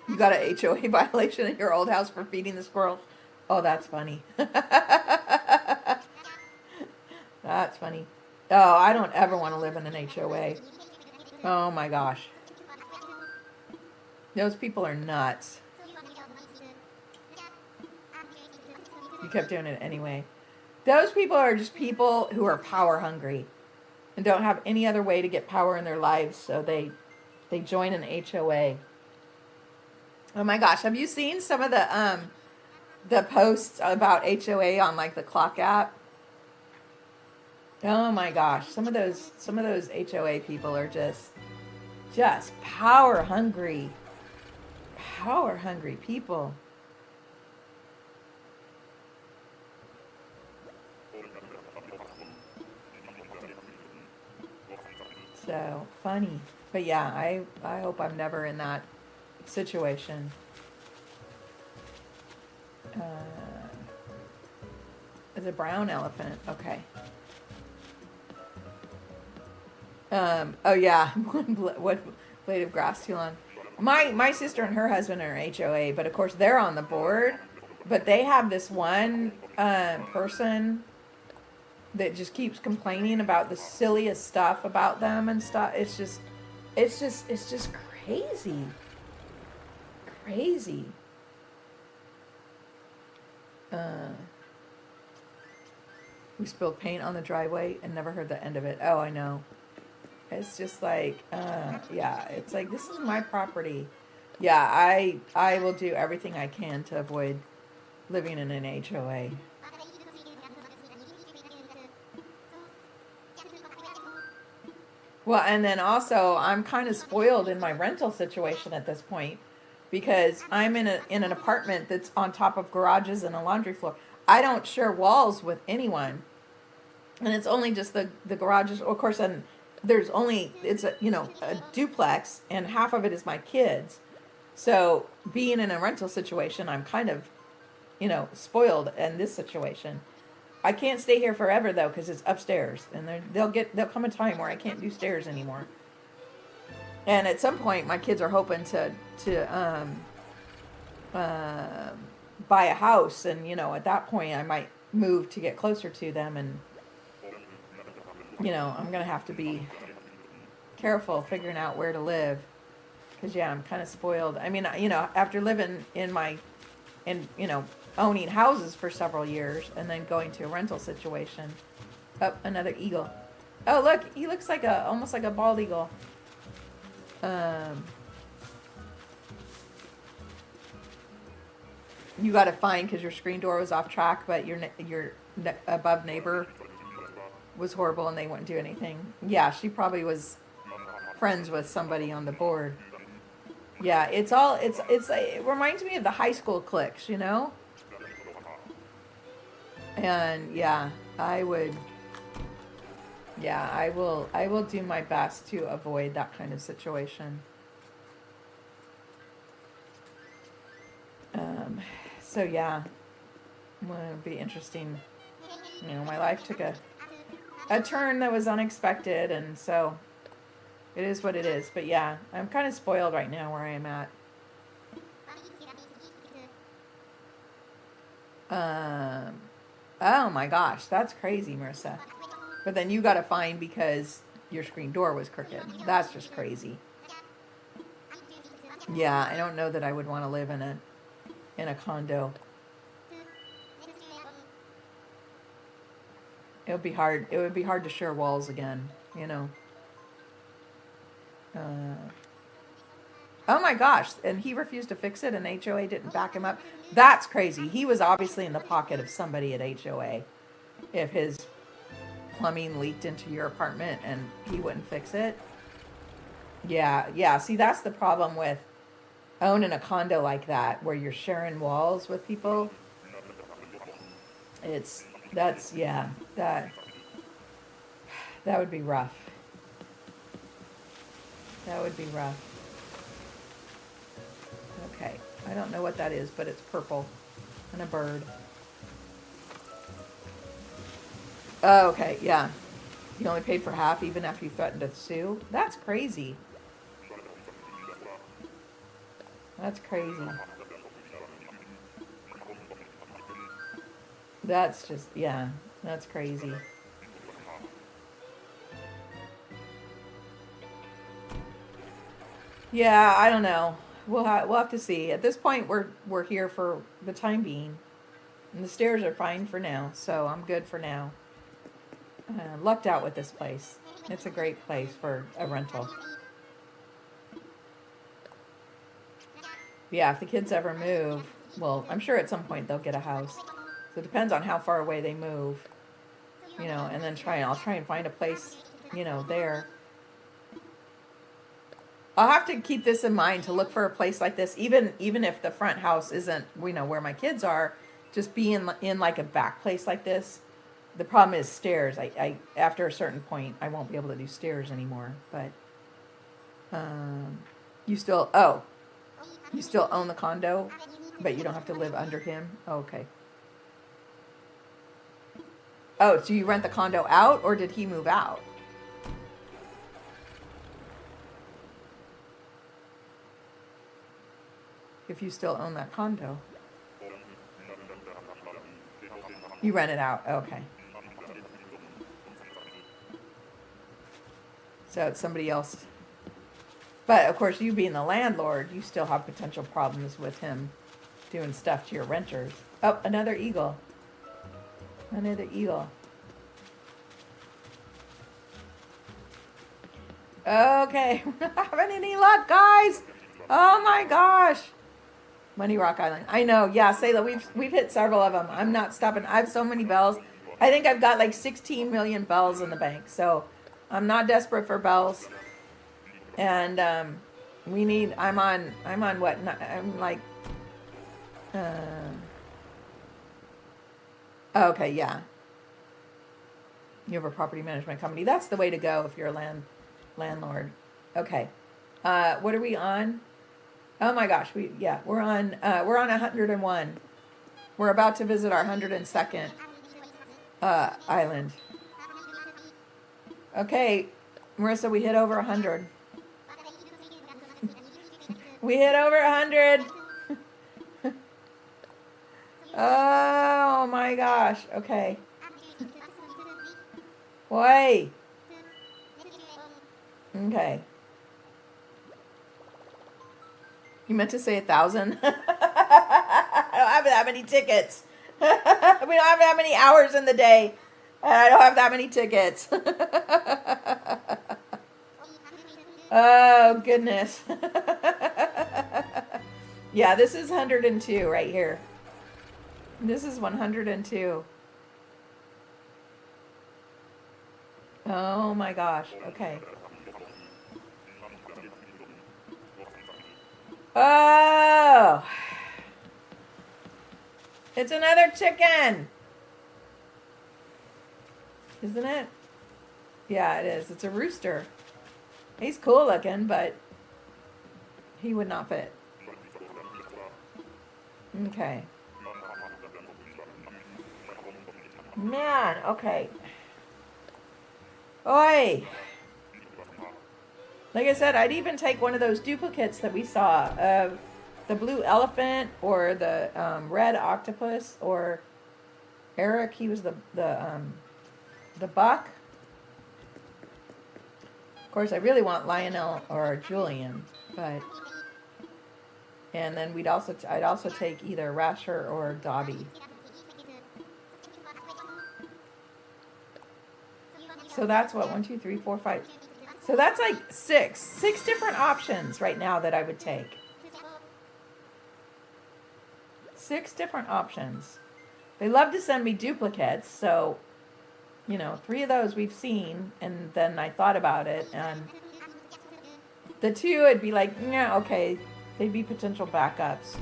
Speaker 2: You got an HOA violation at your old house for feeding the squirrels. Oh, that's funny. That's funny. Oh, I don't ever want to live in an HOA. Oh my gosh. Those people are nuts. You kept doing it anyway. Those people are just people who are power hungry and don't have any other way to get power in their lives, so they join an HOA. Oh my gosh, have you seen some of the posts about HOA on like the Clock app? Oh my gosh, some of those HOA people are just power hungry people. So funny. But yeah, I hope I'm never in that situation. It's a brown elephant. Okay. Oh yeah, what blade of grass too long. My sister and her husband are HOA, but of course they're on the board. But they have this one person that just keeps complaining about the silliest stuff about them and stuff. It's just crazy. Crazy. We spilled paint on the driveway and never heard the end of it. Oh, I know. It's just like, yeah, it's like, this is my property. Yeah, I will do everything I can to avoid living in an HOA. Well, and then also I'm kind of spoiled in my rental situation at this point because I'm in an apartment that's on top of garages and a laundry floor. I don't share walls with anyone. And it's only just the garages, of course, and there's only it's a a duplex and half of it is my kids. So being in a rental situation, I'm kind of spoiled in this situation. I can't stay here forever though because it's upstairs, and they'll come a time where I can't do stairs anymore. And at some point, my kids are hoping to uh, buy a house, and at that point, I might move to get closer to them, and I'm gonna have to be careful figuring out where to live because yeah, I'm kind of spoiled. I mean, after living in owning houses for several years and then going to a rental situation. Oh, another eagle. Oh, look, he looks like almost like a bald eagle. You got to find because your screen door was off track, but your above neighbor was horrible and they wouldn't do anything. Yeah, she probably was friends with somebody on the board. Yeah, it reminds me of the high school cliques, And yeah, I will do my best to avoid that kind of situation. So yeah, well, it'll be interesting. My life took a turn that was unexpected, and so it is what it is. But yeah, I'm kind of spoiled right now where I am at. Oh my gosh, that's crazy, Marissa. But then you got to find because your screen door was crooked. That's just crazy. Yeah, I don't know that I would want to live in a condo. It would be hard. It would be hard to share walls again, Oh my gosh, and he refused to fix it and HOA didn't back him up. That's crazy. He was obviously in the pocket of somebody at HOA. If his plumbing leaked into your apartment and he wouldn't fix it. Yeah. See, that's the problem with owning a condo like that where you're sharing walls with people. That would be rough. That would be rough. Okay, I don't know what that is, but it's purple and a bird. Oh, okay, yeah. You only paid for half even after you threatened to sue? That's crazy. That's crazy. That's just, yeah, that's crazy. Yeah, I don't know. We'll have to see. At this point, we're here for the time being, and the stairs are fine for now, so I'm good for now. Lucked out with this place. It's a great place for a rental. Yeah, if the kids ever move, well, I'm sure at some point they'll get a house. So it depends on how far away they move, and then I'll try and find a place, there. I'll have to keep this in mind to look for a place like this, even if the front house isn't, where my kids are, just be in like a back place like this. The problem is stairs. I after a certain point, I won't be able to do stairs anymore. But you still own the condo, but you don't have to live under him. Oh, okay. Oh, so you rent the condo out, or did he move out? If you still own that condo, you rent it out. Okay. So it's somebody else. But of course, you being the landlord, you still have potential problems with him doing stuff to your renters. Oh, another eagle. Another eagle. Okay, we're not having any luck, guys. Oh my gosh. Money Rock Island. I know. Yeah, Sayla, we've hit several of them. I'm not stopping. I have so many bells. I think I've got like 16 million bells in the bank. So I'm not desperate for bells. And we need. I'm on what? I'm like. Okay, yeah. You have a property management company. That's the way to go if you're a landlord. Okay. What are we on? Oh my gosh, we're on 101. We're about to visit our 102nd island. Okay, Marissa, we hit over 100. We hit over 100. Oh my gosh. Okay. Boy. Okay. You meant to say 1,000? I don't have that many tickets. We don't have that many hours in the day. And I don't have that many tickets. Oh, goodness. Yeah, this is 102 right here. This is 102. Oh my gosh. Okay. Oh. It's another chicken. Isn't it? Yeah, it is. It's a rooster. He's cool looking, but he would not fit. Okay. Man, okay. Oi. Like I said, I'd even take one of those duplicates that we saw of the blue elephant or the red octopus or Eric. He was the buck. Of course, I really want Lionel or Julian, but and then I'd also take either Rasher or Dobby. So that's what 1, 2, 3, 4, 5. So that's like six different options right now that I would take. 6 different options. They love to send me duplicates, so 3 of those we've seen, and then I thought about it, and the 2 I'd be like, yeah, okay, they'd be potential backups.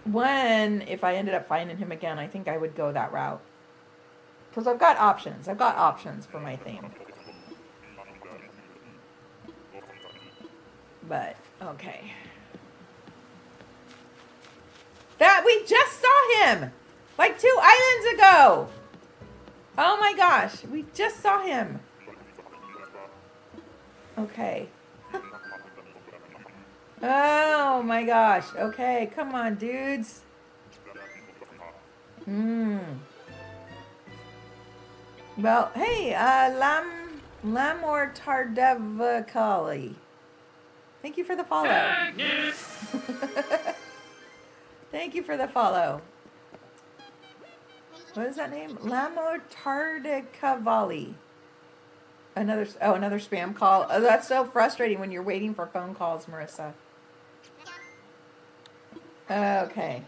Speaker 2: 1, if I ended up finding him again, I think I would go that route. Because I've got options. I've got options for my theme. But, okay. That, we just saw him! Like 2 islands ago! Oh my gosh, we just saw him. Okay. Oh my gosh. Okay, come on, dudes. Well, hey, Lamor Tardevakali. Thank you for the follow. Thank you for the follow. What is that name? Lamor Tardekavali. Another spam call. Oh, that's so frustrating when you're waiting for phone calls, Marissa. Okay.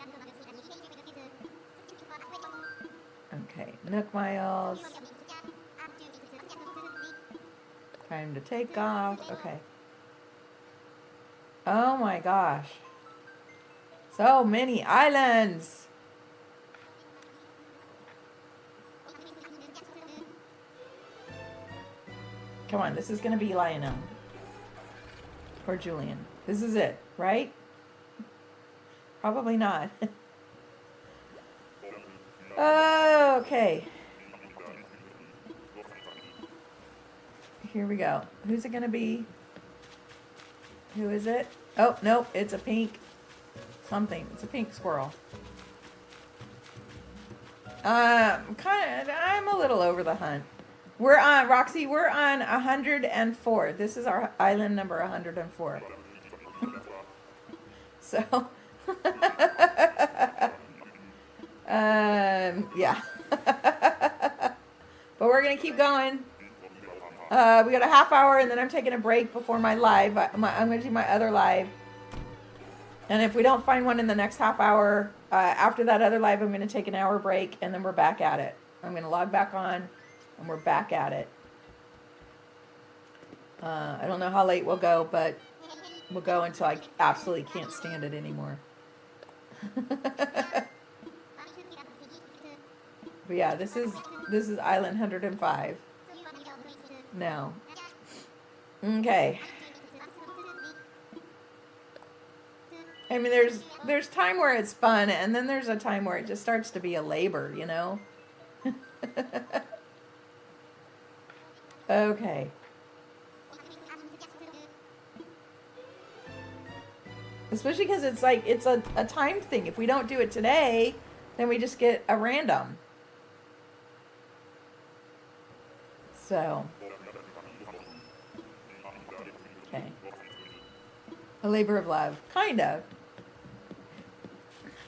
Speaker 2: Okay, Nook Miles. Time to take off. Okay. Oh my gosh. So many islands. Come on, this is going to be Lionel. Or Julian. This is it, right? Probably not. Okay. Here we go. Who's it going to be? Who is it? Oh, nope. It's a pink something. It's a pink squirrel. I'm a little over the hunt. We're on, Roxy, we're on 104. This is our island number 104. So, yeah. But we're going to keep going. We got a half hour, and then I'm taking a break before my live. I'm going to do my other live. And if we don't find one in the next half hour, after that other live, I'm going to take an hour break, and then we're back at it. I'm going to log back on, and we're back at it. I don't know how late we'll go, but we'll go until I absolutely can't stand it anymore. But yeah, this is Island 105 now. Okay. I mean, there's time where it's fun, and then there's a time where it just starts to be a labor, you know? Okay. Especially because it's like, it's a time thing. If we don't do it today, then we just get a random. So. Okay. A labor of love. Kind of.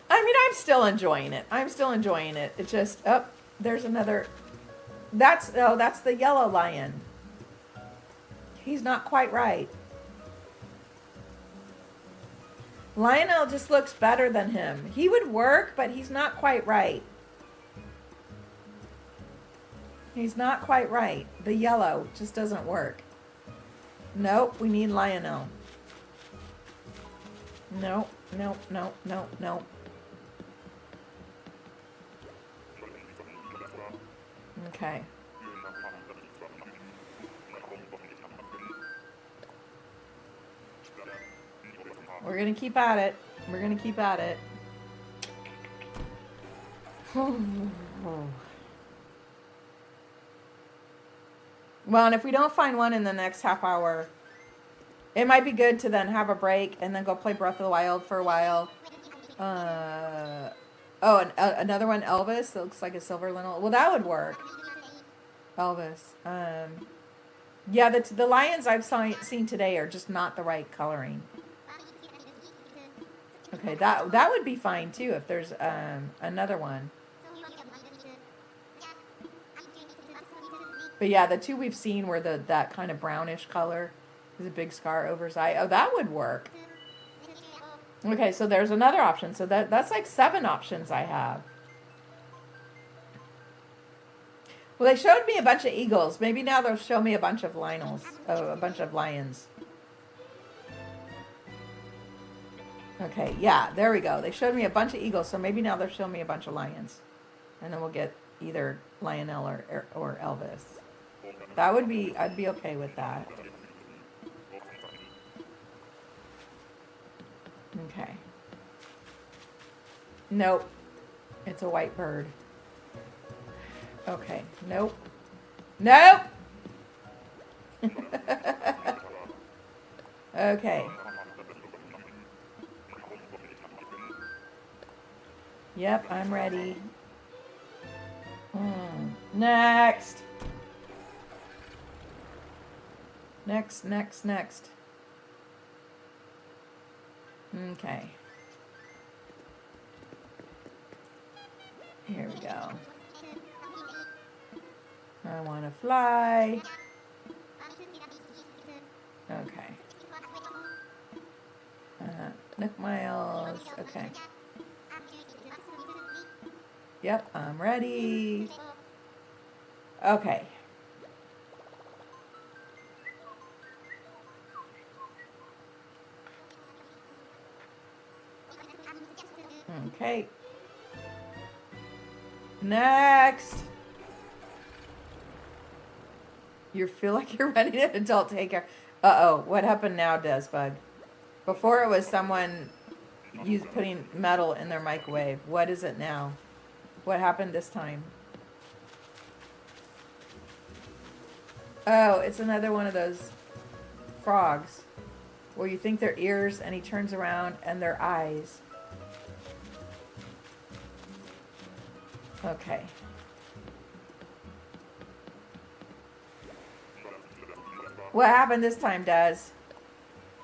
Speaker 2: I mean, I'm still enjoying it. It just, oh, there's another. That's the yellow lion. He's not quite right. Lionel just looks better than him. He would work, but he's not quite right. He's not quite right. The yellow just doesn't work. Nope, we need Lionel. Nope. Okay. We're going to keep at it. Well, and if we don't find one in the next half hour, it might be good to then have a break and then go play Breath of the Wild for a while. Another one, Elvis. That looks like a silver lintel. Well, that would work. Elvis. Yeah, the lions I've seen today are just not the right coloring. Okay, that would be fine too if there's another one. But yeah, the two we've seen were that kind of brownish color. There's a big scar over his eye. Oh, that would work. Okay, so there's another option. So that's like 7 options I have. Well, they showed me a bunch of eagles. Maybe now they'll show me a bunch of lions. Okay, yeah, there we go. They showed me a bunch of eagles, so maybe now they'll show me a bunch of lions. And then we'll get either Lionel or Elvis. I'd be okay with that. Okay. Nope. It's a white bird. Okay. Nope. Okay. Yep, I'm ready. Next. Okay. Here we go. I want to fly. Okay. Nook miles. Okay. Yep, I'm ready. Okay. Okay. Next. You feel like you're ready to adult daycare. Uh-oh. What happened now, Desbug? Before it was someone putting metal in their microwave. What is it now? What happened this time? Oh, it's another one of those frogs where you think they're ears and he turns around and they're eyes. Okay. What happened this time, Des?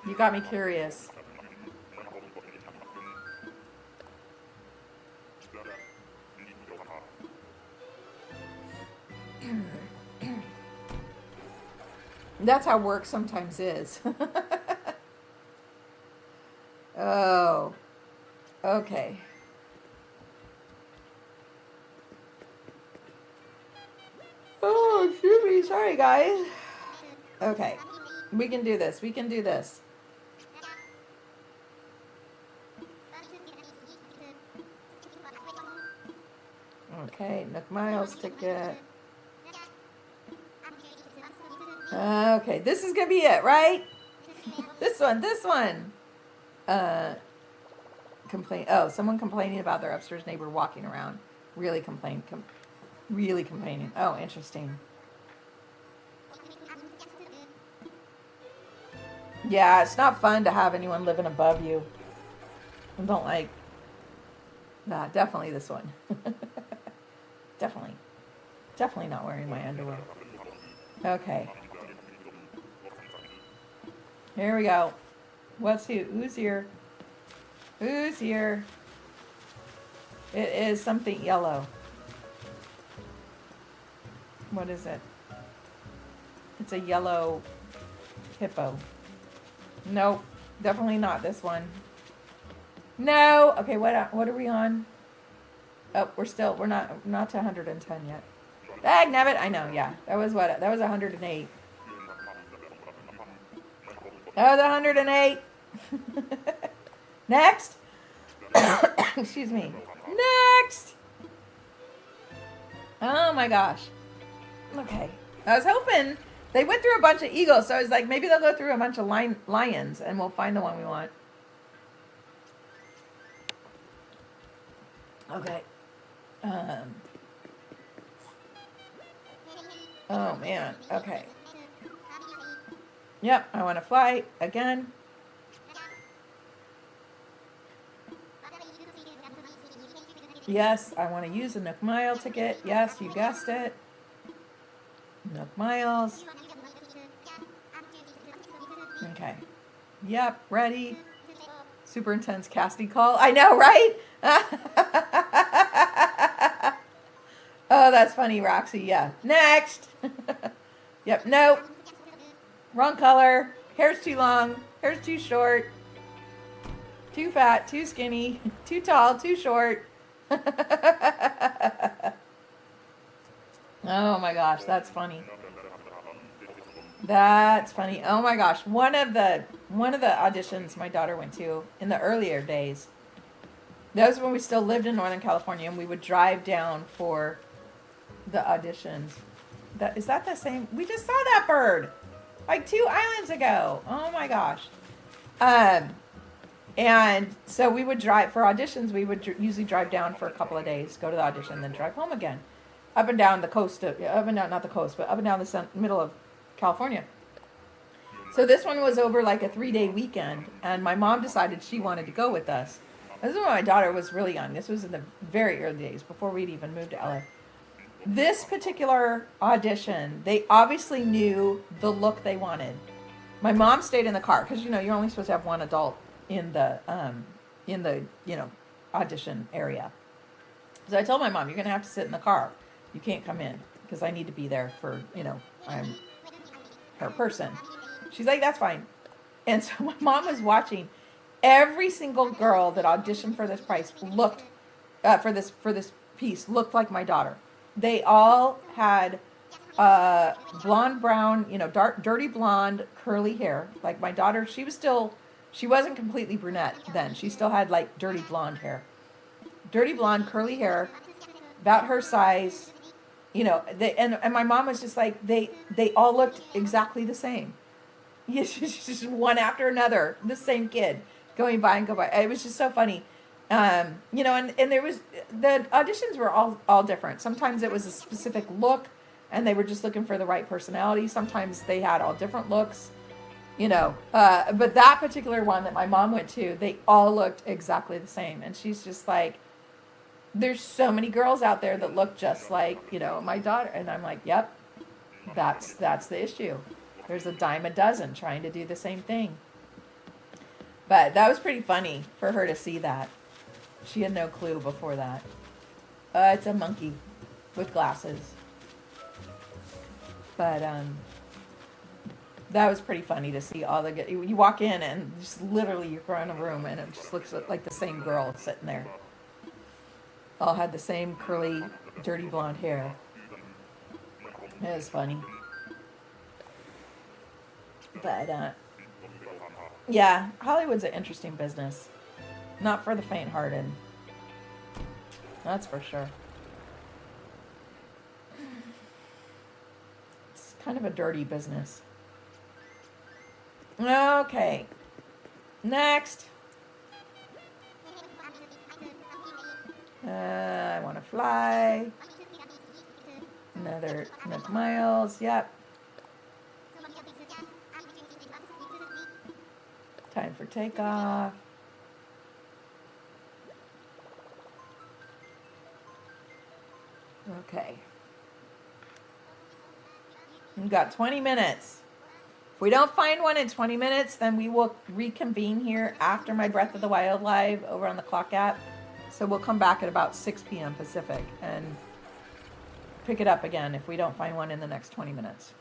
Speaker 2: You got me curious. That's how work sometimes is. Oh, okay. Oh, excuse me. Sorry, guys. Okay. We can do this. We can do this. Okay, Nook Miles ticket. Okay, this is gonna be it, right? This one. Uh, someone complaining about their upstairs neighbor walking around. Really really complaining. Oh, interesting. Yeah, it's not fun to have anyone living above you. I don't like. Nah, definitely this one. Definitely not wearing my underwear. Okay. Here we go. Who's here? Who's here? It is something yellow. What is it? It's a yellow hippo. Nope. Definitely not this one. No. Okay, what are we on? Oh, we're not to 110 yet. Dag nabbit, I know, yeah. That was 108. That was 108. Next. Excuse me. Next. Oh my gosh. Okay. I was hoping they went through a bunch of eagles, so I was like, maybe they'll go through a bunch of lions and we'll find the one we want. Okay. Oh man. Okay. Yep, I want to fly again. Yes, I want to use a Nook Mile ticket. Yes, you guessed it. Nook Miles. Okay. Yep, ready. Super intense casting call. I know, right? Oh, that's funny, Roxy. Yeah. Next. Yep, nope. Wrong color. Hair's too long. Hair's too short. Too fat, too skinny, too tall, too short. Oh my gosh, that's funny. That's funny. Oh my gosh, one of the auditions my daughter went to in the earlier days. That was when we still lived in Northern California, and we would drive down for the auditions. Is that the same? We just saw that bird like 2 islands ago. Oh my gosh. And so we would drive for auditions. We would usually drive down for a couple of days, go to the audition, then drive home again, up and down the coast. Up and down, not the coast, but up and down the middle of California. So this one was over like a 3-day weekend, and my mom decided she wanted to go with us. This is when my daughter was really young. This was in the very early days before we'd even moved to LA. This particular audition, they obviously knew the look they wanted. My mom stayed in the car because you're only supposed to have one adult in the audition area. So I told my mom, you're gonna have to sit in the car. You can't come in because I need to be there for I'm her person. She's like, that's fine. And so my mom was watching. Every single girl that auditioned for this price looked for this piece looked like my daughter. They all had blonde, brown, dark, dirty blonde, curly hair. Like my daughter, she wasn't completely brunette then. She still had like dirty blonde hair. Dirty blonde, curly hair, about her size. And my mom was just like, they all looked exactly the same. Just one after another, the same kid going by and go by. It was just so funny. And there was, the auditions were all different. Sometimes it was a specific look and they were just looking for the right personality. Sometimes they had all different looks, but that particular one that my mom went to, they all looked exactly the same. And she's just like, there's so many girls out there that look just like, my daughter. And I'm like, yep, that's the issue. There's a dime a dozen trying to do the same thing. But that was pretty funny for her to see that. She had no clue before that. It's a monkey with glasses. But That was pretty funny to see all the. You walk in and just literally you go in a room and it just looks like the same girl sitting there. All had the same curly, dirty blonde hair. It was funny. But yeah, Hollywood's an interesting business. Not for the faint-hearted. That's for sure. It's kind of a dirty business. Okay. Next. I want to fly. Another miles. Yep. Time for takeoff. Okay. We've got 20 minutes. If we don't find one in 20 minutes, then we will reconvene here after my Breath of the Wild live over on the clock app. So we'll come back at about 6 p.m. Pacific and pick it up again if we don't find one in the next 20 minutes.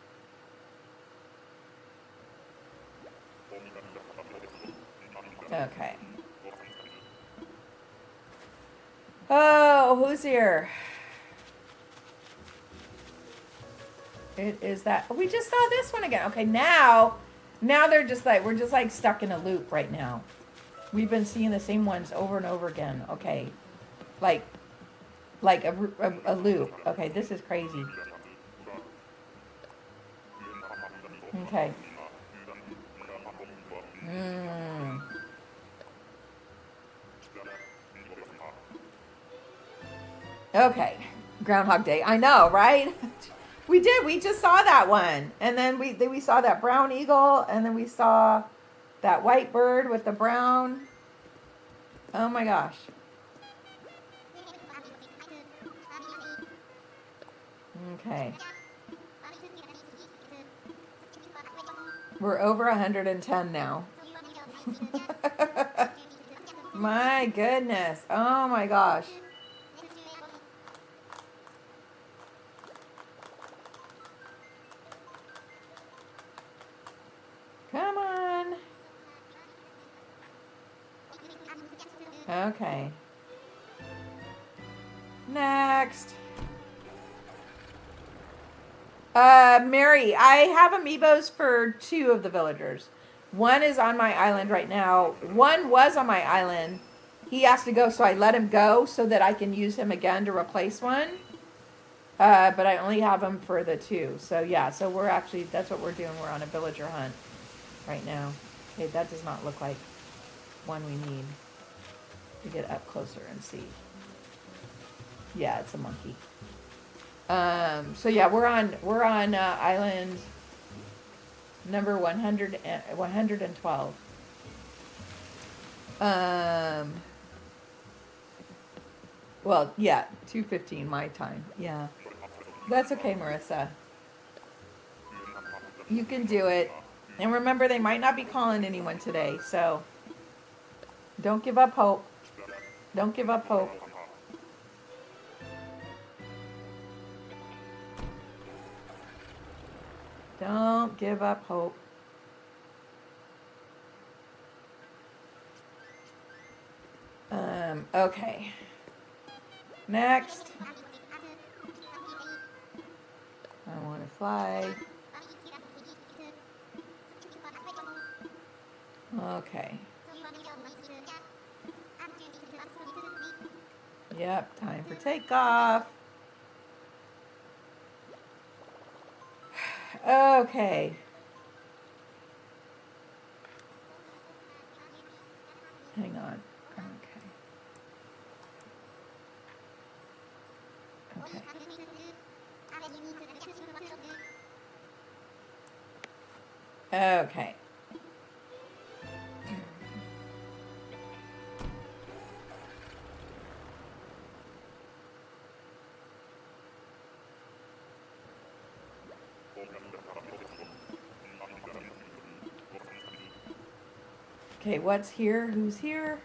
Speaker 2: Okay. Oh, who's here? It is that. We just saw this one again. Okay, now they're just like, we're just like stuck in a loop right now. We've been seeing the same ones over and over again. Okay. Like a loop. Okay, this is crazy. Okay. Okay. Groundhog Day. I know, right? We did. We just saw that one. And then we saw that brown eagle. And then we saw that white bird with the brown. Oh my gosh. Okay. We're over 110 now. My goodness. Oh my gosh. Come on. Okay. Next. Mary, I have amiibos for 2 of the villagers. One is on my island right now. One was on my island. He has to go, so I let him go so that I can use him again to replace one. But I only have him for the 2. So yeah, so we're actually, that's what we're doing. We're on a villager hunt right now. Okay, that does not look like one we need to get up closer and see. Yeah, it's a monkey. So yeah, we're on island number 112. Well, yeah, 2:15 my time. Yeah, that's okay, Marissa. You can do it. And remember, they might not be calling anyone today, so don't give up hope. Don't give up hope. Don't give up hope. Okay. Next. I want to fly. Okay. Yep, time for takeoff. Okay. Hang on. Okay. Okay. Okay, what's here? Who's here?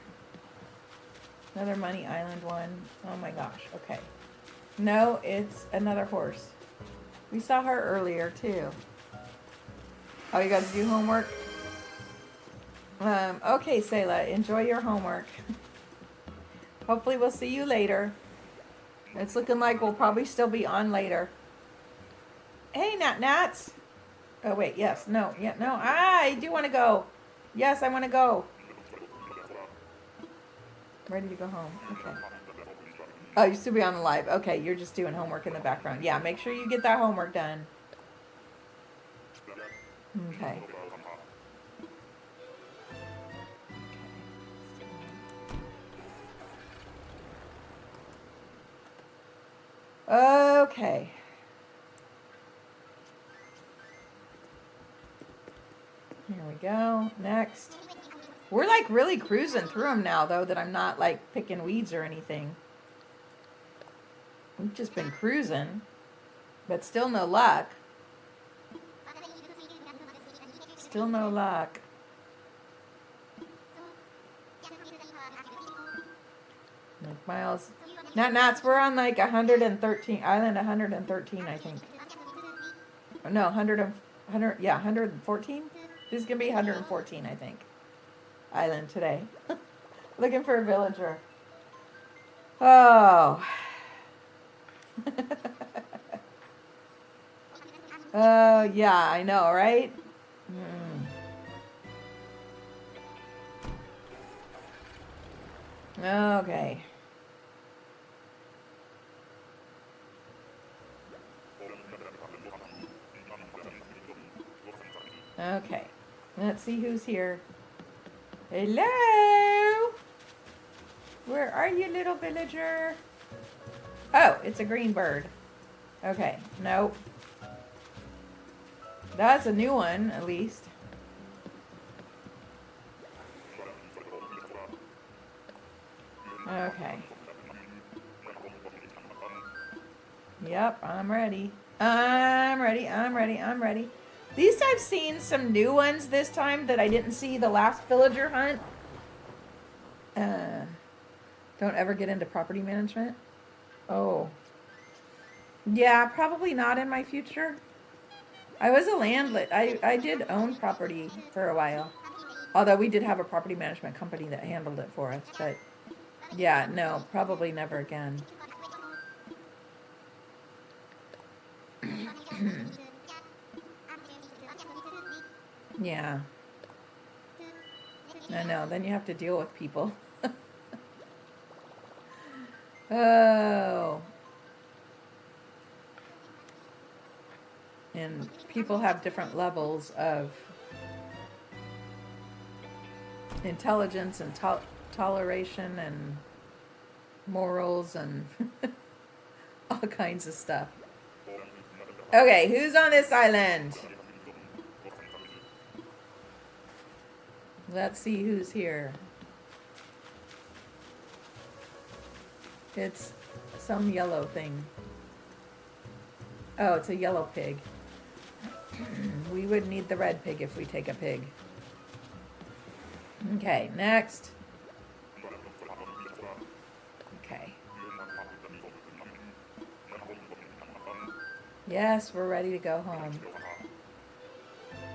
Speaker 2: Another Money Island one. Oh my gosh. Okay. No, it's another horse. We saw her earlier too. Oh, you got to do homework? Okay, Sayla, enjoy your homework. Hopefully we'll see you later. It's looking like we'll probably still be on later. Hey, Nats. Oh, wait, yes, no, yeah, no. I do want to go. Yes, I want to go. Ready to go home. Okay. Oh, you still be on the live. Okay, you're just doing homework in the background. Yeah, make sure you get that homework done. Okay. Okay. Here we go. Next. We're like really cruising through them now, though, that I'm not like picking weeds or anything. We've just been cruising, but still no luck. Still no luck. Like Miles. Nats, we're on like 113, island 113, I think. Oh, no, 100, yeah, 114? This is going to be 114, I think. Island today. Looking for a villager. Oh. Oh, yeah, I know, right? Okay. Okay. Let's see who's here. Hello? Where are you, little villager? Oh, it's a green bird. Okay. Nope. That's a new one, at least. Okay. Yep, I'm ready. I'm ready. I'm ready. I'm ready. At least I've seen some new ones this time that I didn't see the last villager hunt. Don't ever get into property management. Oh. Yeah, probably not in my future. I was a landlord. I did own property for a while. Although we did have a property management company that handled it for us. But yeah, no, probably never again. Yeah. I know. Then you have to deal with people. Oh. And people have different levels of intelligence and toleration and morals and all kinds of stuff. Okay, who's on this island? Let's see who's here. It's some yellow thing. Oh, it's a yellow pig. We would need the red pig if we take a pig. Okay, next. Okay. Yes, we're ready to go home.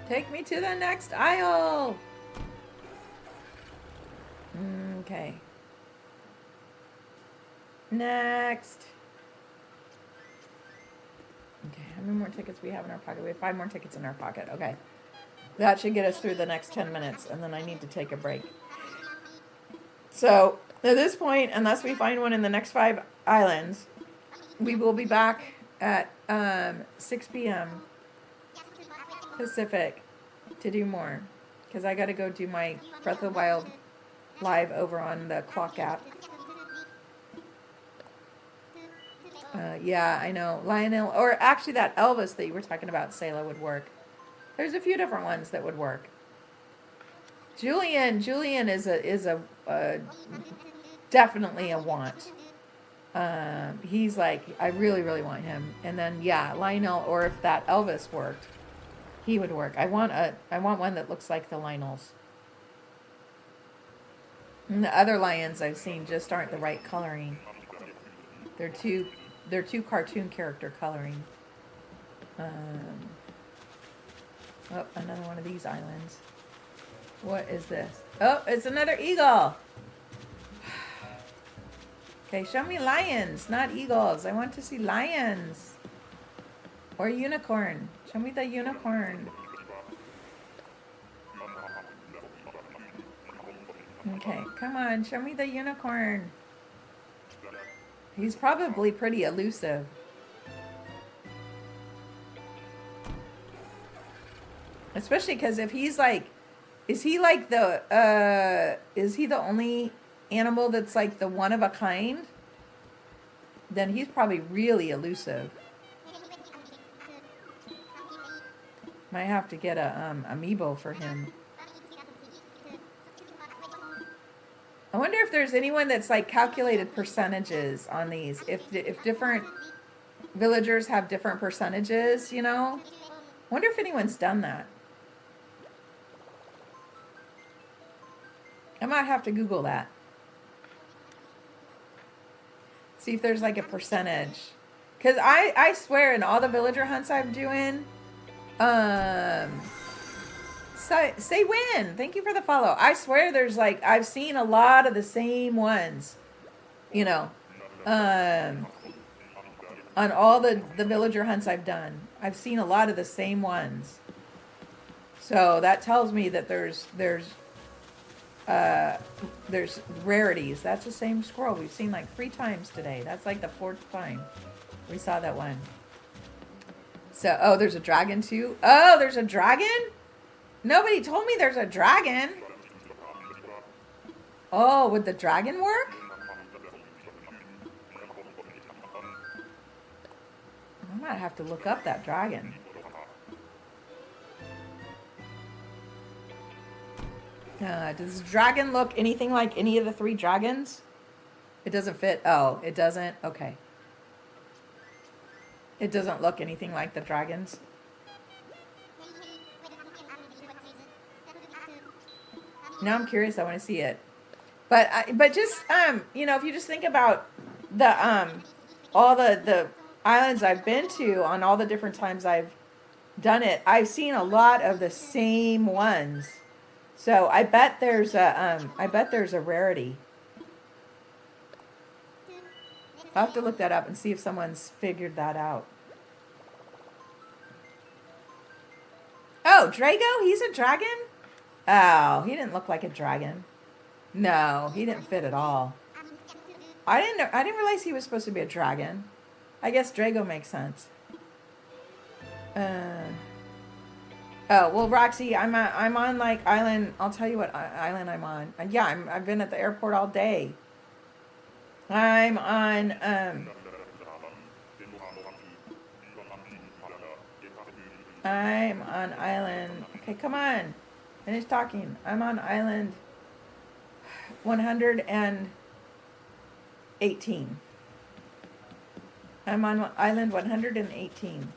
Speaker 2: Take me to the next aisle. Okay. Next. Okay, how many more tickets we have in our pocket? We have 5 more tickets in our pocket. Okay. That should get us through the next 10 minutes, and then I need to take a break. So, at this point, unless we find one in the next 5 islands, we will be back at 6 p.m. Pacific to do more. Because I got to go do my Breath of the Wild live over on the clock app. Yeah, I know. Lionel, or actually that Elvis that you were talking about, Sayla, would work. There's a few different ones that would work. Julian is a definitely a want. He's like, I really, really want him. And then yeah, Lionel, or if that Elvis worked, he would work. I want one that looks like the Lionels. And the other lions I've seen just aren't the right coloring. They're too cartoon character coloring. Oh, another one of these islands. What is this? Oh, it's another eagle. Okay, show me lions, not eagles. I want to see lions. Or unicorn. Show me the unicorn. Okay, come on, show me the unicorn. He's probably pretty elusive. Especially because if he's like, is he the only animal that's like the one of a kind? Then he's probably really elusive. Might have to get a amiibo for him. I wonder if there's anyone that's like calculated percentages on these. If different villagers have different percentages, you know? Wonder if anyone's done that. I might have to Google that. See if there's like a percentage. Because I swear in all the villager hunts I'm doing, say when. Thank you for the follow. I swear there's like, I've seen a lot of the same ones, you know, on all the villager hunts I've done. I've seen a lot of the same ones. So that tells me that there's rarities. That's the same squirrel we've seen like 3 times today. That's like the 4th time we saw that one. So, oh, there's a dragon too. Oh, there's a dragon? Nobody told me there's a dragon. Oh, would the dragon work? I might have to look up that dragon. Does the dragon look anything like any of the 3 dragons? It doesn't fit. Oh, it doesn't? Okay. It doesn't look anything like the dragons. Now I'm curious. I want to see it. But just you know, if you just think about the all the islands I've been to on all the different times I've done it, I've seen a lot of the same ones. So I bet there's a rarity. I'll have to look that up and see if someone's figured that out. Oh, Drago, he's a dragon? Oh, he didn't look like a dragon. No, he didn't fit at all. I didn't realize he was supposed to be a dragon. I guess Drago makes sense. Oh, well, Roxy, I'm on like island. I'll tell you what island I'm on. Yeah, I've been at the airport all day. I'm on island. Okay, come on. Finish talking. I'm on island 118. I'm on island 118.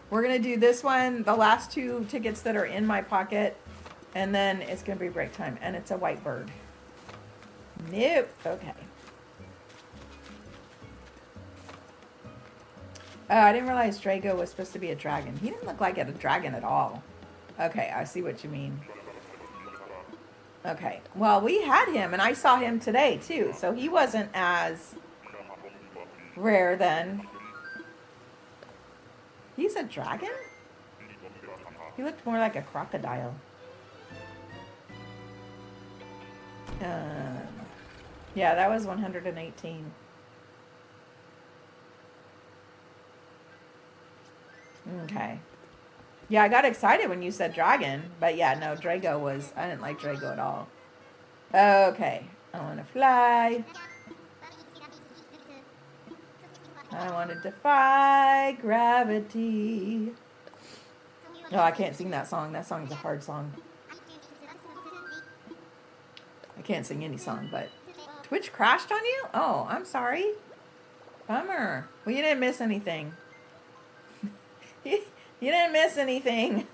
Speaker 2: We're going to do this one, the last 2 tickets that are in my pocket, and then it's going to be break time. And it's a white bird. Nope. Okay. Oh, I didn't realize Drago was supposed to be a dragon. He didn't look like a dragon at all. Okay, I see what you mean. Okay, well, we had him, and I saw him today, too. So he wasn't as rare then. He's a dragon? He looked more like a crocodile. Yeah, that was 118. Okay. Yeah, I got excited when you said dragon, but yeah, no, Drago was, I didn't like Drago at all. Okay, I want to fly. I want to defy gravity. No, I can't sing that song. That song's a hard song. I can't sing any song, but Twitch crashed on you? Oh, I'm sorry. Bummer. Well, you didn't miss anything. You didn't miss anything.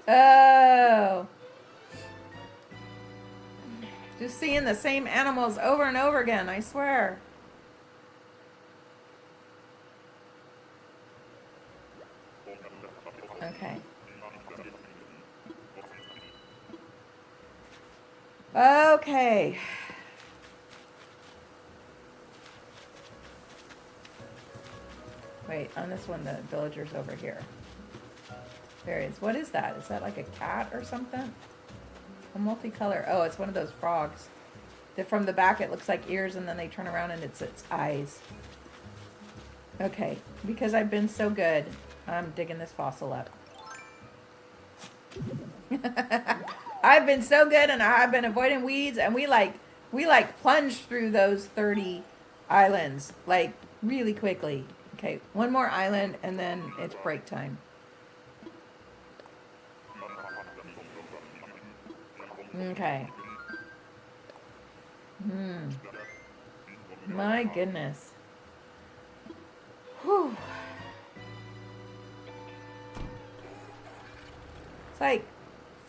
Speaker 2: Oh. Just seeing the same animals over and over again, I swear. Okay. Wait, on this one, the villager's over here. There he is. What is that? Is that like a cat or something? A multicolor. Oh, it's one of those frogs. From the back, it looks like ears, and then they turn around and it's its eyes. Okay, because I've been so good, I'm digging this fossil up. I've been so good, and I've been avoiding weeds, and we plunged through those 30 islands like really quickly. Okay, one more island, and then it's break time. Okay. My goodness. Whew. It's like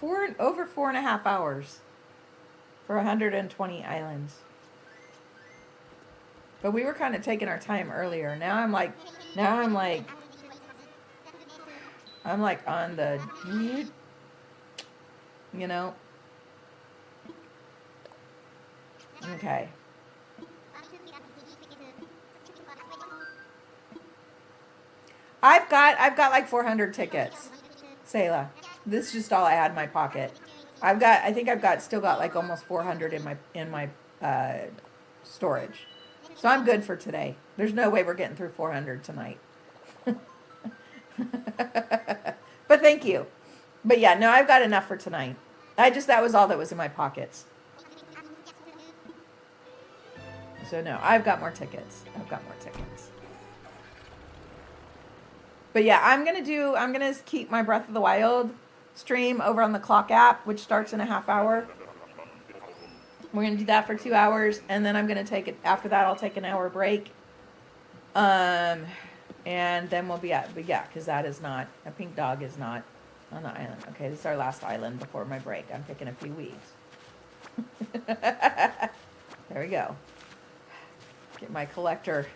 Speaker 2: over 4.5 hours for 120 islands. But we were kind of taking our time earlier. Now I'm like on the, you know. Okay. I've got like 400 tickets, Selah. This is just all I had in my pocket. I think I've still got like almost 400 in my storage. So I'm good for today. There's no way we're getting through 400 tonight. But thank you. But yeah, no, I've got enough for tonight. That was all that was in my pockets. So no, I've got more tickets. But yeah, I'm gonna keep my Breath of the Wild stream over on the Clock app, which starts in a half hour. We're gonna do that for 2 hours, and then I'm gonna after that I'll take an hour break. And then we'll be at, but yeah, because that is not, a pink dog is not on the island. Okay, this is our last island before my break. I'm picking a few weeds. There we go. Get my collector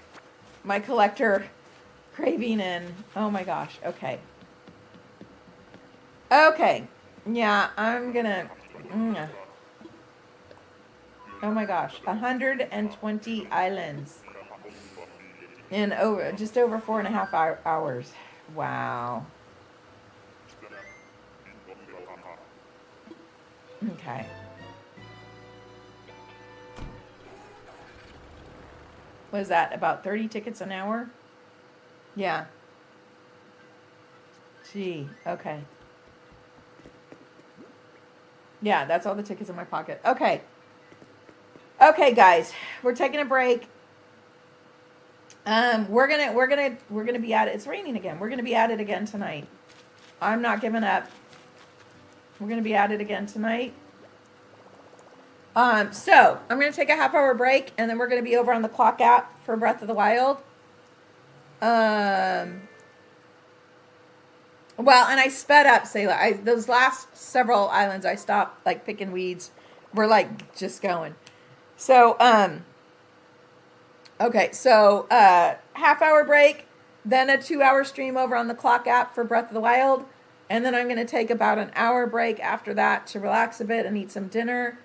Speaker 2: craving in. Oh my gosh. Okay. Yeah, I'm gonna. Oh my gosh, 120 islands in just over 4.5 hours. Wow. Okay. What is that? About 30 tickets an hour? Yeah. Gee, okay. Yeah, that's all the tickets in my pocket. Okay. Okay, guys, we're taking a break. We're gonna be at it. It's raining again. We're gonna be at it again tonight. I'm not giving up. We're gonna be at it again tonight. So I'm gonna take a half-hour break, and then we're gonna be over on the Clock app for Breath of the Wild. Well, and I sped up, Selah. Those last several islands, I stopped like picking weeds. We're like just going. So, okay, so half-hour break, then a 2-hour stream over on the Clock app for Breath of the Wild, and then I'm going to take about an hour break after that to relax a bit and eat some dinner,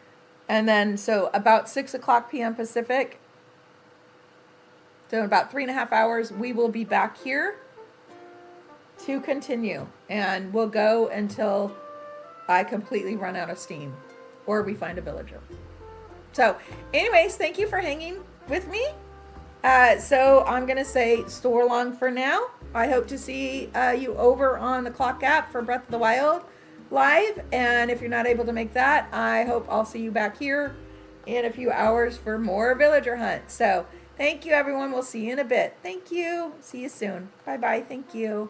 Speaker 2: and then so about 6:00 p.m. Pacific, so in about 3.5 hours, we will be back here to continue, and we'll go until I completely run out of steam, or we find a villager. So, anyways, thank you for hanging with me. So I'm going to say so long for now. I hope to see you over on the Clock app for Breath of the Wild live. And if you're not able to make that, I hope I'll see you back here in a few hours for more villager hunt. So thank you, everyone. We'll see you in a bit. Thank you. See you soon. Bye-bye. Thank you.